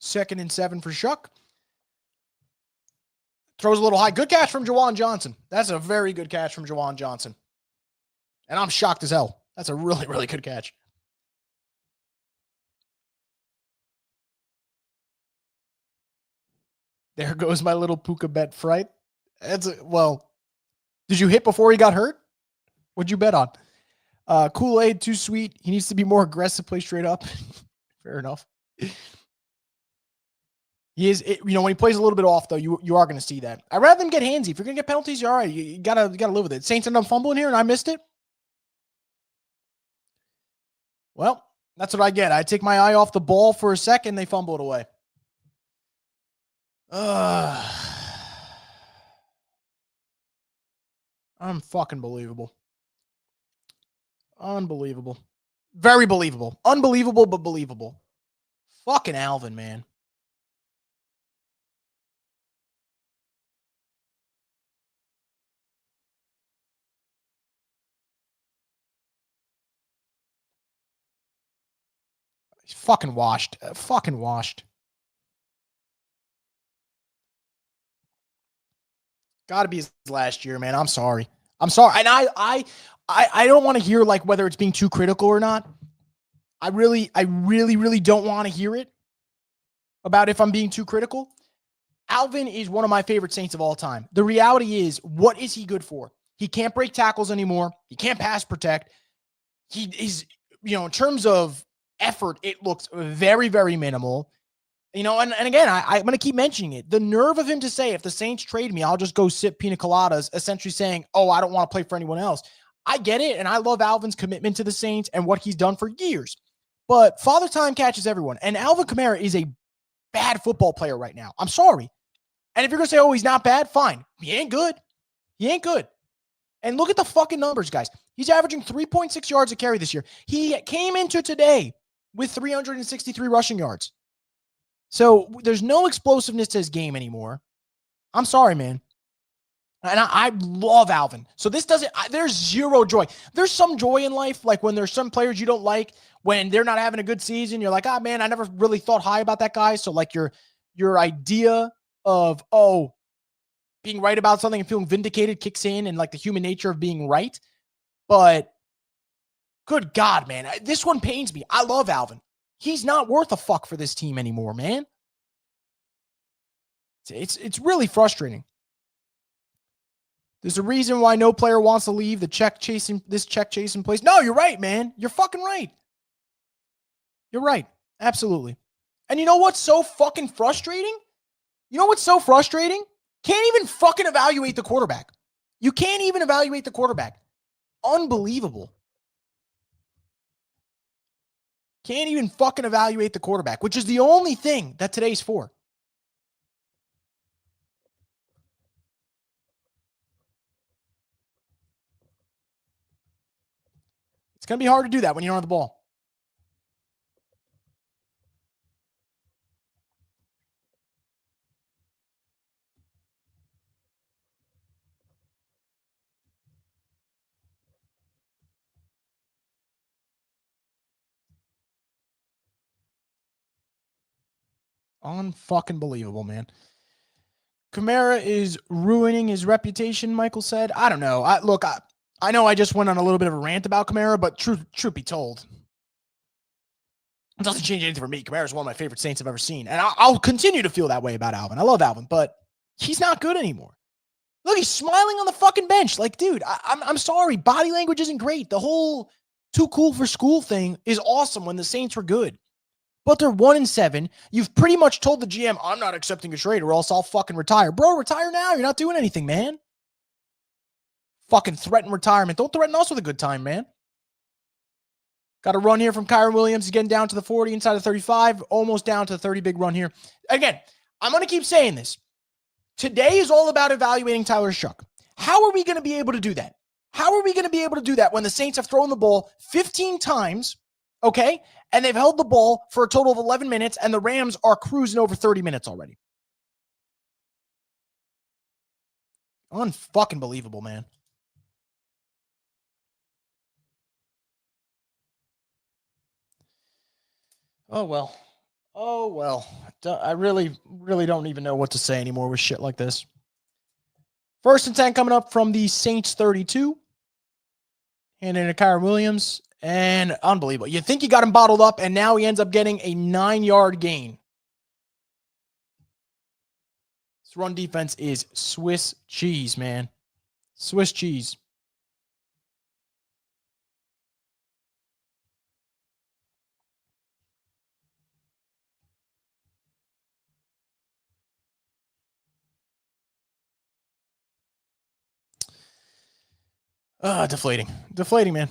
2nd and 7 for Shough. Throws a little high. Good catch from Juwan Johnson. That's a very good catch from Juwan Johnson. And I'm shocked as hell. That's a really, really good catch. There goes my little Puka bet fright. Well, did you hit before he got hurt? What'd you bet on? Kool-Aid, too sweet. He needs to be more aggressive, play straight up. Fair enough. He is, when he plays a little bit off, though, you are going to see that. I'd rather them get handsy. If you're going to get penalties, you're all right. You gotta live with it. Saints end up fumbling here, and I missed it. Well, that's what I get. I take my eye off the ball for a second, they fumble it away. Fucking believable. Unbelievable. Very believable. Unbelievable, but believable. Fucking Alvin, man. He's fucking washed. Fucking washed. Got to be his last year, man. I'm sorry. I'm sorry. And I don't want to hear like whether it's being too critical or not. I really don't want to hear it about if I'm being too critical. Alvin is one of my favorite Saints of all time. The reality is, what is he good for? He can't break tackles anymore. He can't pass protect. He is, in terms of effort, it looks very, very minimal. And again, I'm going to keep mentioning it. The nerve of him to say, if the Saints trade me, I'll just go sip pina coladas, essentially saying, oh, I don't want to play for anyone else. I get it, and I love Alvin's commitment to the Saints and what he's done for years. But Father Time catches everyone, and Alvin Kamara is a bad football player right now. I'm sorry. And if you're going to say, oh, he's not bad, fine. He ain't good. He ain't good. And look at the fucking numbers, guys. He's averaging 3.6 yards a carry this year. He came into today with 363 rushing yards. So there's no explosiveness to his game anymore. I'm sorry, man. And I love Alvin. So this doesn't, there's zero joy. There's some joy in life, like when there's some players you don't like, when they're not having a good season, you're like, man, I never really thought high about that guy. So like your idea of, being right about something and feeling vindicated kicks in, and like the human nature of being right. But good God, man, this one pains me. I love Alvin. He's not worth a fuck for this team anymore, man. It's really frustrating. There's a reason why no player wants to leave this check chasing place. No, you're right, man. You're fucking right. You're right. Absolutely. And you know what's so fucking frustrating? Can't even fucking evaluate the quarterback. You can't even evaluate the quarterback. Unbelievable. Can't even fucking evaluate the quarterback, which is the only thing that today's for. It's going to be hard to do that when you don't have the ball. Unfucking believable, man. Kamara is ruining his reputation, Michael said. I don't know. I know I just went on a little bit of a rant about Kamara, but truth be told, it doesn't change anything for me. Kamara is one of my favorite Saints I've ever seen. And I'll continue to feel that way about Alvin. I love Alvin, but he's not good anymore. Look, he's smiling on the fucking bench. Like, dude, I'm sorry. Body language isn't great. The whole too cool for school thing is awesome when the Saints were good. But they're 1-7. You've pretty much told the GM, I'm not accepting a trade or else I'll fucking retire. Bro, retire now. You're not doing anything, man. Fucking threaten retirement. Don't threaten us with a good time, man. Got a run here from Kyron Williams. He's getting down to the 40, inside the 35, almost down to the 30. Big run here. Again, I'm going to keep saying this. Today is all about evaluating Tyler Shough. How are we going to be able to do that? How are we going to be able to do that when the Saints have thrown the ball 15 times, okay, and they've held the ball for a total of 11 minutes, and the Rams are cruising over 30 minutes already? Unfucking believable, man. Oh, well. Oh, well. I really, really don't even know what to say anymore with shit like this. 1st and 10 coming up from the Saints 32. Handing to Kyren Williams. And unbelievable. You think you got him bottled up, and now he ends up getting a 9-yard gain. This run defense is Swiss cheese, man. Swiss cheese. Deflating. Deflating, man.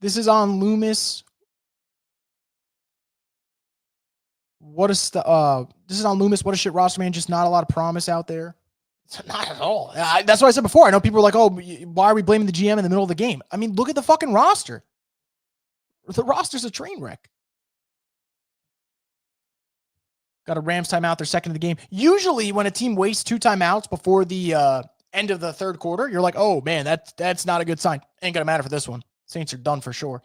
This is on Loomis. This is on Loomis. What a shit roster, man. Just not a lot of promise out there. Not at all. That's what I said before. I know people are like, oh, why are we blaming the GM in the middle of the game? I mean, look at the fucking roster. The roster's a train wreck. Got a Rams timeout. They're second in the game. Usually when a team wastes 2 timeouts before the end of the third quarter, you're like, oh, man, that's not a good sign. Ain't going to matter for this one. Saints are done for sure.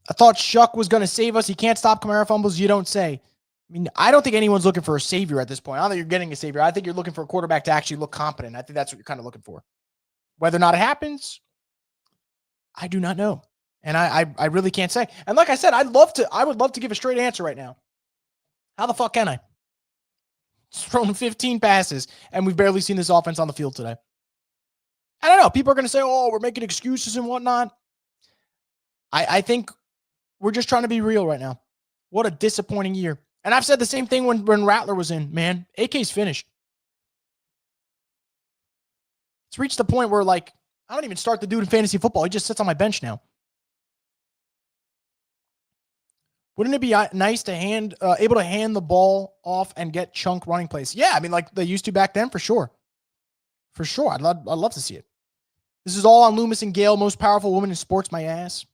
I thought Shough was going to save us. He can't stop Kamara fumbles. You don't say. I mean, I don't think anyone's looking for a savior at this point. I don't think you're getting a savior. I think you're looking for a quarterback to actually look competent. I think that's what you're kind of looking for. Whether or not it happens, I do not know. And I really can't say. And like I said, I would love to give a straight answer right now. How the fuck can I? It's thrown 15 passes, and we've barely seen this offense on the field today. I don't know. People are going to say, oh, we're making excuses and whatnot. I think we're just trying to be real right now. What a disappointing year. And I've said the same thing when Rattler was in, man. AK's finished. It's reached the point where, like, I don't even start the dude in fantasy football. He just sits on my bench now. Wouldn't it be nice to able to hand the ball off and get chunk running plays? Yeah, I mean, like they used to back then, for sure. For sure. I'd love to see it. This is all on Loomis and Gale, most powerful woman in sports, my ass.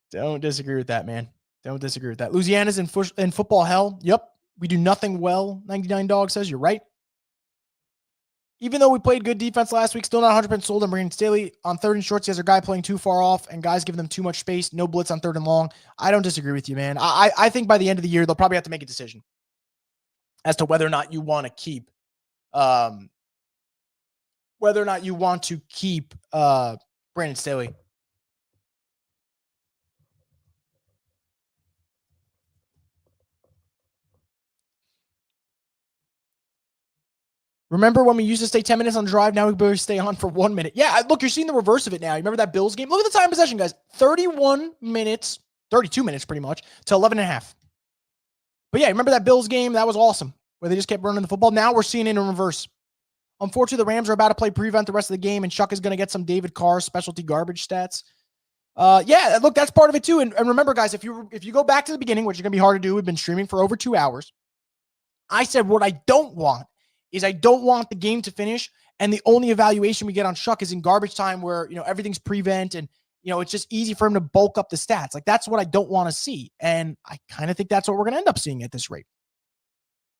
Don't disagree with that, man. Don't disagree with that. Louisiana's in football hell. Yep. We do nothing well, 99 Dog says. You're right. Even though we played good defense last week, still not 100% sold on Brandon Staley. On 3rd and shorts, he has a guy playing too far off, and guys giving them too much space. No blitz on 3rd and long. I don't disagree with you, man. I think by the end of the year, they'll probably have to make a decision as to whether or not you want to keep Brandon Staley. Remember when we used to stay 10 minutes on the drive? Now we barely stay on for 1 minute. Yeah, look, you're seeing the reverse of it now. You remember that Bills game? Look at the time of possession, guys. 31 minutes, 32 minutes pretty much, to 11 and a half. But yeah, remember that Bills game? That was awesome, where they just kept running the football. Now we're seeing it in reverse. Unfortunately, the Rams are about to play prevent the rest of the game, and Shough is going to get some David Carr specialty garbage stats. Yeah, look, that's part of it too. And remember, guys, if you go back to the beginning, which is going to be hard to do, we've been streaming for over 2 hours. I said what I don't want is I don't want the game to finish and the only evaluation we get on Shough is in garbage time where, everything's prevent and, it's just easy for him to bulk up the stats. Like, that's what I don't want to see. And I kind of think that's what we're going to end up seeing at this rate.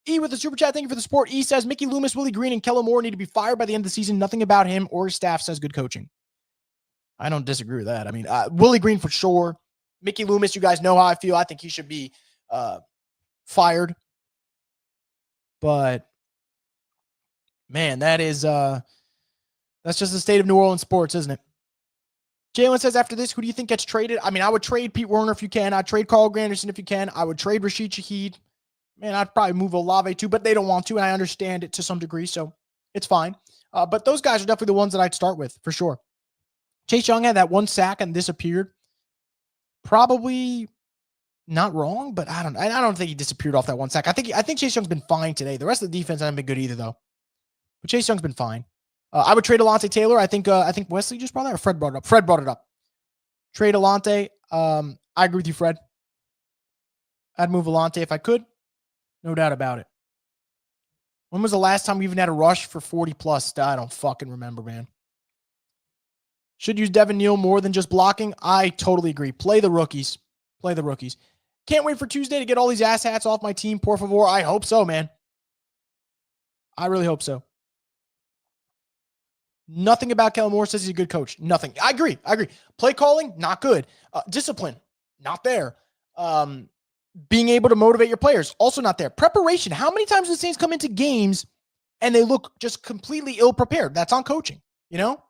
E with the super chat, thank you for the support. E says, Mickey Loomis, Willie Green, and Kellen Moore need to be fired by the end of the season. Nothing about him or his staff says good coaching. I don't disagree with that. I mean, Willie Green for sure. Mickey Loomis, you guys know how I feel. I think he should be fired. But man, that's just the state of New Orleans sports, isn't it? Jalen says, after this, who do you think gets traded? I mean, I would trade Pete Werner if you can. I'd trade Carl Granderson if you can. I would trade Rashid Shaheed. Man, I'd probably move Olave too, but they don't want to, and I understand it to some degree, so it's fine. But those guys are definitely the ones that I'd start with, for sure. Chase Young had that 1 sack and disappeared. Probably not wrong, but I don't think he disappeared off that 1 sack. I think Chase Young's been fine today. The rest of the defense hasn't been good either, though. But Chase Young's been fine. I would trade Alontae Taylor. I think Wesley just brought that, or Fred brought it up. Fred brought it up. Trade Alontae. I agree with you, Fred. I'd move Alontae if I could. No doubt about it. When was the last time we even had a rush for 40 plus? I don't fucking remember, man. Should use Devin Neal more than just blocking. I totally agree. Play the rookies. Play the rookies. Can't wait for Tuesday to get all these ass hats off my team. Por favor. I hope so, man. I really hope so. Nothing about Kellen Moore says he's a good coach. Nothing. I agree. Play calling, not good. Discipline. not there. Being able to motivate your players, also not there. Preparation. How many times do the Saints come into games and they look just completely ill-prepared? That's on coaching, you know?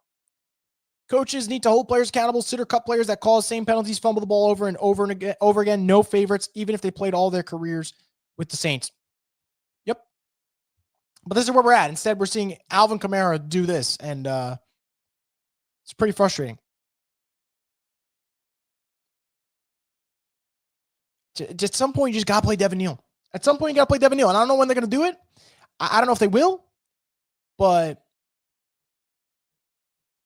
Coaches need to hold players accountable, sit or cut players that cause same penalties, fumble the ball over and over again. No favorites, even if they played all their careers with the Saints. Yep. But this is where we're at. Instead, we're seeing Alvin Kamara do this, and it's pretty frustrating. At some point, you just got to play Devin Neal. At some point, you got to play Devin Neal. And I don't know when they're going to do it. I don't know if they will, but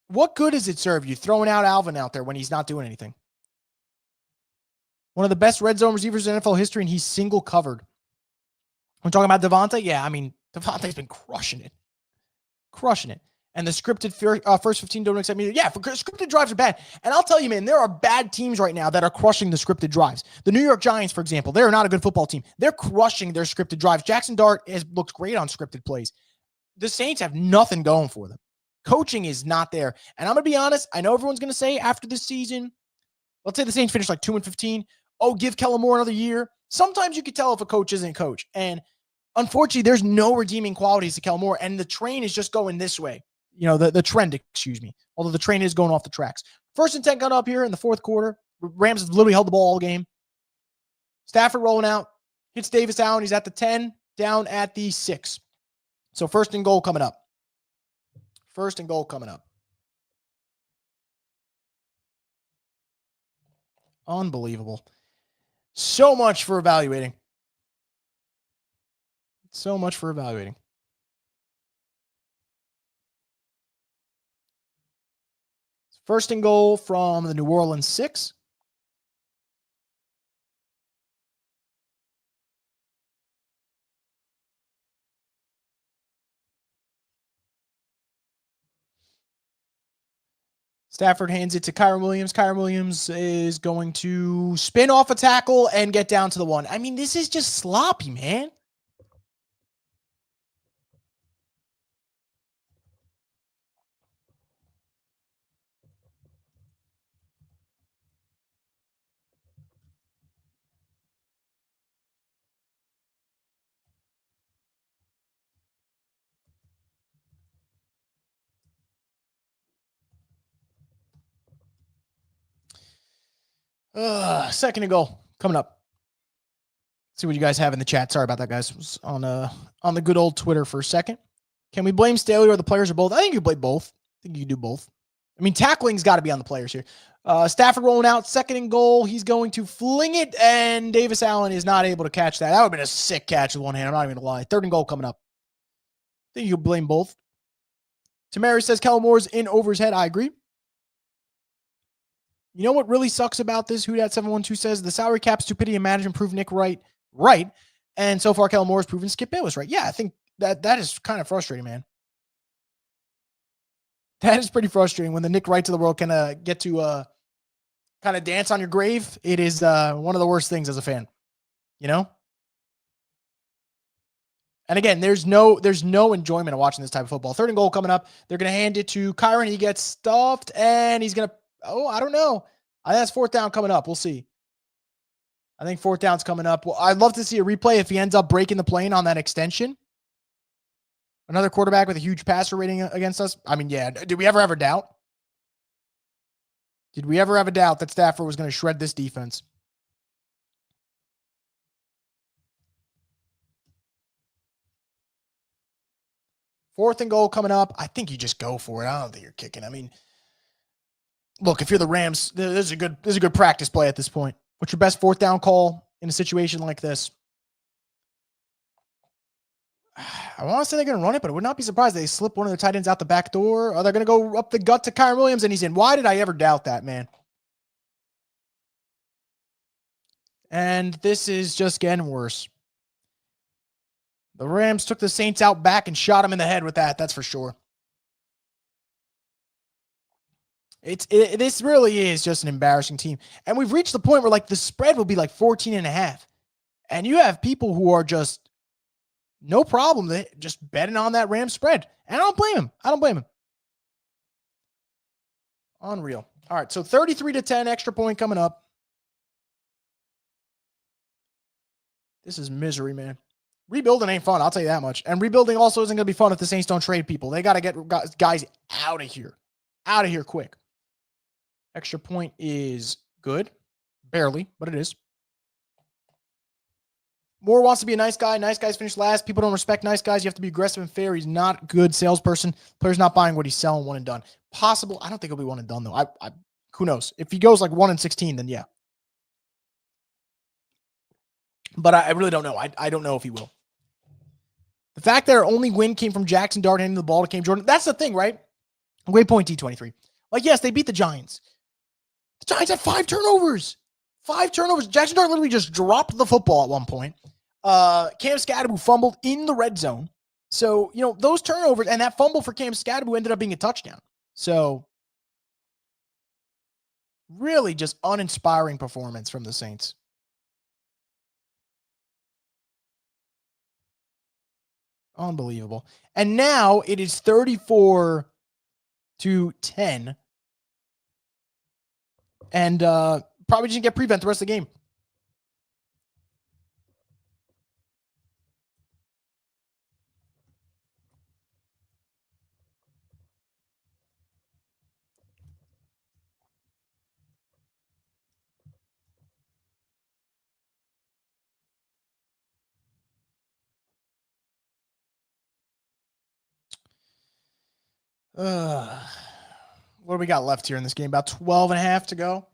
what good does it serve you throwing out Alvin out there when he's not doing anything? One of the best red zone receivers in NFL history, and he's single covered. We're talking about Devontae. Yeah, I mean, Devontae's been crushing it. Crushing it. And the scripted first 15 don't accept me. Yeah, scripted drives are bad. And I'll tell you, man, there are bad teams right now that are crushing the scripted drives. The New York Giants, for example, they're not a good football team. They're crushing their scripted drives. Jackson Dart has looked great on scripted plays. The Saints have nothing going for them. Coaching is not there. And I'm going to be honest, I know everyone's going to say after this season, let's say the Saints finish like 2-15. Oh, give Kellen Moore another year. Sometimes you can tell if a coach isn't a coach. And unfortunately, there's no redeeming qualities to Kellen Moore. And the train is just going this way. You know, the trend, excuse me. Although the train is going off the tracks. 1st and 10 got up here in the fourth quarter. Rams have literally held the ball all game. Stafford rolling out. Hits Davis Allen. He's at the 10, down at the 6. So 1st and goal coming up. 1st and goal coming up. Unbelievable. So much for evaluating. So much for evaluating. 1st and goal from the New Orleans 6. Stafford hands it to Kyren Williams. Kyren Williams is going to spin off a tackle and get down to the 1. I mean, this is just sloppy, man. Second and goal coming up. See what you guys have in the chat. Sorry about that, guys. Was on the good old Twitter for a second. Can we blame Staley or the players or both? I think you blame both. I think you can do both. I mean, tackling's got to be on the players here. Stafford rolling out, 2nd and goal. He's going to fling it, and Davis Allen is not able to catch that. That would have been a sick catch with one hand. I'm not even going to lie. 3rd and goal coming up. I think you can blame both. Tamari says Kellen Moore's in over his head. I agree. You know what really sucks about this? WhoDat 712 says the salary cap stupidity and management proved Nick right. And so far, Kellen Moore has proven Skip Bayless right. Yeah, I think that is kind of frustrating, man. That is pretty frustrating when the Nick Wrights of the world can get to kind of dance on your grave. It is one of the worst things as a fan, you know? And again, there's no enjoyment of watching this type of football. 3rd and goal coming up. They're going to hand it to Kyren. He gets stuffed, and he's going to, I don't know. I think that's 4th down coming up. We'll see. I think 4th down's coming up. Well, I'd love to see a replay if he ends up breaking the plane on that extension. Another quarterback with a huge passer rating against us. I mean, yeah. Did we ever have a doubt? Did we ever have a doubt that Stafford was going to shred this defense? Fourth and goal coming up. I think you just go for it. I don't think you're kicking. I mean, look, if you're the Rams, this is a good practice play at this point. What's your best 4th down call in a situation like this? I want to say they're going to run it, but I would not be surprised if they slip one of their tight ends out the back door. Or they're going to go up the gut to Kyren Williams, and he's in. Why did I ever doubt that, man? And this is just getting worse. The Rams took the Saints out back and shot him in the head with that. That's for sure. This really is just an embarrassing team. And we've reached the point where, like, the spread will be like 14.5. And you have people who are just no problem just betting on that Rams spread. And I don't blame him. Unreal. All right, so 33-10 extra point coming up. This is misery, man. Rebuilding ain't fun. I'll tell you that much. And rebuilding also isn't going to be fun if the Saints don't trade people. They got to get guys out of here. Out of here quick. Extra point is good. Barely, but it is. Moore wants to be a nice guy. Nice guys finish last. People don't respect nice guys. You have to be aggressive and fair. He's not a good salesperson. Players not buying what he's selling. One and done. Possible. I don't think he'll be one and done, though. Who knows? If he goes like 1-16, then yeah. But I really don't know. I don't know if he will. The fact that our only win came from Jackson Dart handing the ball to Cam Jordan. That's the thing, right? Great point, D23. Like, yes, they beat the Giants. The Giants had 5 turnovers. 5 turnovers. Jackson Dart literally just dropped the football at one point. Cam Scadaboo fumbled in the red zone. So, those turnovers and that fumble for Cam Scadaboo ended up being a touchdown. So, really just uninspiring performance from the Saints. Unbelievable. And now it is 34-10. And probably just get prevent the rest of the game. What do we got left here in this game? About 12 and a half to go.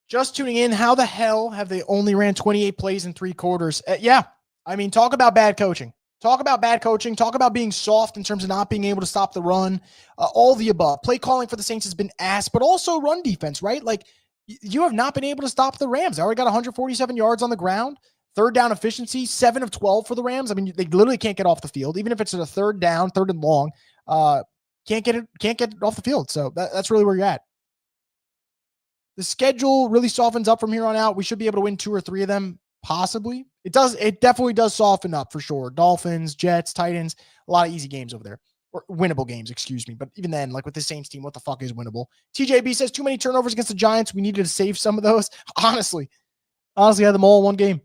Just tuning in. How the hell have they only ran 28 plays in 3 quarters? Yeah. I mean, talk about bad coaching. Talk about bad coaching. Talk about being soft in terms of not being able to stop the run. All the above. Play calling for the Saints has been ass, but also run defense, right? Like, you have not been able to stop the Rams. They already got 147 yards on the ground. Third down efficiency, 7 of 12 for the Rams. I mean, they literally can't get off the field. Even if it's a third down, third and long, can't get it off the field. So that's really where you're at. The schedule really softens up from here on out. We should be able to win 2 or 3 of them, possibly. It definitely does soften up for sure. Dolphins, Jets, Titans, a lot of easy games over there. Or winnable games, excuse me. But even then, like with the Saints team, what the fuck is winnable? TJB says too many turnovers against the Giants. We needed to save some of those. Honestly, had them all in one game.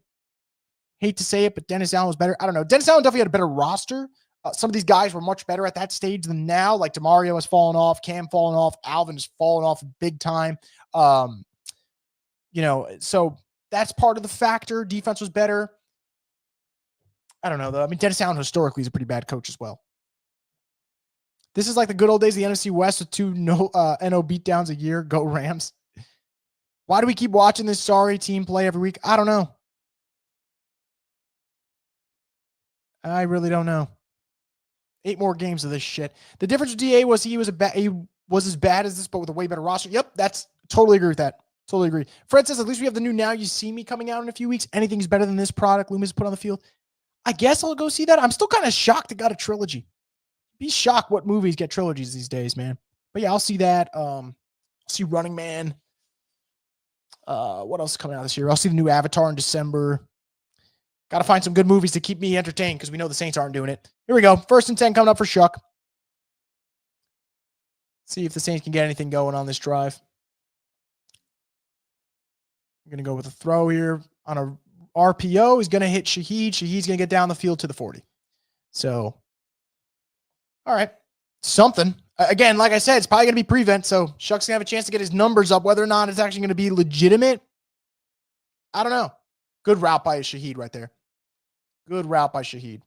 Hate to say it, but Dennis Allen was better. I don't know. Dennis Allen definitely had a better roster. Some of these guys were much better at that stage than now. Like DeMario has fallen off, Cam fallen off, Alvin has fallen off big time. So that's part of the factor. Defense was better. I don't know, though. I mean, Dennis Allen historically is a pretty bad coach as well. This is like the good old days of the NFC West with 2 NO beatdowns a year. Go Rams. Why do we keep watching this sorry team play every week? I don't know. I really don't know. 8 more games of this shit. The difference with DA was he was as bad as this, but with a way better roster. Yep, that's totally agree with that. Totally agree. Fred says, at least we have the new Now You See Me coming out in a few weeks. Anything's better than this product Loomis put on the field. I guess I'll go see that. I'm still kind of shocked it got a trilogy. Be shocked what movies get trilogies these days, man. But yeah, I'll see that. I'll see Running Man. What else is coming out this year? I'll see the new Avatar in December. Got to find some good movies to keep me entertained because we know the Saints aren't doing it. Here we go. 1st and 10 coming up for Shough. See if the Saints can get anything going on this drive. I'm going to go with a throw here on a RPO. He's going to hit Shaheed. Shaheed's going to get down the field to the 40. So, all right. Something. Again, like I said, it's probably going to be prevent, so Shough's going to have a chance to get his numbers up. Whether or not it's actually going to be legitimate, I don't know. Good route by Shaheed right there. Good route by Shaheed.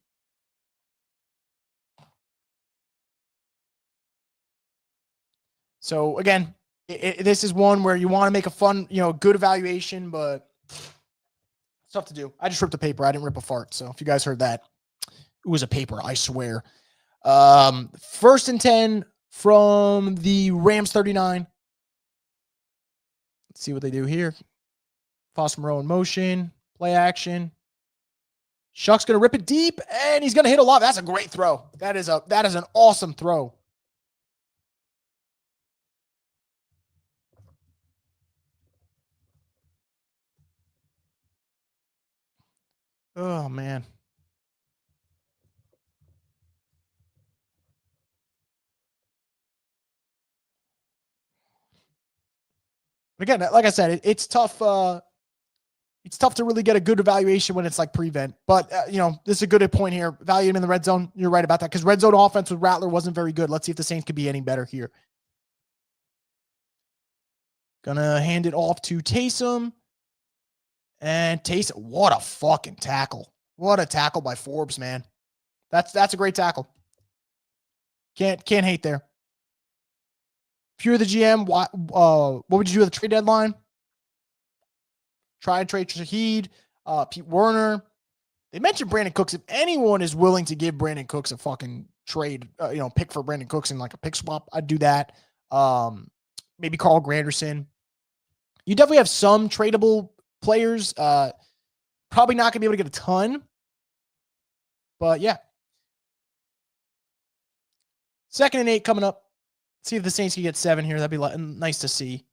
So, again, this is one where you want to make a fun, good evaluation, but it's tough to do. I just ripped a paper. I didn't rip a fart. So if you guys heard that, it was a paper, I swear. 1st and 10 from the Rams 39. Let's see what they do here. Foster Moreau in motion. Play action. Shough's going to rip it deep, and he's going to hit a lot. That's a great throw. That is an awesome throw. Oh, man. Again, like I said, it's tough. It's tough to really get a good evaluation when it's like prevent. But, this is a good point here. Value him in the red zone. You're right about that because red zone offense with Rattler wasn't very good. Let's see if the Saints could be any better here. Gonna hand it off to Taysom. And Taysom, what a fucking tackle. What a tackle by Forbes, man. That's a great tackle. Can't hate there. If you're the GM, what would you do at the trade deadline? Try and trade Shaheed, Pete Werner. They mentioned Brandon Cooks. If anyone is willing to give Brandon Cooks a fucking trade, pick for Brandon Cooks in like a pick swap, I'd do that. Maybe Carl Granderson. You definitely have some tradable players. Probably not going to be able to get a ton. But yeah. 2nd and 8 coming up. See if the Saints can get 7 here. That'd be nice to see.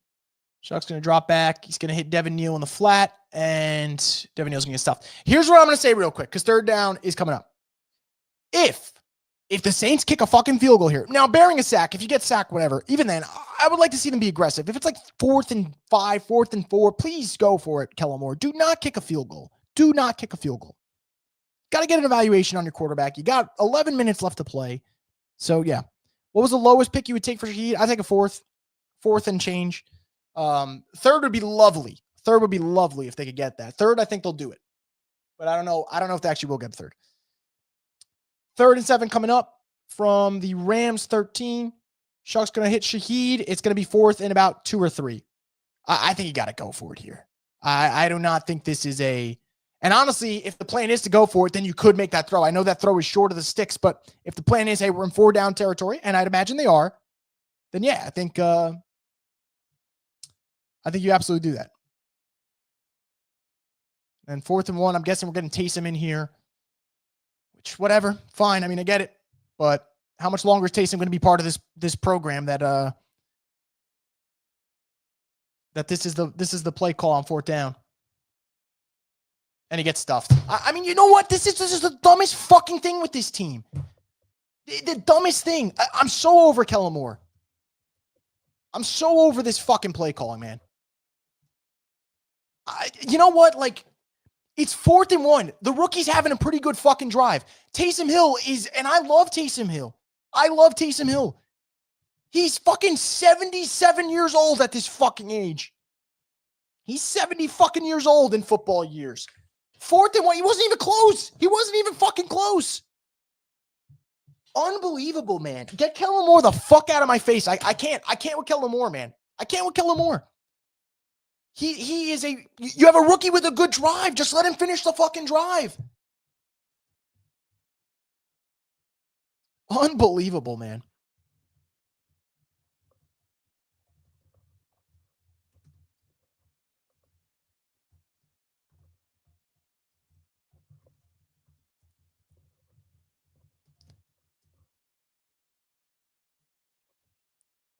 Shough's going to drop back. He's going to hit Devin Neal in the flat, and Devin Neal's going to get stuffed. Here's what I'm going to say real quick, because 3rd down is coming up. If the Saints kick a fucking field goal here, now bearing a sack, if you get sacked, whatever, even then, I would like to see them be aggressive. If it's like 4th and 5, 4th and 4, please go for it, Kellen Moore. Do not kick a field goal. Do not kick a field goal. Got to get an evaluation on your quarterback. You got 11 minutes left to play. So, yeah. What was the lowest pick you would take for Shaheed? I take a 4th and change. 3rd would be lovely. 3rd would be lovely if they could get that. 3rd, I think they'll do it. But I don't know. I don't know if they actually will get 3rd. 3rd and 7 coming up from the Rams 13. Shough's going to hit Shaheed. It's going to be 4th and about 2 or 3. I think you got to go for it here. I do not think this is and honestly, if the plan is to go for it, then you could make that throw. I know that throw is short of the sticks, but if the plan is, hey, we're in 4 down territory, and I'd imagine they are, then yeah, I think you absolutely do that. And 4th and 1, I'm guessing we're getting Taysom in here. Which, whatever, fine. I mean, I get it. But how much longer is Taysom going to be part of this program that this is the play call on 4th down? And he gets stuffed. I mean, you know what? This is the dumbest fucking thing with this team. The dumbest thing. I'm so over Kellen Moore. I'm so over this fucking play calling, man. You know what? Like, it's 4th and 1. The rookie's having a pretty good fucking drive. Taysom Hill and I love Taysom Hill. I love Taysom Hill. He's fucking 77 years old at this fucking age. He's 70 fucking years old in football years. 4th and 1. He wasn't even close. He wasn't even fucking close. Unbelievable, man. Get Kellen Moore the fuck out of my face. I can't with Kellen Moore, man. I can't with Kellen Moore. He is you have a rookie with a good drive. Just let him finish the fucking drive. Unbelievable, man.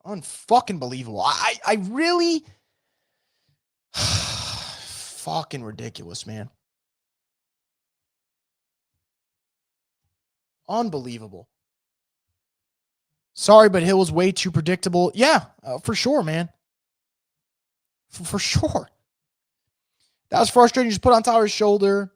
Unfucking believable. I really fucking ridiculous, man. Unbelievable. Sorry, but Hill was way too predictable. Yeah, for sure, man. For sure. That was frustrating. Just put on Tyler's shoulder.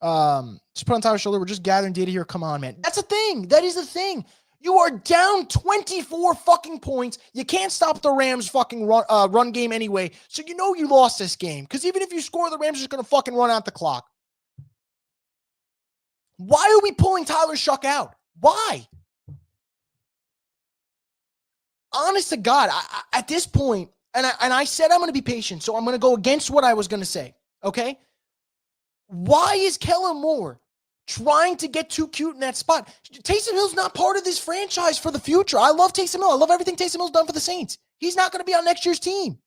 We're just gathering data here. Come on, man. That's a thing. That is the thing. You are down 24 fucking points. You can't stop the Rams fucking run game anyway. So you know you lost this game. Because even if you score, the Rams are just going to fucking run out the clock. Why are we pulling Tyler Shough out? Why? Honest to God, at this point, and I said I'm going to be patient, so I'm going to go against what I was going to say, okay? Why is Kellen Moore trying to get too cute in that spot? Taysom Hill's not part of this franchise for the future. I love Taysom Hill. I love everything Taysom Hill's done for the Saints. He's not going to be on next year's team.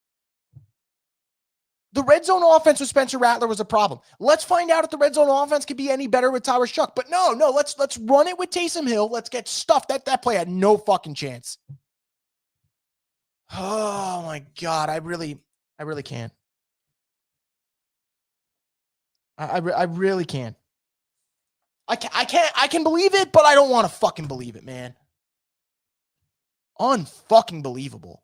The red zone offense with Spencer Rattler was a problem. Let's find out if the red zone offense could be any better with Tyler Shough. But no, let's run it with Taysom Hill. Let's get stuffed. That play had no fucking chance. Oh my God, I really can't. I really can't. I can believe it, but I don't want to fucking believe it, man. Unfucking believable.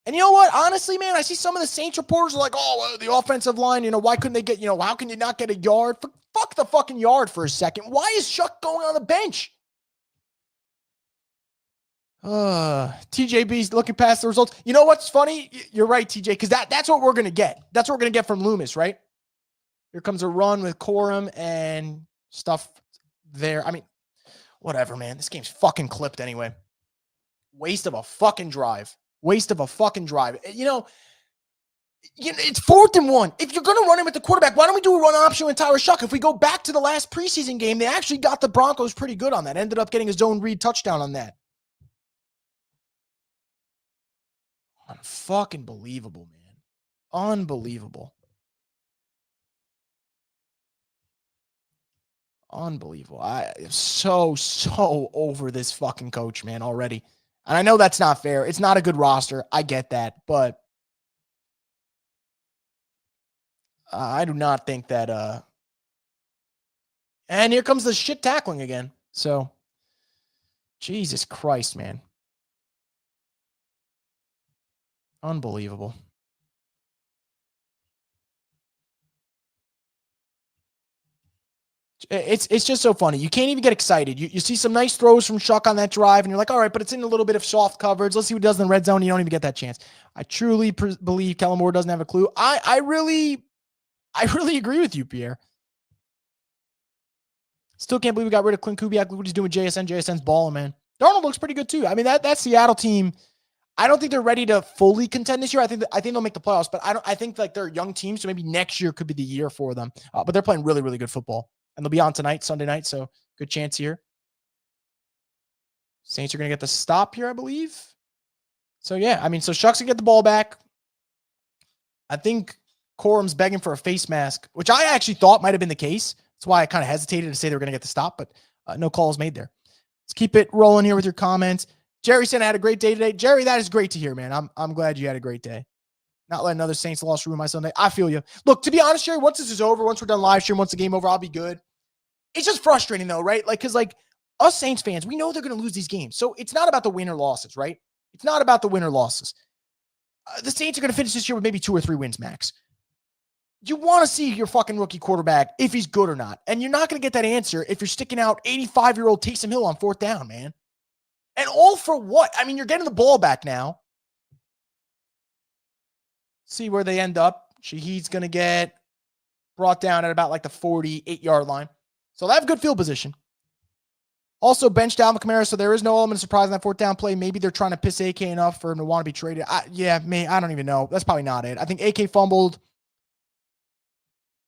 And you know what? Honestly, man, I see some of the Saints reporters are like, oh, well, the offensive line, why couldn't they get, how can you not get a yard? Fuck the fucking yard for a second. Why is Shough going on the bench? TJB's looking past the results. You know what's funny? You're right, TJ, because that's what we're going to get. That's what we're going to get from Loomis, right? Here comes a run with Corum and stuff there. I mean, whatever, man. This game's fucking clipped anyway. Waste of a fucking drive. Waste of a fucking drive. It's 4th and 1. If you're going to run it with the quarterback, why don't we do a run option with Tyler Shough? If we go back to the last preseason game, they actually got the Broncos pretty good on that. Ended up getting a zone read touchdown on that. Fucking believable, man. Unbelievable. Unbelievable. I am so over this fucking coach, man, already. And I know that's not fair. It's not a good roster. I get that. But I do not think that. And here comes the shit tackling again. So, Jesus Christ, man. Unbelievable. It's just so funny. You can't even get excited. You see some nice throws from Shough on that drive, and you're like, all right, but it's in a little bit of soft coverage. Let's see what he does in the red zone. You don't even get that chance. I truly believe Kellen Moore doesn't have a clue. I really agree with you, Pierre. Still can't believe we got rid of Clint Kubiak. Look what he's doing with JSN. JSN's balling, man. Darnold looks pretty good too. I mean, that Seattle team, I don't think they're ready to fully contend this year. I think they'll make the playoffs, but I think like they're a young team, so maybe next year could be the year for them. But they're playing really, really good football. And they'll be on tonight, Sunday night, so good chance here. Saints are going to get the stop here, I believe. So, yeah, I mean, so Shough's going to get the ball back. I think Corum's begging for a face mask, which I actually thought might have been the case. That's why I kind of hesitated to say they were going to get the stop, but no calls made there. Let's keep it rolling here with your comments. Jerry said I had a great day today. Jerry, that is great to hear, man. I'm glad you had a great day. Not letting another Saints loss ruin my Sunday. I feel you. Look, to be honest, Jerry, once this is over, once we're done live stream, once the game over, I'll be good. It's just frustrating though, right? Because us Saints fans, we know they're going to lose these games. So it's not about the win or losses, right? It's not about the win or losses. The Saints are going to finish this year with maybe 2 or 3 wins max. You want to see your fucking rookie quarterback if he's good or not. And you're not going to get that answer if you're sticking out 85-year-old Taysom Hill on 4th down, man. And all for what? I mean, you're getting the ball back now. See where they end up. Shaheed's going to get brought down at about like the 48-yard line. So they have good field position. Also benched Alvin Kamara, so there is no element of surprise in that 4th down play. Maybe they're trying to piss AK enough for him to want to be traded. I don't even know. That's probably not it. I think AK fumbled.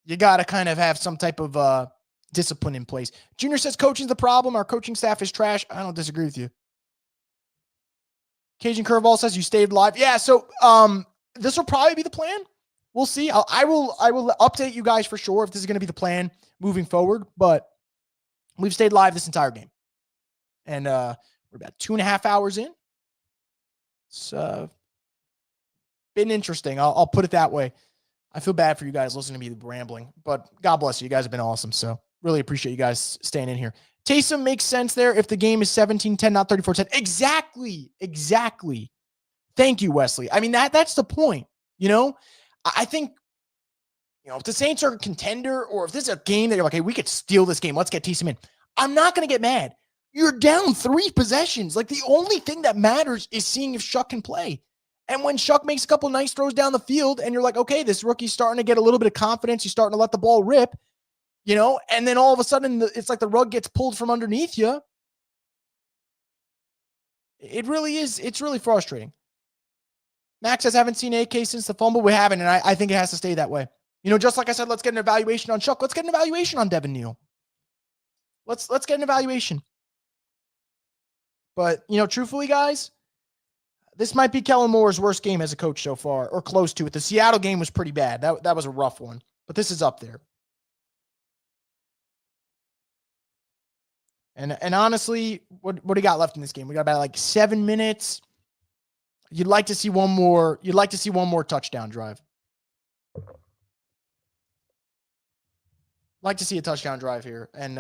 You got to kind of have some type of discipline in place. Junior says coaching's the problem. Our coaching staff is trash. I don't disagree with you. Cajun Curveball says you stayed live. Yeah, so this will probably be the plan. We'll see. I will update you guys for sure if this is going to be the plan moving forward, but we've stayed live this entire game. And we're about 2.5 hours in. It's been interesting. I'll put it that way. I feel bad for you guys listening to me rambling, but God bless you. You guys have been awesome. So really appreciate you guys staying in here. Taysom makes sense there if the game is 17-10, not 34-10. Exactly. Thank you, Wesley. I mean, that's the point. I think, if the Saints are a contender or if this is a game that you're like, hey, we could steal this game. Let's get Taysom in. I'm not going to get mad. You're down 3 possessions. Like the only thing that matters is seeing if Shough can play. And when Shough makes a couple nice throws down the field and you're like, okay, this rookie's starting to get a little bit of confidence. He's starting to let the ball rip, and then all of a sudden it's like the rug gets pulled from underneath you. It really is. It's really frustrating. Max says, haven't seen AK since the fumble. We haven't, and I think it has to stay that way. Just like I said, let's get an evaluation on Shough. Let's get an evaluation on Devin Neal. Let's get an evaluation. But, truthfully, guys, this might be Kellen Moore's worst game as a coach so far, or close to it. The Seattle game was pretty bad. That was a rough one. But this is up there. And honestly, what do you got left in this game? We got about like 7 minutes. You'd like to see one more. You'd like to see one more touchdown drive. Like to see a touchdown drive here. And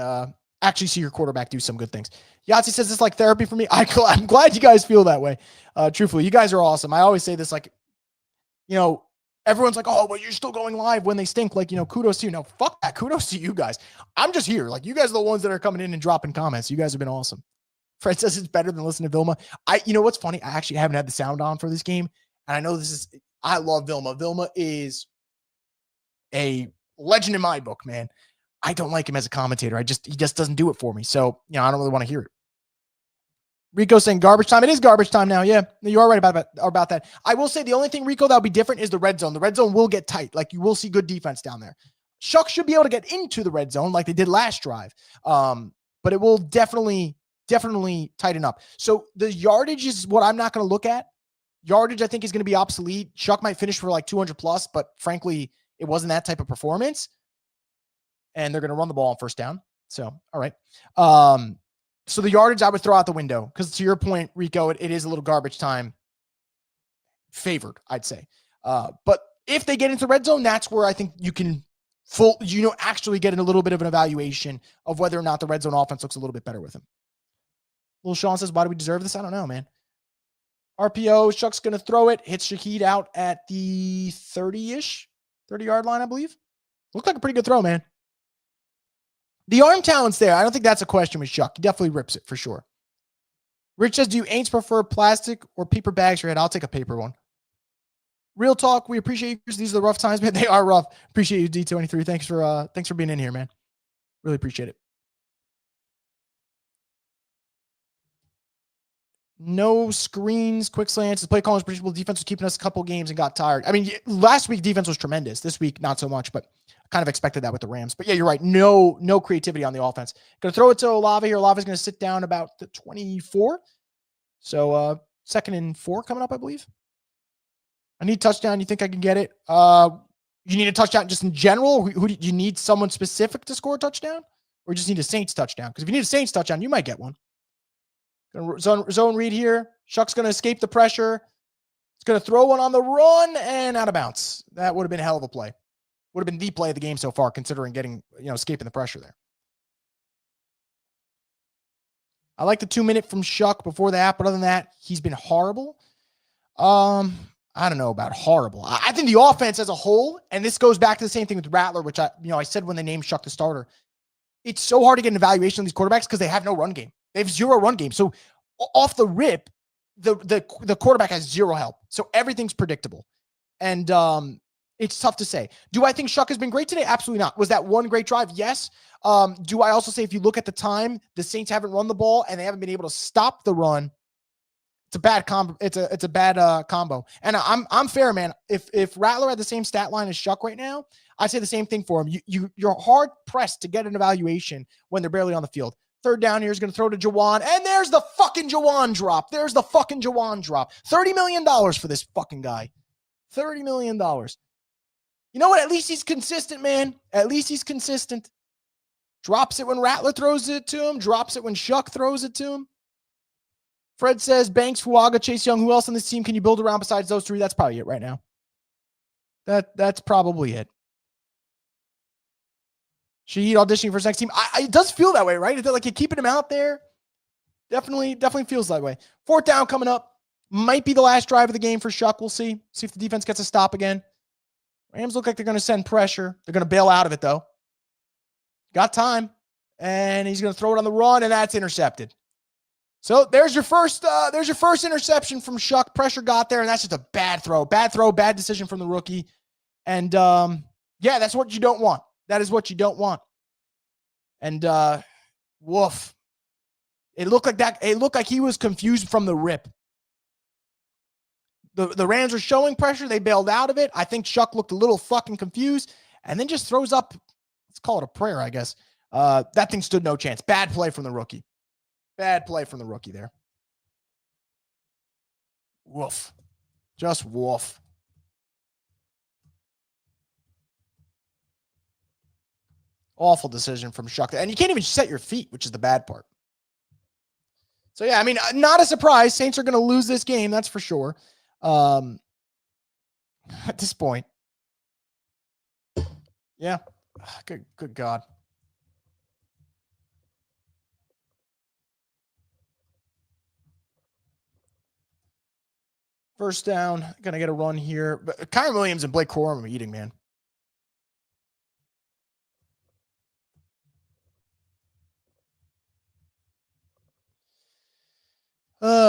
actually see your quarterback do some good things. Yahtzee says this is like therapy for me. I'm glad you guys feel that way. Truthfully, you guys are awesome. I always say this, like, everyone's like, oh, but you're still going live when they stink. Like, kudos to you. No, fuck that. Kudos to you guys. I'm just here. Like, you guys are the ones that are coming in and dropping comments. You guys have been awesome. Fred says it's better than listening to Vilma. What's funny? I actually haven't had the sound on for this game. And I know I love Vilma. Vilma is a legend in my book, man. I don't like him as a commentator. He just doesn't do it for me. So, I don't really want to hear it. Rico saying garbage time. It is garbage time now. Yeah, you are right about that. I will say the only thing, Rico, that'll be different is the red zone. The red zone will get tight. Like, you will see good defense down there. Shough should be able to get into the red zone like they did last drive. But it will definitely tighten up. So the yardage is what I'm not going to look at. Yardage, I think, is going to be obsolete. Shough might finish for like 200 plus, but frankly, it wasn't that type of performance. And they're going to run the ball on first down. So, all right. So the yardage I would throw out the window because, to your point, Rico, it is a little garbage time favored, I'd say. But if they get into red zone, that's where I think you can actually get in a little bit of an evaluation of whether or not the red zone offense looks a little bit better with him. Little Sean says, why do we deserve this? I don't know, man. RPO, Shough's going to throw it. Hits Shaheed out at the 30-yard line, I believe. Looked like a pretty good throw, man. The arm talent's there. I don't think that's a question with Shough. He definitely rips it for sure. Rich says, do you Aints prefer plastic or paper bags for your head? I'll take a paper one. Real talk. We appreciate you. These are the rough times, man. They are rough. Appreciate you, D23. Thanks for being in here, man. Really appreciate it. No screens, quick slants. The play calling was predictable. Defense was keeping us a couple games and got tired. I mean, last week defense was tremendous. This week, not so much, but I kind of expected that with the Rams. But yeah, you're right. No creativity on the offense. Going to throw it to Olave here. Olave's going to sit down about the 24. So 2nd and 4 coming up, I believe. I need touchdown. You think I can get it? You need a touchdown just in general? Who do you need someone specific to score a touchdown? Or you just need a Saints touchdown? Because if you need a Saints touchdown, you might get one. Zone read here. Shough's going to escape the pressure. It's going to throw one on the run and out of bounds. That would have been a hell of a play. Would have been the play of the game so far, considering getting, escaping the pressure there. I like the 2-minute from Shough before that, but other than that, he's been horrible. I don't know about horrible. I think the offense as a whole, and this goes back to the same thing with Rattler, which I said when they named Shough the starter. It's so hard to get an evaluation on these quarterbacks because they have no run game. They have 0 run game. So off the rip, the quarterback has 0 help. So everything's predictable. And it's tough to say. Do I think Shough has been great today? Absolutely not. Was that one great drive? Yes. Do I also say if you look at the time, the Saints haven't run the ball and they haven't been able to stop the run? It's a bad combo. It's a bad combo. And I'm fair, man. If Rattler had the same stat line as Shough right now, I'd say the same thing for him. You're hard pressed to get an evaluation when they're barely on the field. 3rd down here is going to throw to Jawan. And there's the fucking Jawan drop. $30 million for this fucking guy. $30 million. You know what? At least he's consistent, man. At least he's consistent. Drops it when Rattler throws it to him. Drops it when Shough throws it to him. Fred says, Banks, Fuaga, Chase Young. Who else on this team can you build around besides those 3? That's probably it right now. That's probably it. Shaheed auditioning for his next team. It does feel that way, right? Like you're keeping him out there. Definitely feels that way. 4th down coming up. Might be the last drive of the game for Shough. We'll see. See if the defense gets a stop again. Rams look like they're going to send pressure. They're going to bail out of it, though. Got time. And he's going to throw it on the run, and that's intercepted. So there's your first interception from Shough. Pressure got there, and that's just a bad throw. Bad decision from the rookie. And, yeah, that's what you don't want. That is what you don't want. And, woof. It looked like that. It looked like he was confused from the rip. The Rams were showing pressure. They bailed out of it. I think Shough looked a little fucking confused and then just throws up. Let's call it a prayer, I guess. That thing stood no chance. Bad play from the rookie. Bad play from the rookie there. Woof. Just woof. Awful decision from Shough. And you can't even set your feet, which is the bad part. So, yeah, I mean, not a surprise. Saints are going to lose this game. That's for sure. At this point. Yeah. Good God. First down, gonna get a run here. But Kyron Williams and Blake Corum are eating, man.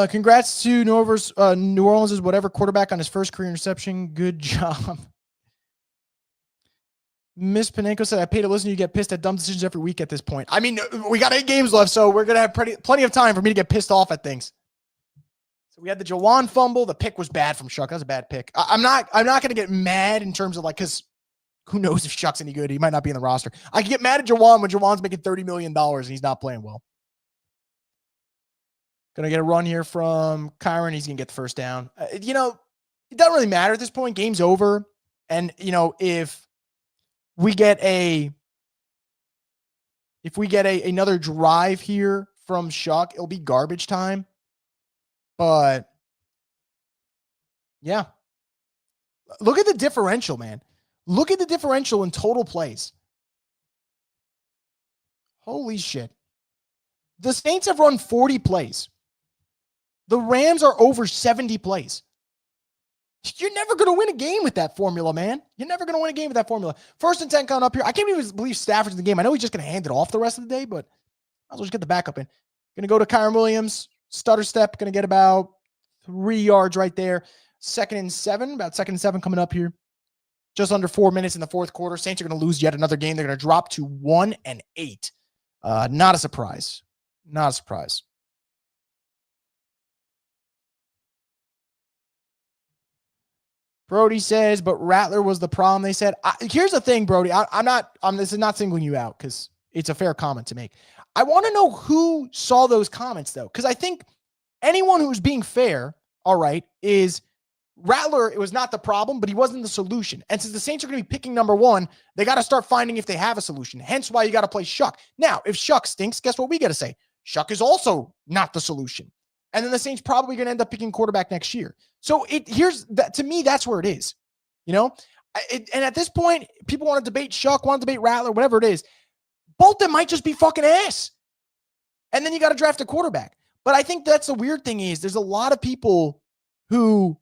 Congrats to New Orleans' whatever quarterback on his first career interception. Good job. Miss Panenko said, I pay to listen to you get pissed at dumb decisions every week at this point. I mean, we got 8 games left, so we're going to have plenty of time for me to get pissed off at things. So we had the Jawan fumble. The pick was bad from Shough. That was a bad pick. I'm not going to get mad in terms of like, because who knows if Shough's any good. He might not be in the roster. I can get mad at Jawan when Jawan's making $30 million and he's not playing well. Going to get a run here from Kyron. He's going to get the first down. It doesn't really matter at this point. Game's over. And, if we get another drive here from Shough, it'll be garbage time. But yeah, look at the differential, man. Look at the differential in total plays. Holy shit. The Saints have run 40 plays. The Rams are over 70 plays. You're never going to win a game with that formula, man. You're never going to win a game with that formula. First and 10 coming up here. I can't even believe Stafford's in the game. I know he's just going to hand it off the rest of the day, but I'll just get the backup in. Going to go to Kyron Williams. Stutter step. Going to get about 3 yards right there. Second and 7 coming up here. Just under 4 minutes in the fourth quarter. Saints are going to lose yet another game. They're going to drop to 1-8. Not a surprise. Not a surprise. Brody says, but Rattler was the problem. They said, here's the thing, Brody. This is not singling you out because it's a fair comment to make. I want to know who saw those comments, though, because I think anyone who's being fair, all right, is Rattler. It was not the problem, but he wasn't the solution. And since the Saints are going to be picking number 1, they got to start finding if they have a solution. Hence why you got to play Shough. Now, if Shough stinks, guess what we got to say? Shough is also not the solution. And then the Saints probably going to end up picking quarterback next year. So to me, that's where it is. And at this point, people want to debate Shough, want to debate Rattler, whatever it is. Both of them might just be fucking ass. And then you got to draft a quarterback. But I think that's the weird thing is there's a lot of people who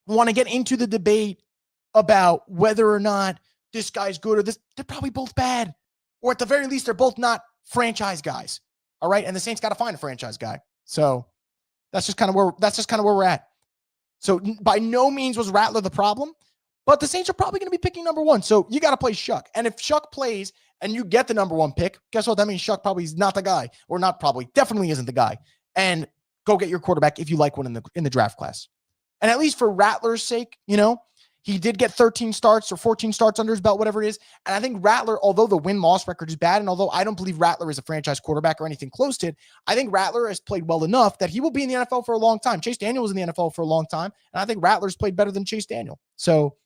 want to get into the debate about whether or not this guy's good or this. They're probably both bad. Or at the very least, they're both not franchise guys. All right. And the Saints got to find a franchise guy. So that's just kind of where we're at. So by no means was Rattler the problem, but the Saints are probably going to be picking number 1. So you got to play Shough. And if Shough plays and you get the number 1 pick, guess what? That means Shough probably is not the guy, or not probably, definitely isn't the guy. And go get your quarterback if you like one in the draft class. And at least for Rattler's sake, he did get 13 starts or 14 starts under his belt, whatever it is. And I think Rattler, although the win-loss record is bad, and although I don't believe Rattler is a franchise quarterback or anything close to it, I think Rattler has played well enough that he will be in the NFL for a long time. Chase Daniel was in the NFL for a long time, and I think Rattler's played better than Chase Daniel. So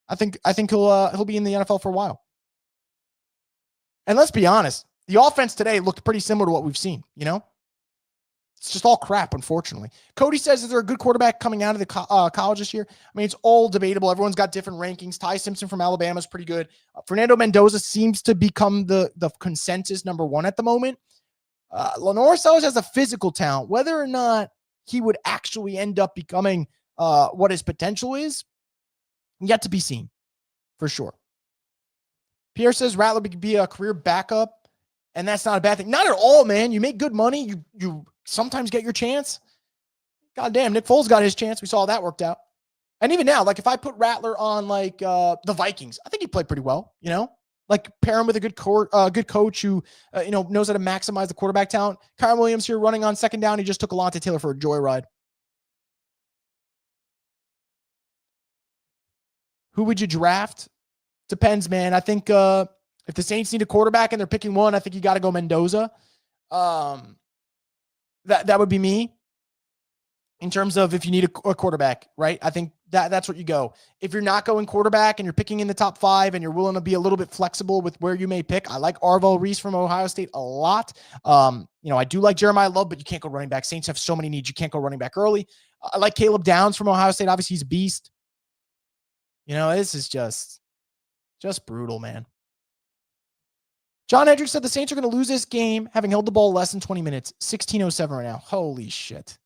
I think he'll be in the NFL for a while. And let's be honest, the offense today looked pretty similar to what we've seen, It's just all crap, unfortunately. Cody says, is there a good quarterback coming out of the college this year? I mean, it's all debatable. Everyone's got different rankings. Ty Simpson from Alabama is pretty good. Fernando Mendoza seems to become the consensus number 1 at the moment. Lenore Sellers has a physical talent. Whether or not he would actually end up becoming what his potential is, yet to be seen, for sure. Pierre says Rattler could be a career backup, and that's not a bad thing. Not at all, man. You make good money. You sometimes get your chance. God damn, Nick Foles got his chance. We saw how that worked out. And even now, like if I put Rattler on like the Vikings, I think he played pretty well, like pair him with a good coach who, knows how to maximize the quarterback talent. Kyron Williams here running on second down. He just took Alontae Taylor for a joyride. Who would you draft? Depends, man. I think if the Saints need a quarterback and they're picking one, I think you got to go Mendoza. That would be me in terms of if you need a quarterback, right? I think that's what you go. If you're not going quarterback and you're picking in the top 5 and you're willing to be a little bit flexible with where you may pick, I like Arvell Reese from Ohio State a lot. I do like Jeremiah Love, but you can't go running back. Saints have so many needs. You can't go running back early. I like Caleb Downs from Ohio State. Obviously, he's a beast. This is just brutal, man. John Hendricks said the Saints are going to lose this game, having held the ball less than 20 minutes. 16:07 right now. Holy shit.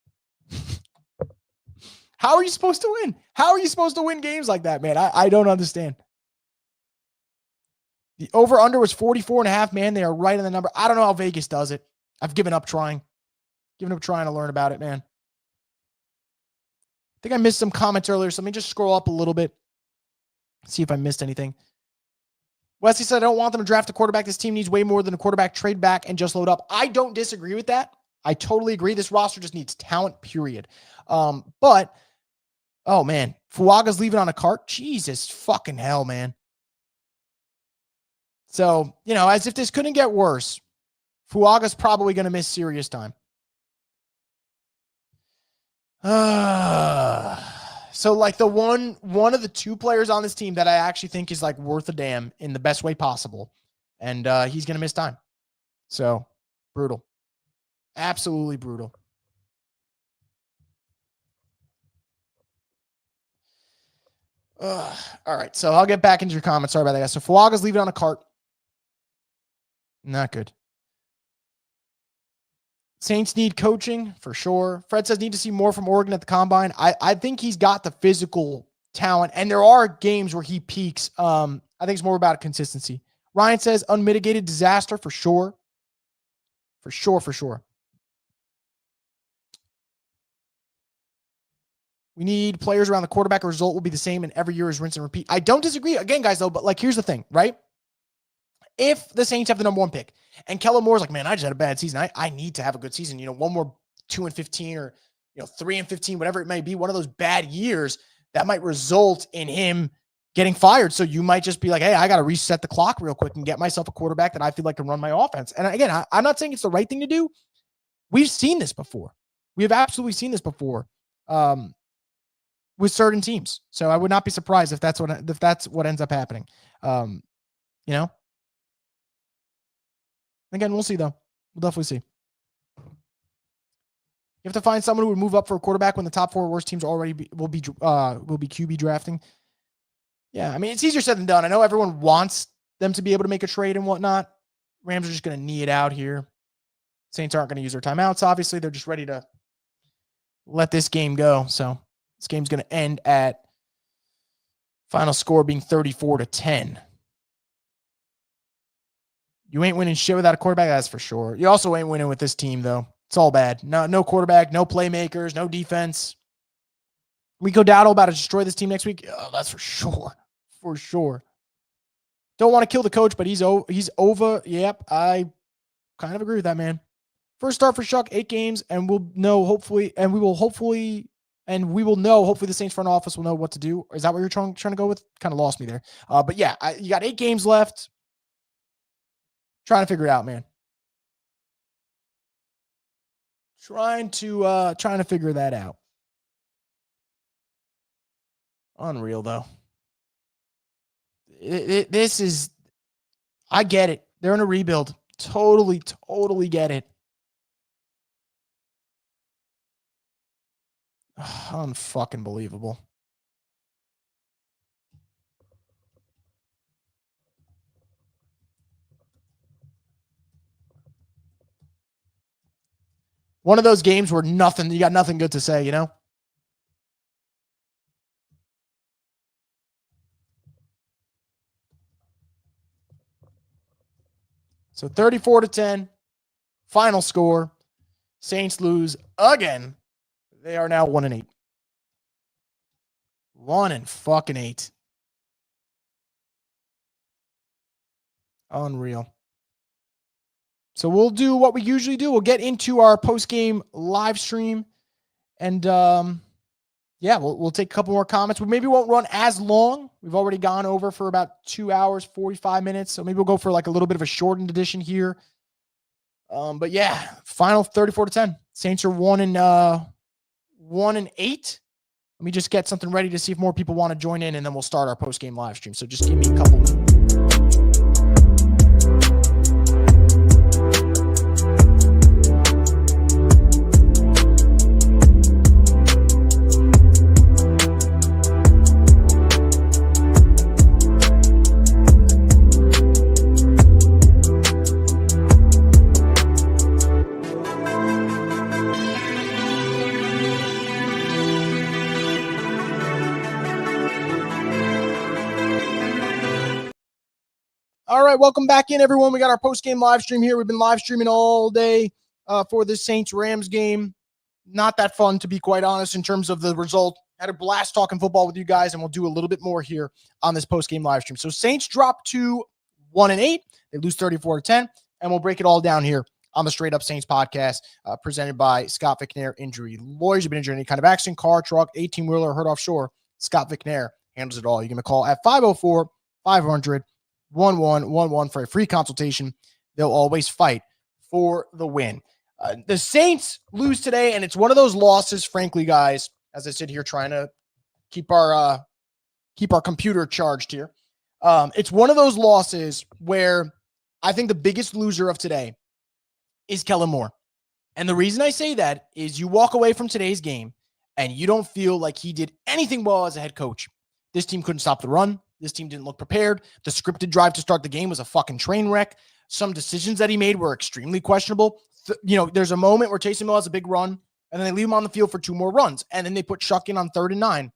How are you supposed to win? How are you supposed to win games like that, man? I don't understand. The over-under was 44.5, man. They are right on the number. I don't know how Vegas does it. I've given up trying. Given up trying to learn about it, man. I think I missed some comments earlier, so let me just scroll up a little bit. See if I missed anything. Wesley said, I don't want them to draft a quarterback. This team needs way more than a quarterback. Trade back and just load up. I don't disagree with that. I totally agree. This roster just needs talent, period. But, oh, man. Fuaga's leaving on a cart? Jesus fucking hell, man. So, as if this couldn't get worse, Fuaga's probably going to miss serious time. So like the one of the two players on this team that I actually think is like worth a damn in the best way possible. And he's going to miss time. So brutal. Absolutely brutal. All right. So I'll get back into your comments. Sorry about that, guys. So Fuaga's leaving on a cart. Not good. Saints need coaching for sure. Fred says need to see more from Oregon at the combine. I think he's got the physical talent, and there are games where he peaks. I think it's more about consistency. Ryan says unmitigated disaster for sure. For sure. We need players around the quarterback. A result will be the same, and every year is rinse and repeat. I don't disagree. Again, guys, though, but like here's the thing, right? If the Saints have the number one pick and Kellen Moore's like, man, I just had a bad season. I need to have a good season. One more 2-15 or 3-15, whatever it may be. One of those bad years that might result in him getting fired. So you might just be like, hey, I got to reset the clock real quick and get myself a quarterback that I feel like can run my offense. And again, I'm not saying it's the right thing to do. We've seen this before. We have absolutely seen this before with certain teams. So I would not be surprised if that's what ends up happening. Again, we'll see, though. We'll definitely see. You have to find someone who would move up for a quarterback when the top four worst teams will be QB drafting. Yeah, I mean, it's easier said than done. I know everyone wants them to be able to make a trade and whatnot. Rams are just going to knee it out here. Saints aren't going to use their timeouts, obviously. They're just ready to let this game go. So this game's going to end at final score being 34-10. You ain't winning shit without a quarterback, that's for sure. You also ain't winning with this team, though. It's all bad. No quarterback, no playmakers, no defense. We go down about to destroy this team next week. Oh, that's for sure. For sure. Don't want to kill the coach, but he's over. Yep, I kind of agree with that, man. First start for Shough, 8 games, and we will know, hopefully, the Saints front office will know what to do. Is that what you're trying to go with? Kind of lost me there. But yeah, you got 8 games left. Trying to figure it out, man. Trying to figure that out. Unreal, though. This is, I get it. They're in a rebuild. Totally get it. Unfucking believable. One of those games where you got nothing good to say, So 34-10, final score. Saints lose again. They are now 1-8. 1-8. Unreal. So we'll do what we usually do. We'll get into our post-game live stream. And, we'll take a couple more comments. We maybe won't run as long. We've already gone over for about 2 hours, 45 minutes. So maybe we'll go for like a little bit of a shortened edition here. But yeah, final 34-10. Saints are 1-8. Let me just get something ready to see if more people want to join in, and then we'll start our post-game live stream. So just give me a couple minutes. All right, welcome back in, everyone. We got our post-game live stream here. We've been live streaming all day for the Saints-Rams game. Not that fun, to be quite honest, in terms of the result. Had a blast talking football with you guys, and we'll do a little bit more here on this post-game live stream. So Saints drop to 1-8. They lose 34-10, and we'll break it all down here on the Straight Up Saints podcast, presented by Scott Vicknair Injury Lawyers. You've been injured in any kind of accident, car, truck, 18-wheeler, hurt offshore. Scott Vicknair handles it all. You can call at 504-500-1111 for a free consultation. They'll always fight for the win. The Saints lose today, and it's one of those losses, frankly, guys, as I sit here trying to keep our computer charged here. It's one of those losses where I think the biggest loser of today is Kellen Moore. And the reason I say that is you walk away from today's game and you don't feel like he did anything well as a head coach. This team couldn't stop the run. This team didn't look prepared. The scripted drive to start the game was a fucking train wreck. Some decisions that he made were extremely questionable. There's a moment where Taysom Hill has a big run, and then they leave him on the field for 2 more runs, and then they put Shough in on 3rd and 9.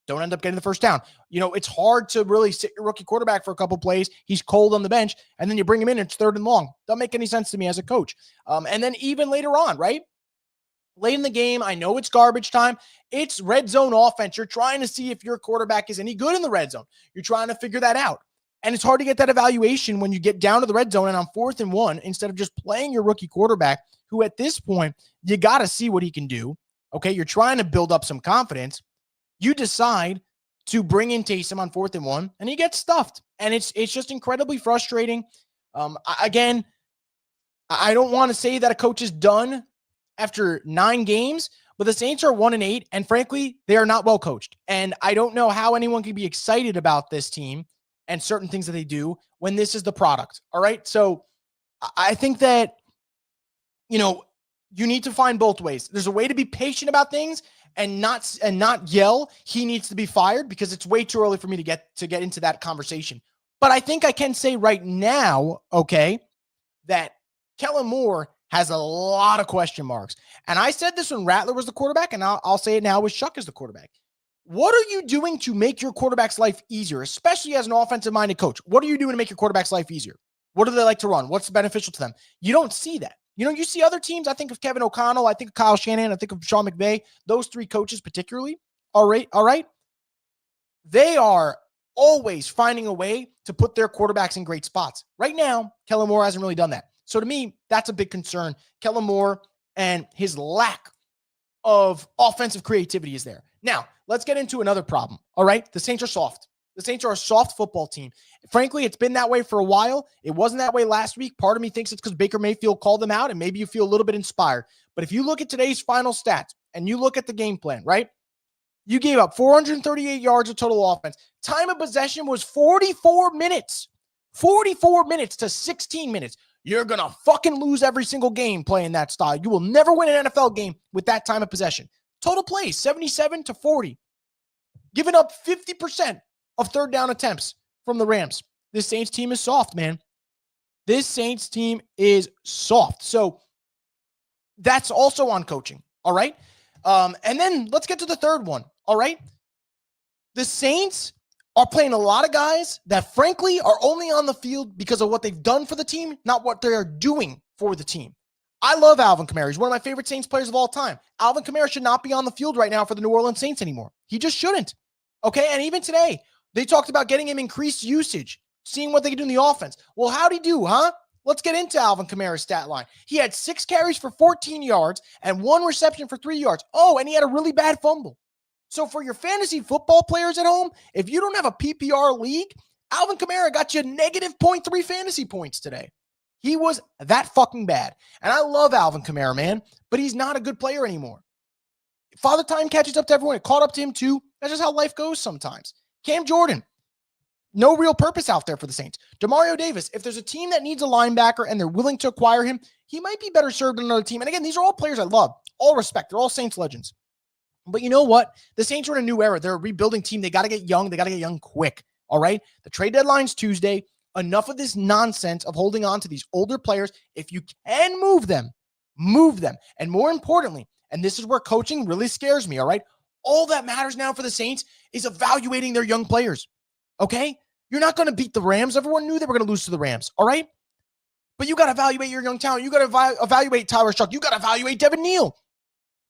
Don't end up getting the first down. It's hard to really sit your rookie quarterback for a couple plays. He's cold on the bench, and then you bring him in, and it's 3rd and long. Doesn't make any sense to me as a coach. And then even later on, right? Late in the game, I know it's garbage time. It's red zone offense. You're trying to see if your quarterback is any good in the red zone. You're trying to figure that out. And it's hard to get that evaluation when you get down to the red zone and on 4th and 1, instead of just playing your rookie quarterback, who at this point, you got to see what he can do. Okay, you're trying to build up some confidence. You decide to bring in Taysom on 4th and 1, and he gets stuffed. And it's just incredibly frustrating. Again, I don't want to say that a coach is done after 9 games, but the Saints are 1-8, and frankly, they are not well coached. And I don't know how anyone can be excited about this team and certain things that they do when this is the product. All right. So I think that, you need to find both ways. There's a way to be patient about things and not yell, he needs to be fired, because it's way too early for me to get into that conversation. But I think I can say right now, okay, that Kellen Moore has a lot of question marks. And I said this when Rattler was the quarterback, and I'll say it now with Shough as the quarterback. What are you doing to make your quarterback's life easier, especially as an offensive-minded coach? What are you doing to make your quarterback's life easier? What do they like to run? What's beneficial to them? You don't see that. You see other teams. I think of Kevin O'Connell. I think of Kyle Shanahan. I think of Sean McVay. Those 3 coaches particularly. All right. They are always finding a way to put their quarterbacks in great spots. Right now, Kellen Moore hasn't really done that. So to me, that's a big concern. Kellen Moore and his lack of offensive creativity is there. Now, let's get into another problem. All right. The Saints are soft. The Saints are a soft football team. Frankly, it's been that way for a while. It wasn't that way last week. Part of me thinks it's because Baker Mayfield called them out, and maybe you feel a little bit inspired. But if you look at today's final stats and you look at the game plan, right? You gave up 438 yards of total offense. Time of possession was 44 minutes. 44 minutes to 16 minutes. You're going to fucking lose every single game playing that style. You will never win an NFL game with that time of possession. Total plays, 77 to 40. Giving up 50% of 3rd down attempts from the Rams. This Saints team is soft, man. This Saints team is soft. So that's also on coaching, all right? And then let's get to the third one, all right? The Saints are playing a lot of guys that, frankly, are only on the field because of what they've done for the team, not what they are doing for the team. I love Alvin Kamara. He's one of my favorite Saints players of all time. Alvin Kamara should not be on the field right now for the New Orleans Saints anymore. He just shouldn't. Okay, and even today, they talked about getting him increased usage, seeing what they can do in the offense. Well, how'd he do, huh? Let's get into Alvin Kamara's stat line. He had 6 carries for 14 yards and 1 reception for 3 yards. Oh, and he had a really bad fumble. So for your fantasy football players at home, if you don't have a PPR league, Alvin Kamara got you negative 0.3 fantasy points today. He was that fucking bad. And I love Alvin Kamara, man, but he's not a good player anymore. Father Time catches up to everyone. It caught up to him too. That's just how life goes sometimes. Cam Jordan, no real purpose out there for the Saints. Demario Davis, if there's a team that needs a linebacker and they're willing to acquire him, he might be better served than another team. And again, these are all players I love. All respect. They're all Saints legends. But you know what? The Saints are in a new era. They're a rebuilding team. They got to get young. They got to get young quick. All right? The trade deadline's Tuesday. Enough of this nonsense of holding on to these older players. If you can move them, move them. And more importantly, and this is where coaching really scares me, all right? All that matters now for the Saints is evaluating their young players, okay? You're not going to beat the Rams. Everyone knew they were going to lose to the Rams, all right? But you got to evaluate your young talent. You got to evaluate Tyler Shough. You got to evaluate Devin Neal.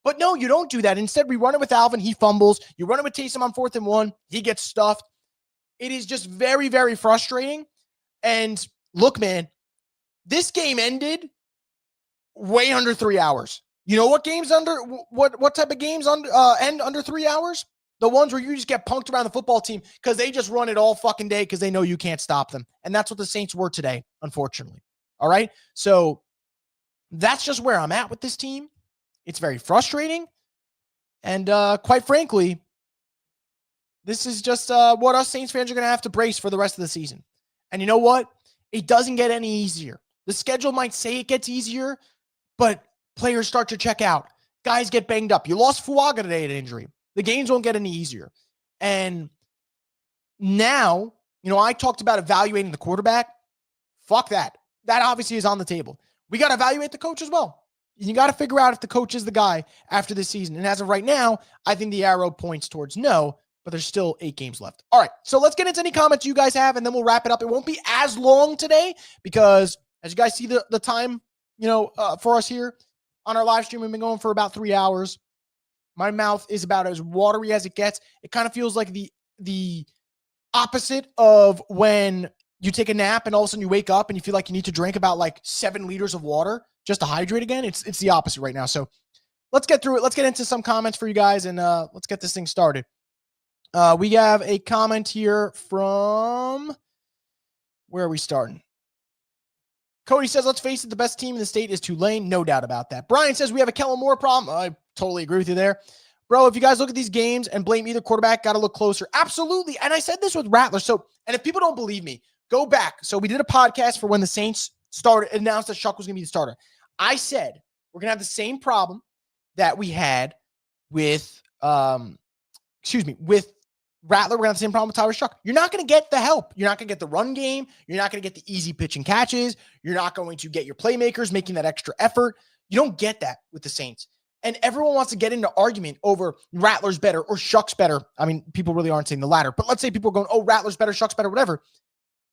But no, you don't do that. Instead, we run it with Alvin. He fumbles. You run it with Taysom on 4th and 1. He gets stuffed. It is just very, very frustrating. And look, man, this game ended way under 3 hours. You know what games what type of games end under 3 hours? The ones where you just get punked around the football team because they just run it all fucking day because they know you can't stop them. And that's what the Saints were today, unfortunately. All right? So that's just where I'm at with this team. It's very frustrating. And quite frankly, this is just what us Saints fans are going to have to brace for the rest of the season. And you know what? It doesn't get any easier. The schedule might say it gets easier, but players start to check out. Guys get banged up. You lost Fuaga today to injury. The games won't get any easier. And now, I talked about evaluating the quarterback. Fuck that. That obviously is on the table. We got to evaluate the coach as well. You got to figure out if the coach is the guy after this season. And as of right now, I think the arrow points towards no, but there's still 8 games left. All right, so let's get into any comments you guys have, and then we'll wrap it up. It won't be as long today because, as you guys see the time, for us here on our live stream, we've been going for about 3 hours. My mouth is about as watery as it gets. It kind of feels like the opposite of when you take a nap and all of a sudden you wake up and you feel like you need to drink about like 7 liters of water just to hydrate again. It's the opposite right now. So let's get through it. Let's get into some comments for you guys, and let's get this thing started. We have a comment here from, where are we starting? Cody says, let's face it, the best team in the state is Tulane. No doubt about that. Brian says, we have a Kellen Moore problem. I totally agree with you there. Bro, if you guys look at these games and blame either quarterback, got to look closer. Absolutely. And I said this with Rattler. So, and if people don't believe me, go back. So we did a podcast for when the Saints announced that Shough was going to be the starter. I said, we're going to have the same problem that we had with, with Rattler. We're going to have the same problem with Tyler Shough. You're not going to get the help. You're not going to get the run game. You're not going to get the easy pitch and catches. You're not going to get your playmakers making that extra effort. You don't get that with the Saints. And everyone wants to get into argument over Rattler's better or Shough's better. I mean, people really aren't saying the latter, but let's say people are going, oh, Rattler's better, Shough's better, whatever.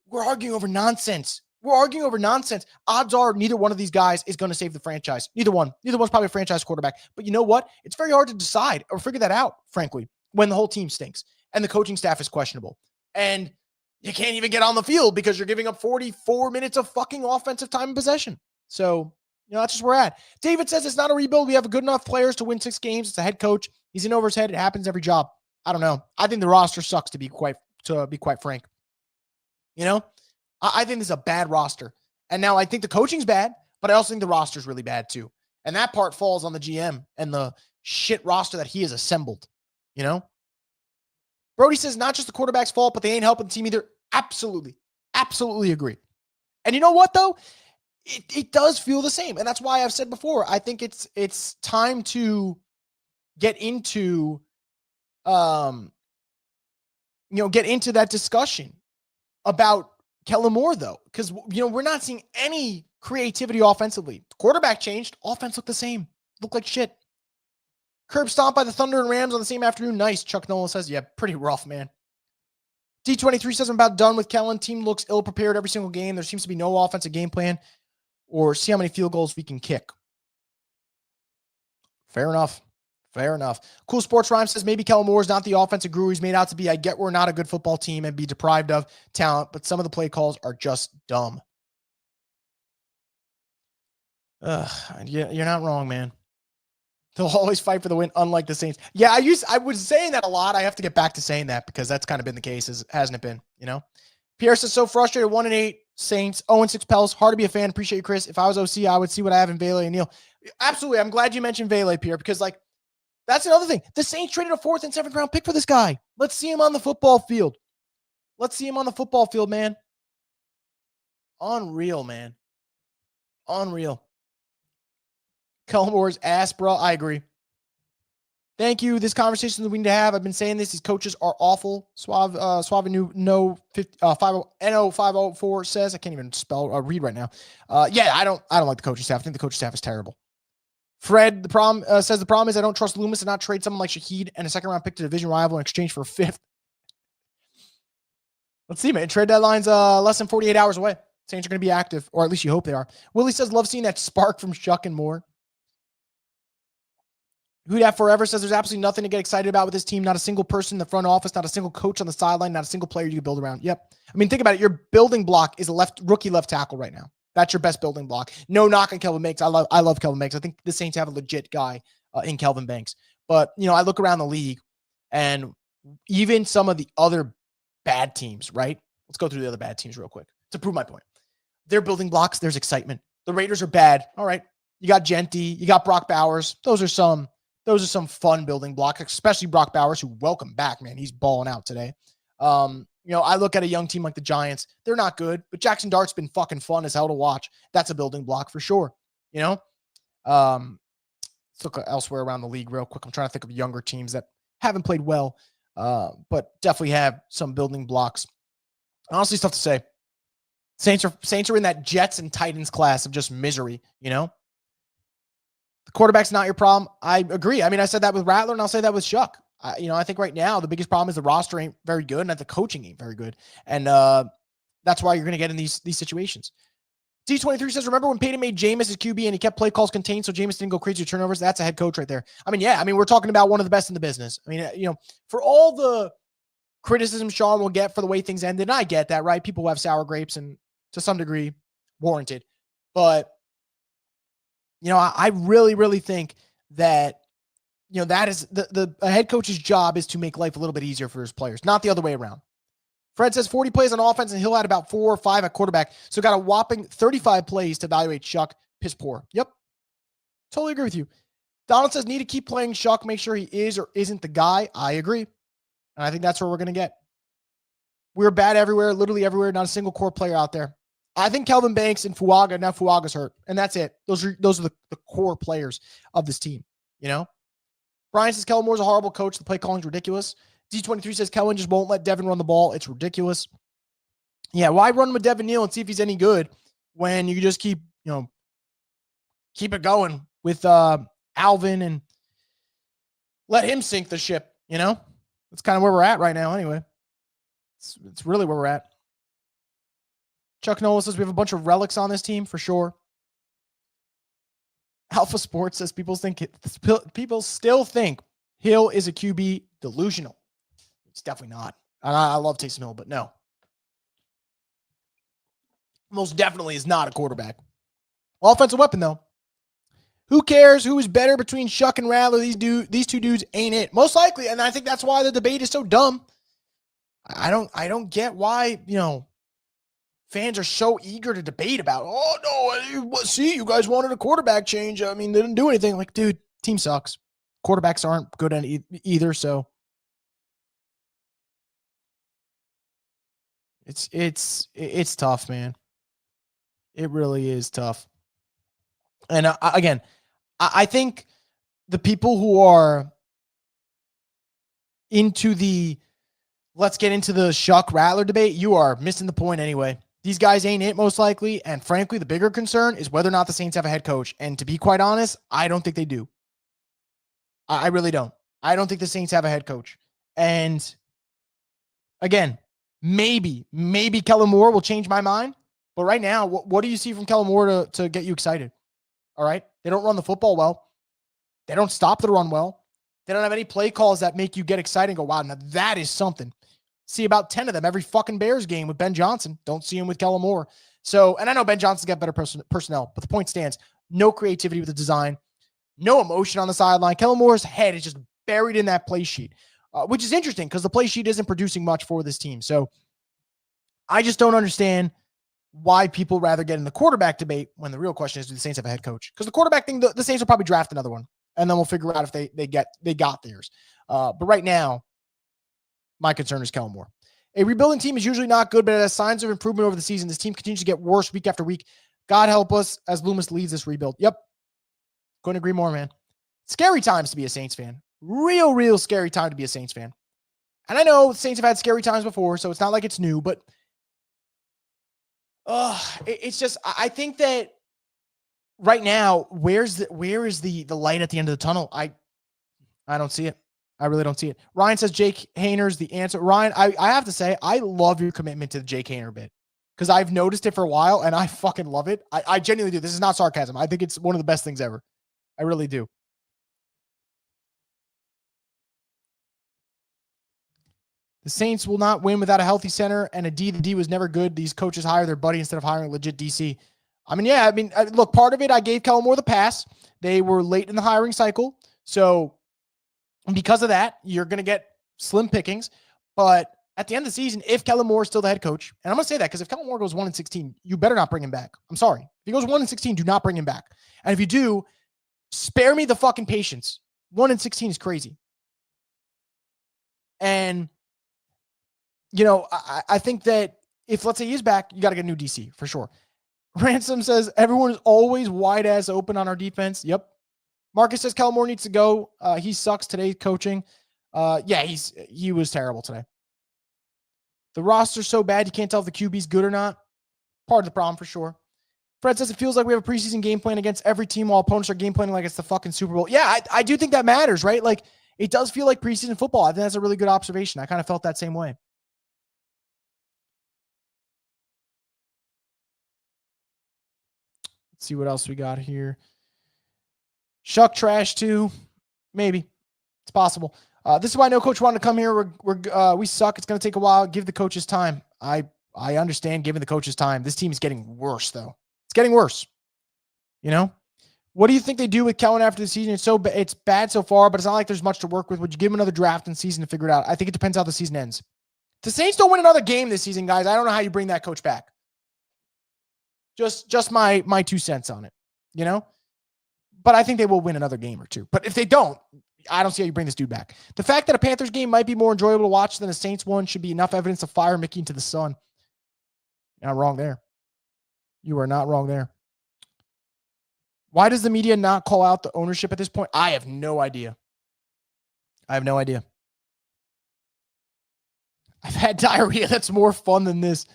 We're arguing over nonsense. Odds are neither one of these guys is going to save the franchise. Neither one's probably a franchise quarterback. But you know what? It's very hard to decide or figure that out, frankly, when the whole team stinks and the coaching staff is questionable. And you can't even get on the field because you're giving up 44 minutes of fucking offensive time and possession. So, that's just where we're at. David says it's not a rebuild. We have good enough players to win 6 games. It's a head coach. He's in over his head. It happens every job. I don't know. I think the roster sucks, to be quite frank. I think this is a bad roster. And now I think the coaching's bad, but I also think the roster's really bad too. And that part falls on the GM and the shit roster that he has assembled. Brody says not just the quarterback's fault, but they ain't helping the team either. Absolutely. Absolutely agree. And you know what, though? It does feel the same. And that's why I've said before, I think it's time to get into, get into that discussion about Kellen Moore, though, because, we're not seeing any creativity offensively. The quarterback changed. Offense looked the same. Looked like shit. Curb stomped by the Thunder and Rams on the same afternoon. Nice. Chuck Nolan says, yeah, pretty rough, man. D23 says, I'm about done with Kellen. Team looks ill-prepared every single game. There seems to be no offensive game plan or see how many field goals we can kick. Fair enough. Cool Sports Rhyme says, maybe Kellen Moore is not the offensive guru he's made out to be. I get we're not a good football team and be deprived of talent, but some of the play calls are just dumb. You're not wrong, man. They'll always fight for the win, unlike the Saints. Yeah, I was saying that a lot. I have to get back to saying that because that's kind of been the case, hasn't it been? Pierre says, so frustrated. 1-8 Saints, 0-6 Pels. Hard to be a fan. Appreciate you, Chris. If I was OC, I would see what I have in Vele and Neal. Absolutely. I'm glad you mentioned Vele, Pierre, because that's another thing. The Saints traded a 4th and 7th round pick for this guy. Let's see him on the football field. Man. Unreal, man. Unreal. Kellen Moore's ass, bro. I agree. Thank you. This conversation that we need to have. I've been saying this. These coaches are awful. Suave NO504 says, I can't even read right now. Yeah, I don't like the coaching staff. I think the coaching staff is terrible. Fred, the problem says the problem is I don't trust Loomis and not trade someone like Shaheed and a 2nd round pick to division rival in exchange for a 5th. Let's see, man. Trade deadline's less than 48 hours away. Saints are going to be active, or at least you hope they are. Willie says, love seeing that spark from Shough and Moore. WhoDat Forever says there's absolutely nothing to get excited about with this team. Not a single person in the front office, not a single coach on the sideline, not a single player you can build around. Yep. I mean, think about it. Your building block is a rookie left tackle right now. That's your best building block. No knock on Kelvin Banks. I love Kelvin Banks. I think the Saints have a legit guy in Kelvin Banks. But, I look around the league and even some of the other bad teams, right? Let's go through the other bad teams real quick to prove my point. They're building blocks. There's excitement. The Raiders are bad. All right. You got Genty. You got Brock Bowers. Those are some fun building blocks, especially Brock Bowers, who welcome back, man. He's balling out today. I look at a young team like the Giants. They're not good, but Jackson Dart's been fucking fun as hell to watch. That's a building block for sure. Let's look elsewhere around the league real quick. I'm trying to think of younger teams that haven't played well, but definitely have some building blocks. Honestly, it's tough to say. Saints are in that Jets and Titans class of just misery, The quarterback's not your problem. I agree. I mean, I said that with Rattler, and I'll say that with Shough. I think right now the biggest problem is the roster ain't very good, and that the coaching ain't very good. And that's why you're going to get in these situations. D23 says, remember when Peyton made Jameis his QB and he kept play calls contained so Jameis didn't go crazy with turnovers? That's a head coach right there. I mean, yeah. I mean, we're talking about one of the best in the business. I mean, for all the criticism Sean will get for the way things ended, and I get that, right? People have sour grapes, and to some degree warranted. But, I really, really think that, that is a head coach's job is to make life a little bit easier for his players, not the other way around. Fred says 40 plays on offense, and Hill had about 4 or 5 at quarterback. So got a whopping 35 plays to evaluate Shough. Piss poor. Yep. Totally agree with you. Donald says need to keep playing Shough, make sure he is or isn't the guy. I agree. And I think that's where we're going to get. We're bad everywhere, literally everywhere. Not a single core player out there. I think Kelvin Banks and Fuaga, now Fuaga's hurt. And that's it. Those are the core players of this team. Brian says Kellen Moore's a horrible coach. The play calling's ridiculous. D23 says Kellen just won't let Devin run the ball. It's ridiculous. Yeah, why run with Devin Neal and see if he's any good when you just keep it going with Alvin and let him sink the ship, That's kind of where we're at right now anyway. It's really where we're at. Chuck Nola says we have a bunch of relics on this team for sure. Alpha Sports says people still think Hill is a QB delusional. It's definitely not. And I love Taysom Hill, but no. Most definitely is not a quarterback. Offensive weapon, though. Who cares who is better between Shough and Rattler? These two dudes ain't it. Most likely, and I think that's why the debate is so dumb. I don't get why, fans are so eager to debate about, see, you guys wanted a quarterback change. I mean, they didn't do anything. Like, dude, team sucks. Quarterbacks aren't good at either, so it's tough, man. It really is tough. And again, I think the people who are into let's get into the Shough Rattler debate, you are missing the point anyway. These guys ain't it most likely. And frankly, the bigger concern is whether or not the Saints have a head coach. And to be quite honest, I don't think they do. I really don't. I don't think the Saints have a head coach. And again, maybe Kellen Moore will change my mind. But right now, what do you see from Kellen Moore to get you excited? All right. They don't run the football well. They don't stop the run well. They don't have any play calls that make you get excited and go, wow, now that is something. See about 10 of them every fucking Bears game with Ben Johnson. Don't see him with Kellen Moore. So, and I know Ben Johnson's got better personnel, but the point stands. No creativity with the design. No emotion on the sideline. Kellen Moore's head is just buried in that play sheet, which is interesting because the play sheet isn't producing much for this team. So I just don't understand why people rather get in the quarterback debate when the real question is, do the Saints have a head coach? Because the quarterback thing, the Saints will probably draft another one, and then we'll figure out if they got theirs. But right now, my concern is Kellen Moore. A rebuilding team is usually not good, but it has signs of improvement over the season. This team continues to get worse week after week. God help us as Loomis leads this rebuild. Yep. Couldn't agree more, man. Scary times to be a Saints fan. Real scary time to be a Saints fan. And I know Saints have had scary times before, so it's not like it's new, but it's just, I think that right now, where is the light at the end of the tunnel? I don't see it. I really don't see it. Ryan says Jake Hayner's the answer. Ryan, I have to say, I love your commitment to the Jake Hayner bit because I've noticed it for a while and I fucking love it. I genuinely do. This is not sarcasm. I think it's one of the best things ever. I really do. The Saints will not win without a healthy center and a D. The D was never good. These coaches hire their buddy instead of hiring a legit DC. I mean, yeah, look, part of it, I gave Kellen Moore the pass. They were late in the hiring cycle. So because of that, you're going to get slim pickings. But at the end of the season, if Kellen Moore is still the head coach, and I'm going to say that because if Kellen Moore goes 1-16, you better not bring him back. I'm sorry. If he goes 1-16, do not bring him back. And if you do, spare me the fucking patience. 1-16 is crazy. And, you know, I think that if, let's say he's back, you got to get a new DC for sure. Ransom says, everyone is always wide ass open on our defense. Yep. Marcus says Kellen Moore needs to go. He sucks today coaching. Yeah, he was terrible today. The roster's so bad you can't tell if the QB's good or not. Part of the problem for sure. Fred says it feels like we have a preseason game plan against every team while opponents are game planning like it's the fucking Super Bowl. Yeah, I do think that matters, right? Like, it does feel like preseason football. I think that's a really good observation. I kind of felt that same way. Let's see what else we got here. Shough trash too. Maybe. It's possible. This is why no coach wanted to come here. We suck. It's going to take a while. Give the coaches time. I understand giving the coaches time. This team is getting worse, though. It's getting worse. You know? What do you think they do with Kellen after the season? It's bad so far, but it's not like there's much to work with. Would you give him another draft and season to figure it out? I think it depends how the season ends. If the Saints don't win another game this season, guys, I don't know how you bring that coach back. Just my 2 cents on it, you know? But I think they will win another game or two. But if they don't, I don't see how you bring this dude back. The fact that a Panthers game might be more enjoyable to watch than a Saints one should be enough evidence to fire Mickey into the sun. You're not wrong there. You are not wrong there. Why does the media not call out the ownership at this point? I have no idea. I've had diarrhea that's more fun than this.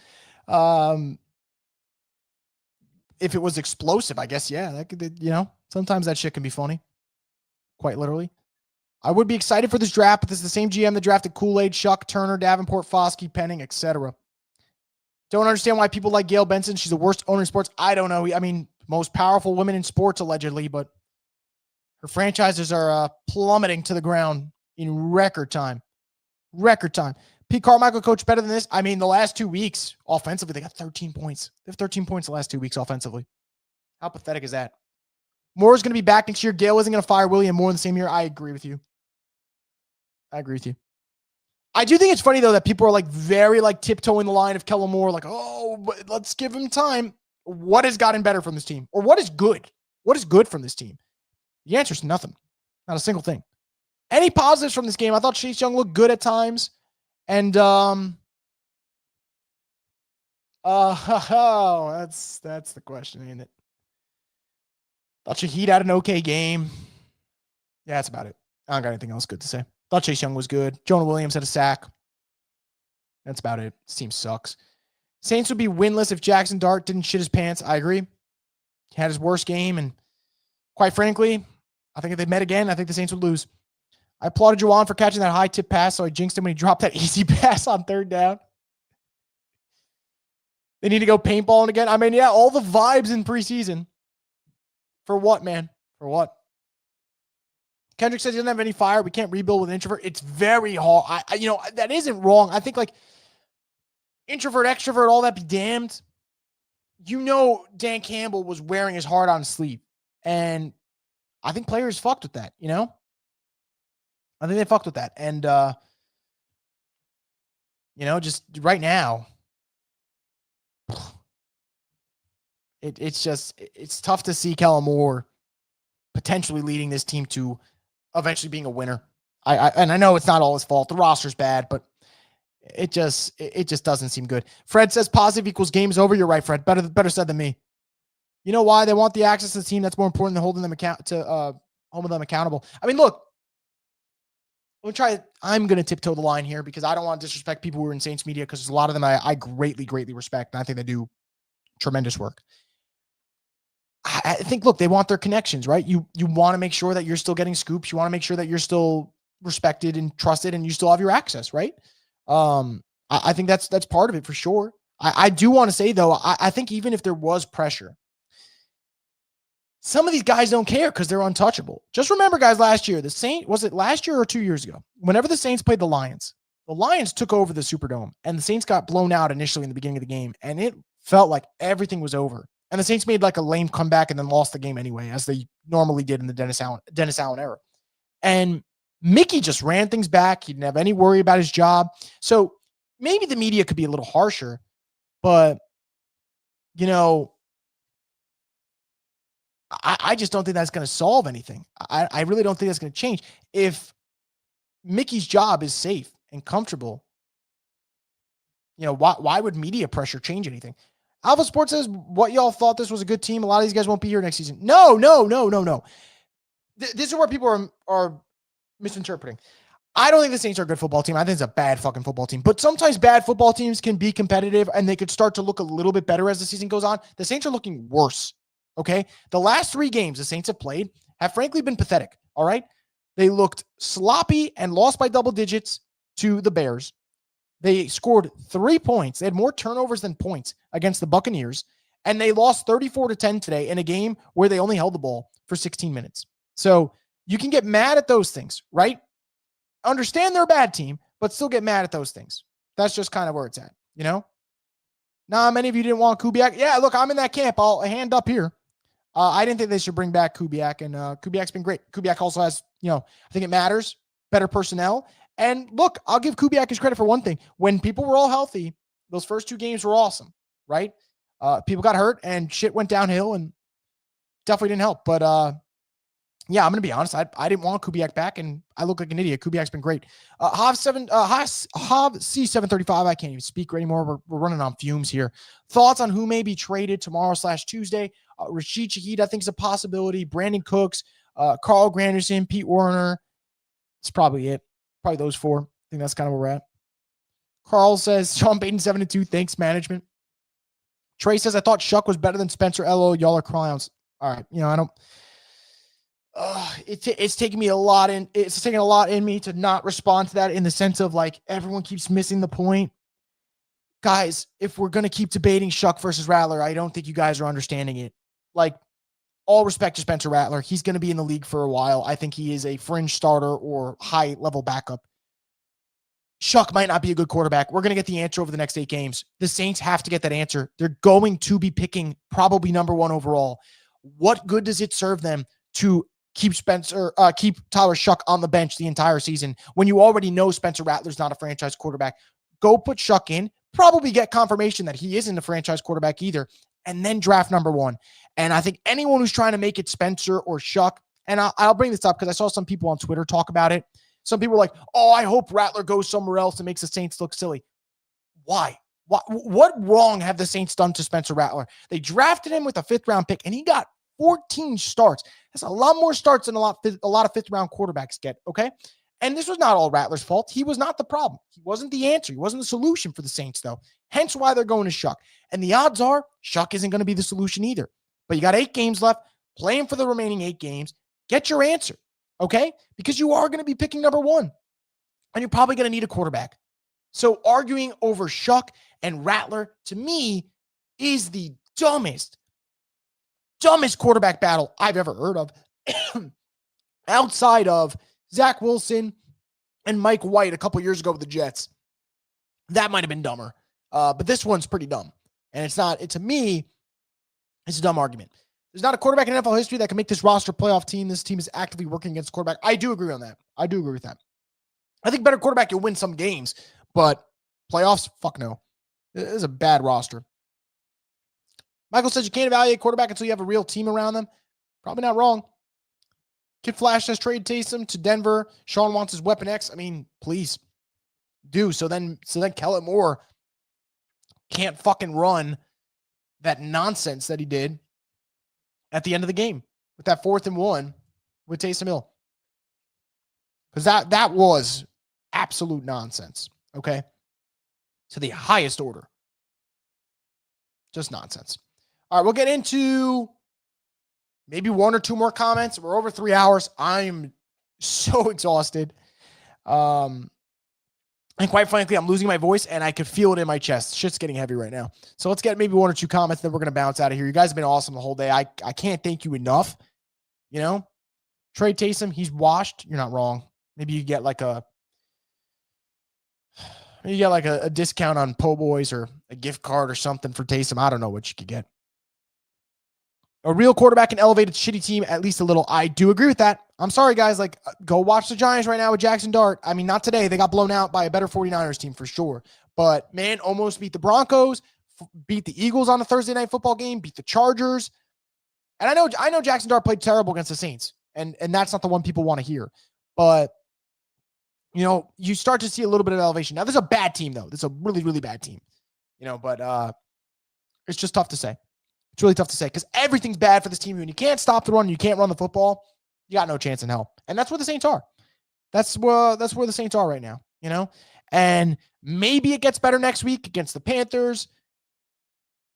If it was explosive, I guess, yeah, that could, you know, sometimes that shit can be funny. Quite literally. I would be excited for this draft, but this is the same GM that drafted Kool-Aid, Shough, Turner, Davenport, Foskey, Penning, etc. Don't understand why people like Gail Benson. She's the worst owner in sports. I don't know. I mean, most powerful women in sports, allegedly, but her franchises are plummeting to the ground in record time. Record time. Pete Carmichael coached better than this. I mean, the last 2 weeks, offensively, they got 13 points. They have 13 points the last 2 weeks offensively. How pathetic is that? Moore's going to be back next year. Gail isn't going to fire William Moore in the same year. I agree with you. I do think it's funny, though, that people are like very like tiptoeing the line of Kellen Moore, like, oh, but let's give him time. What has gotten better from this team? Or what is good? What is good from this team? The answer is nothing. Not a single thing. Any positives from this game? I thought Chase Young looked good at times. And that's the question, ain't it? Thought Shaheed had an okay game. Yeah, that's about it. I don't got anything else good to say. Thought Chase Young was good. Jonah Williams had a sack. That's about it. This team sucks. Saints would be winless if Jackson Dart didn't shit his pants. I agree. He had his worst game, and quite frankly, I think if they met again, I think the Saints would lose. I applauded Juwan for catching that high tip pass, so I jinxed him when he dropped that easy pass on third down. They need to go paintballing again. I mean, yeah, all the vibes in preseason. For what, man? For what? Kendrick says he doesn't have any fire. We can't rebuild with an introvert. It's very hard. You know, that isn't wrong. I think, like, introvert, extrovert, all that be damned. You know, Dan Campbell was wearing his heart on his sleeve. And I think players fucked with that, you know? I think they fucked with that. And, you know, just right now, it's tough to see Kellen Moore potentially leading this team to eventually being a winner. And I know it's not all his fault. The roster's bad, but it just doesn't seem good. Fred says positive equals game's over. You're right, Fred. Better said than me. You know why? They want the access to the team. That's more important than holding them accountable. I mean, look, I'm going to tiptoe the line here because I don't want to disrespect people who are in Saints media because a lot of them I greatly, greatly respect. And I think they do tremendous work. I think, look, they want their connections, right? You want to make sure that you're still getting scoops. You want to make sure that you're still respected and trusted, and you still have your access, right? I think that's part of it for sure. I do want to say, though, I think even if there was pressure, some of these guys don't care because they're untouchable. Just remember, guys, last year, was it last year or 2 years ago? Whenever the Saints played the Lions took over the Superdome, and the Saints got blown out initially in the beginning of the game, and it felt like everything was over. And the Saints made like a lame comeback and then lost the game anyway, as they normally did in the Dennis Allen era. And Mickey just ran things back. He didn't have any worry about his job. So maybe the media could be a little harsher, but, you know, I just don't think that's going to solve anything. I really don't think that's going to change. If Mickey's job is safe and comfortable, you know, why would media pressure change anything? Alpha Sports says, what y'all thought this was a good team. A lot of these guys won't be here next season. No. This is where people are misinterpreting. I don't think the Saints are a good football team. I think it's a bad fucking football team. But sometimes bad football teams can be competitive and they could start to look a little bit better as the season goes on. The Saints are looking worse. Okay. The last 3 games the Saints have played have frankly been pathetic. All right. They looked sloppy and lost by double digits to the Bears. They scored 3 points. They had more turnovers than points against the Buccaneers. And they lost 34-10 today in a game where they only held the ball for 16 minutes. So you can get mad at those things, right? Understand they're a bad team, but still get mad at those things. That's just kind of where it's at, you know? Nah, many of you didn't want Kubiak. Yeah, look, I'm in that camp. I'll hand up here. I didn't think they should bring back Kubiak, and Kubiak's been great. Kubiak also has, you know, I think it matters, better personnel. And look, I'll give Kubiak his credit for one thing. When people were all healthy, those first 2 games were awesome, right? People got hurt and shit went downhill and definitely didn't help. But yeah, I'm going to be honest. I didn't want Kubiak back, and I look like an idiot. Kubiak's been great. Hav C735, I can't even speak anymore. We're running on fumes here. Thoughts on who may be traded tomorrow/Tuesday? Rashid Shaheed, I think, is a possibility. Brandon Cooks, Carl Granderson, Pete Werner. That's probably it. Probably those 4. I think that's kind of where we're at. Carl says, Sean Payton 7-2. Thanks, management. Trey says, I thought Shough was better than Spencer. LO, y'all are clowns. All right. You know, I don't. It's taking me a lot in. It's taking a lot in me to not respond to that in the sense of like everyone keeps missing the point. Guys, if we're going to keep debating Shough versus Rattler, I don't think you guys are understanding it. Like, all respect to Spencer Rattler. He's going to be in the league for a while. I think he is a fringe starter or high-level backup. Shough might not be a good quarterback. We're going to get the answer over the next 8 games. The Saints have to get that answer. They're going to be picking probably number 1 overall. What good does it serve them to keep Tyler Shough on the bench the entire season when you already know Spencer Rattler's not a franchise quarterback? Go put Shough in, probably get confirmation that he isn't a franchise quarterback either, and then draft number 1. And I think anyone who's trying to make it Spencer or Shough, and I'll bring this up because I saw some people on Twitter talk about it. Some people were like, oh, I hope Rattler goes somewhere else and makes the Saints look silly. Why? What wrong have the Saints done to Spencer Rattler? They drafted him with a 5th-round pick, and he got 14 starts. That's a lot more starts than a lot of 5th-round quarterbacks get, okay? And this was not all Rattler's fault. He was not the problem. He wasn't the answer. He wasn't the solution for the Saints, though. Hence why they're going to Shough. And the odds are Shough isn't going to be the solution either. But you got 8 games left. Play him for the remaining 8 games. Get your answer, okay? Because you are going to be picking number 1. And you're probably going to need a quarterback. So arguing over Shough and Rattler, to me, is the dumbest quarterback battle I've ever heard of. Outside of Zach Wilson and Mike White a couple years ago with the Jets. That might have been dumber. But this one's pretty dumb. And to me, it's a dumb argument. There's not a quarterback in NFL history that can make this roster playoff team. This team is actively working against quarterback. I do agree on that. I do agree with that. I think better quarterback can win some games, but playoffs, fuck no. This is a bad roster. Michael says you can't evaluate quarterback until you have a real team around them. Probably not wrong. Kid Flash says trade Taysom to Denver. Sean wants his Weapon X. I mean, please do. So then Kellen Moore can't fucking run that nonsense that he did at the end of the game with that 4th and 1 with Taysom Hill. Because that was absolute nonsense. Okay. To the highest order. Just nonsense. All right, we'll get into maybe 1 or 2 more comments. We're over 3 hours. I'm so exhausted. And quite frankly, I'm losing my voice and I could feel it in my chest. Shit's getting heavy right now. So let's get maybe 1 or 2 comments, then we're going to bounce out of here. You guys have been awesome the whole day. I can't thank you enough. You know, Trey Taysom, he's washed. You're not wrong. Maybe you get like a discount on Po' Boys or a gift card or something for Taysom. I don't know what you could get. A real quarterback can elevate a shitty team at least a little. I do agree with that. I'm sorry, guys. Like, go watch the Giants right now with Jackson Dart. I mean, not today. They got blown out by a better 49ers team for sure. But, man, almost beat the Broncos, beat the Eagles on a Thursday night football game, beat the Chargers. And I know Jackson Dart played terrible against the Saints, and that's not the one people want to hear. But, you know, you start to see a little bit of elevation. Now, this is a bad team, though. This is a really, really bad team. You know, but it's just tough to say. It's really tough to say because everything's bad for this team. When you can't stop the run, you can't run the football, you got no chance in hell. And that's where the Saints are. That's where the Saints are right now, you know? And maybe it gets better next week against the Panthers,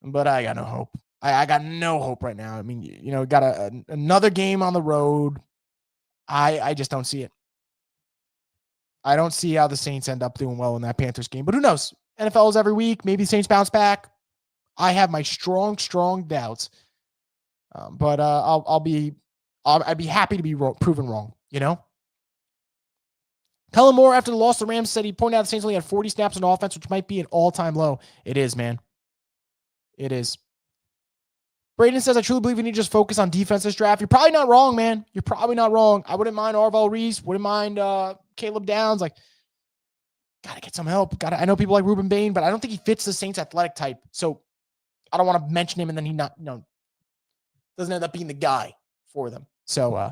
but I got no hope. I got no hope right now. I mean, you know, got another game on the road. I just don't see it. I don't see how the Saints end up doing well in that Panthers game, but who knows? NFL is every week. Maybe the Saints bounce back. I have my strong doubts, but I'd be happy to be proven wrong. You know, Kellen Moore after the loss to the Rams said he pointed out the Saints only had 40 snaps on offense, which might be an all-time low. It is, man. It is. Braden says, I truly believe we need to just focus on defense this draft. You're probably not wrong, man. You're probably not wrong. I wouldn't mind Arvell Reese. Wouldn't mind Caleb Downs. Like, gotta get some help. I know people like Ruben Bain, but I don't think he fits the Saints athletic type. So I don't want to mention him and then he doesn't end up being the guy for them. So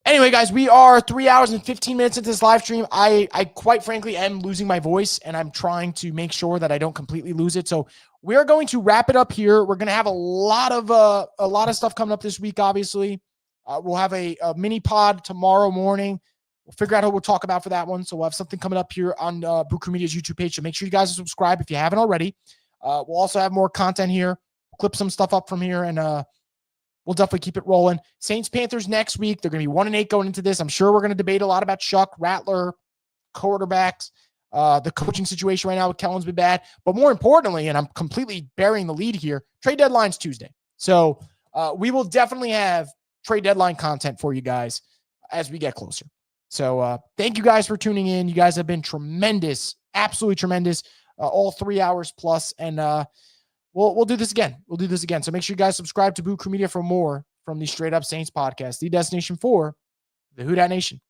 anyway, guys, we are 3 hours and 15 minutes into this live stream. I quite frankly am losing my voice and I'm trying to make sure that I don't completely lose it. So we are going to wrap it up here. We're going to have a lot of stuff coming up this week. Obviously, we'll have a mini pod tomorrow morning. We'll figure out what we'll talk about for that one. So we'll have something coming up here on Brew Crew Media's YouTube page. So make sure you guys subscribe if you haven't already. We'll also have more content here, clip some stuff up from here, and we'll definitely keep it rolling. Saints-Panthers next week. They're going to be 1-8 going into this. I'm sure we're going to debate a lot about Shough, Rattler, quarterbacks. The coaching situation right now with Kellen's been bad. But more importantly, and I'm completely burying the lead here, trade deadline's Tuesday. So we will definitely have trade deadline content for you guys as we get closer. So thank you guys for tuning in. You guys have been tremendous, absolutely tremendous. All 3 hours plus, and we'll do this again. We'll do this again. So make sure you guys subscribe to Brew Crew Media for more from the Straight Up Saints podcast, the destination for the WhoDat Nation.